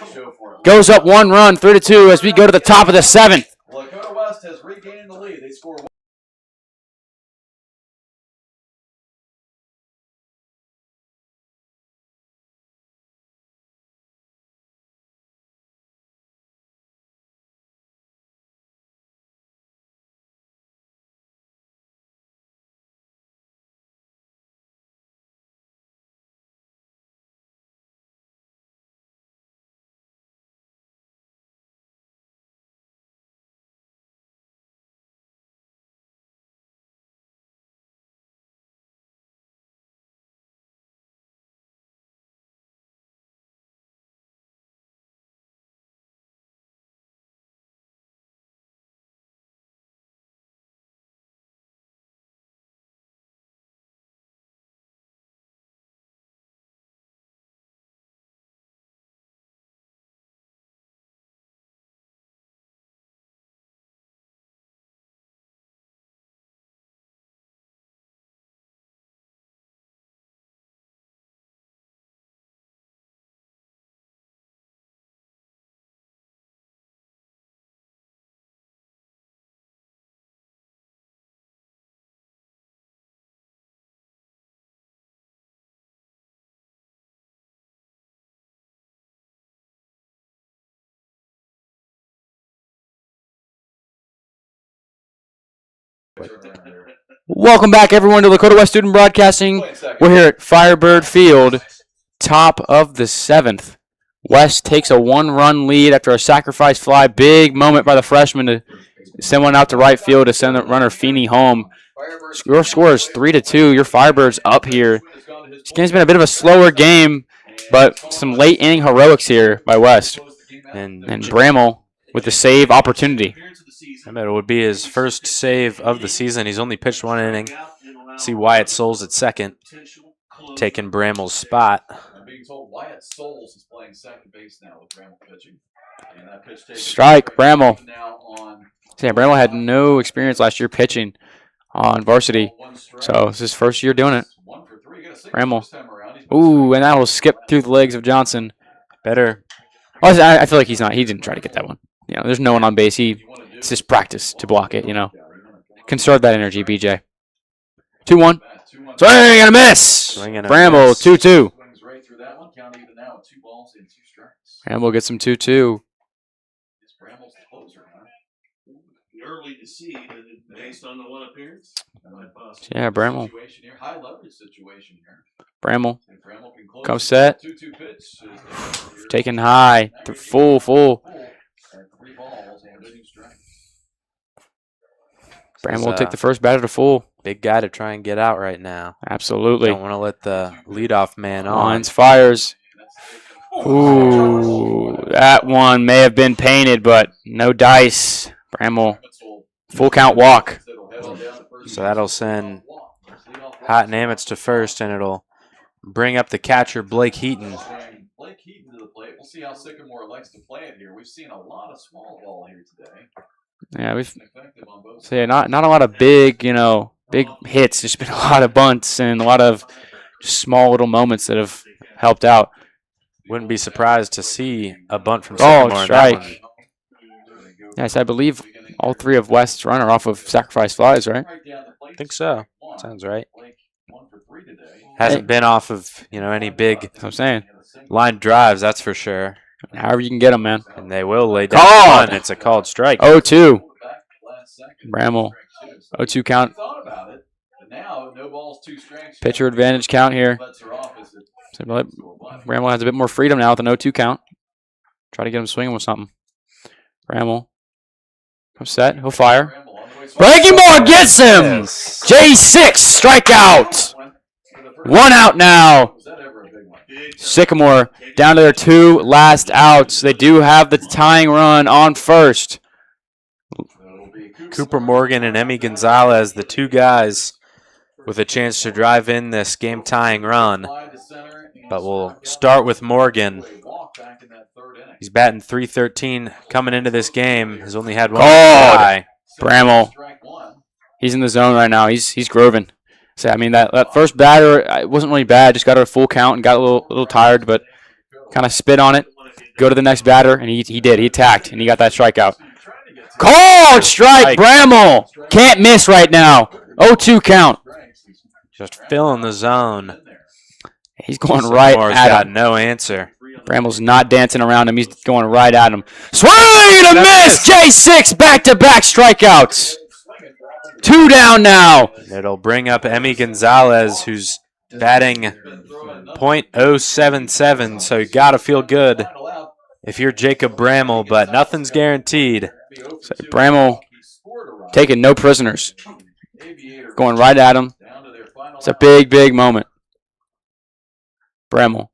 goes up 1 run, 3-2, as we go to the top of the 7th. Lakota West has regained the lead. They score Welcome back, everyone, to Lakota West Student Broadcasting. We're here at Firebird Field, top of the 7th. West takes a one-run lead after a sacrifice fly. Big moment by the freshman to send one out to right field to send the runner Feeney home. Your score is 3-2. Your Firebirds up here. This game's been a bit of a slower game, but some late inning heroics here by West. And Bramble with the save opportunity. I bet it would be his first save of the season. He's only pitched one inning. See Wyatt Souls at second, taking Bramble's spot. I'm being told Wyatt Souls is playing second base now with Bramble pitching. And that pitch taken Strike, Bramble. now on Yeah, Bramble had no experience last year pitching on varsity, so it's his first year doing it. 1 for 3. Got a single Bramble. this time around. He's been Ooh, and that will skip through the legs of Johnson. Better. Oh, I feel like he didn't try to get that one. You know, there's no one on base. It's just practice to block it, you know. Conserve that energy, BJ. 2-1. Swing and a miss. Swing and a Bramble, miss. 2-2. swings right through that one. Count even now with 2 balls and 2 strikes. Bramble gets some 2-2. It's Bramble's the closer, huh? Early to see based on the one appearance. Yeah, Bramble. Situation here, high leverage situation here. Bramble And Bramble can close comes set. 2-2 pitch. Taken high. Full. At 3 balls and 2 strikes. Bramble will take the first batter to full. Big guy to try and get out right now. Absolutely. Don't want to let the leadoff man on. Lines fires. Ooh, that one may have been painted, but no dice. Bramble, full count walk. So that'll send Hot Namitz to first, and it'll bring up the catcher, Blake Heaton. Blake Heaton to the plate. We'll see how Sycamore likes to play it here. We've seen a lot of small ball here today. Yeah, we've Effective on both so yeah, not a lot of big hits. There's been a lot of bunts and a lot of just small little moments that have helped out. Wouldn't be surprised to see a bunt from Sycamore. in that strike. one. Yes, I believe all 3 of West's run are off of sacrifice flies, right? I think so. Sounds right. Blake 1 for 3 today. Hasn't been off of any big That's what I'm saying. line drives, that's for sure. However you can get them, man. And they will lay down Called! one. It's a called strike. 0-2. Back last second. Bramble. Strike 0-2 2. count. Thought about it, but now no balls, 2 strikes. Pitcher advantage count here. Bets are off as it So Bramble has a bit more freedom now with an 0-2 count. Try to get him swinging with something. Bramble. Comes set. He'll fire. Breaking ball gets him! J6 strikeout! 1 out now. Sycamore down to their 2 last outs. They do have the tying run on first. Cooper Morgan and Emmy Gonzalez, the 2 guys with a chance to drive in this game-tying run. But we'll start with Morgan. He's batting .313 coming into this game. Has only had 1 Called. try. Bramble. He's in the zone right now. He's grooving. So I mean that first batter it wasn't really bad. Just got a full count and got a little tired, but kind of spit on it. Go to the next batter, and he did. He attacked, and he got that strikeout. Called strike, Bramble. Can't miss right now. 0-2 count. Just filling the zone. He's going right Sycamore's at got him. no answer. Bramble's not dancing around him. He's going right at him. Swing and a miss. J6 back-to-back strikeouts. 2 down now. It'll bring up Emmy Gonzalez, who's batting .077, so you got to feel good if you're Jacob Bramble, but nothing's guaranteed. So Bramble taking no prisoners. Going right at him. It's a big moment. Bramble.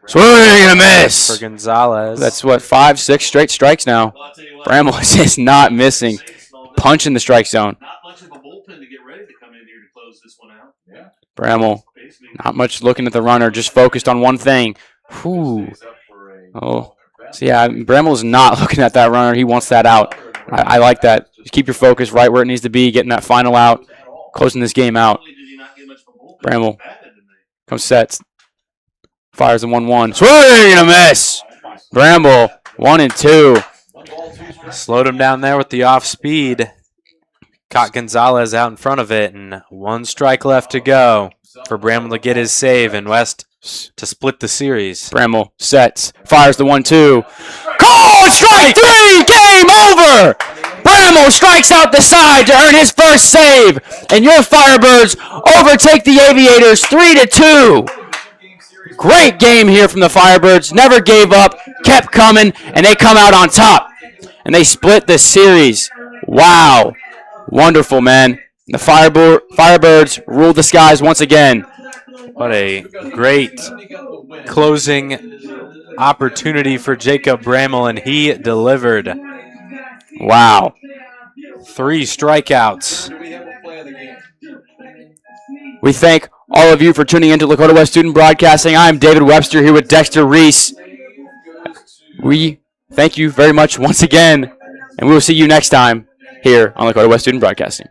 Swing and a miss. For Gonzalez. That's what, 5-6 straight strikes now. Bramble is just not missing. Punch in the strike zone. Not much of a bullpen to get ready to come in here to close this one out. Bramble, not much looking at the runner, just focused on one thing. Whew. Oh, so yeah, Bramble is not looking at that runner. He wants that out. I like that. Just keep your focus right where it needs to be, getting that final out, closing this game out. Bramble comes set. Fires a 1-1. Swing and a miss. Bramble, 1-2. Slowed him down there with the off speed. Caught Gonzalez out in front of it, and 1 strike left to go for Bramble to get his save and West to split the series. Bramble sets, fires the 1-2. Call strike 3, game over. Bramble strikes out the side to earn his first save, and your Firebirds overtake the Aviators 3-2. Great game here from the Firebirds. Never gave up, kept coming, and they come out on top. And they split the series. Wow. Wonderful, man. The Firebirds ruled the skies once again. What a great closing opportunity for Jacob Bramble, and he delivered. Wow. 3 strikeouts. We thank all of you for tuning into Lakota West Student Broadcasting. I'm David Webster here with Dexter Reese. We thank you very much once again, and we will see you next time here on Lakota West Student Broadcasting.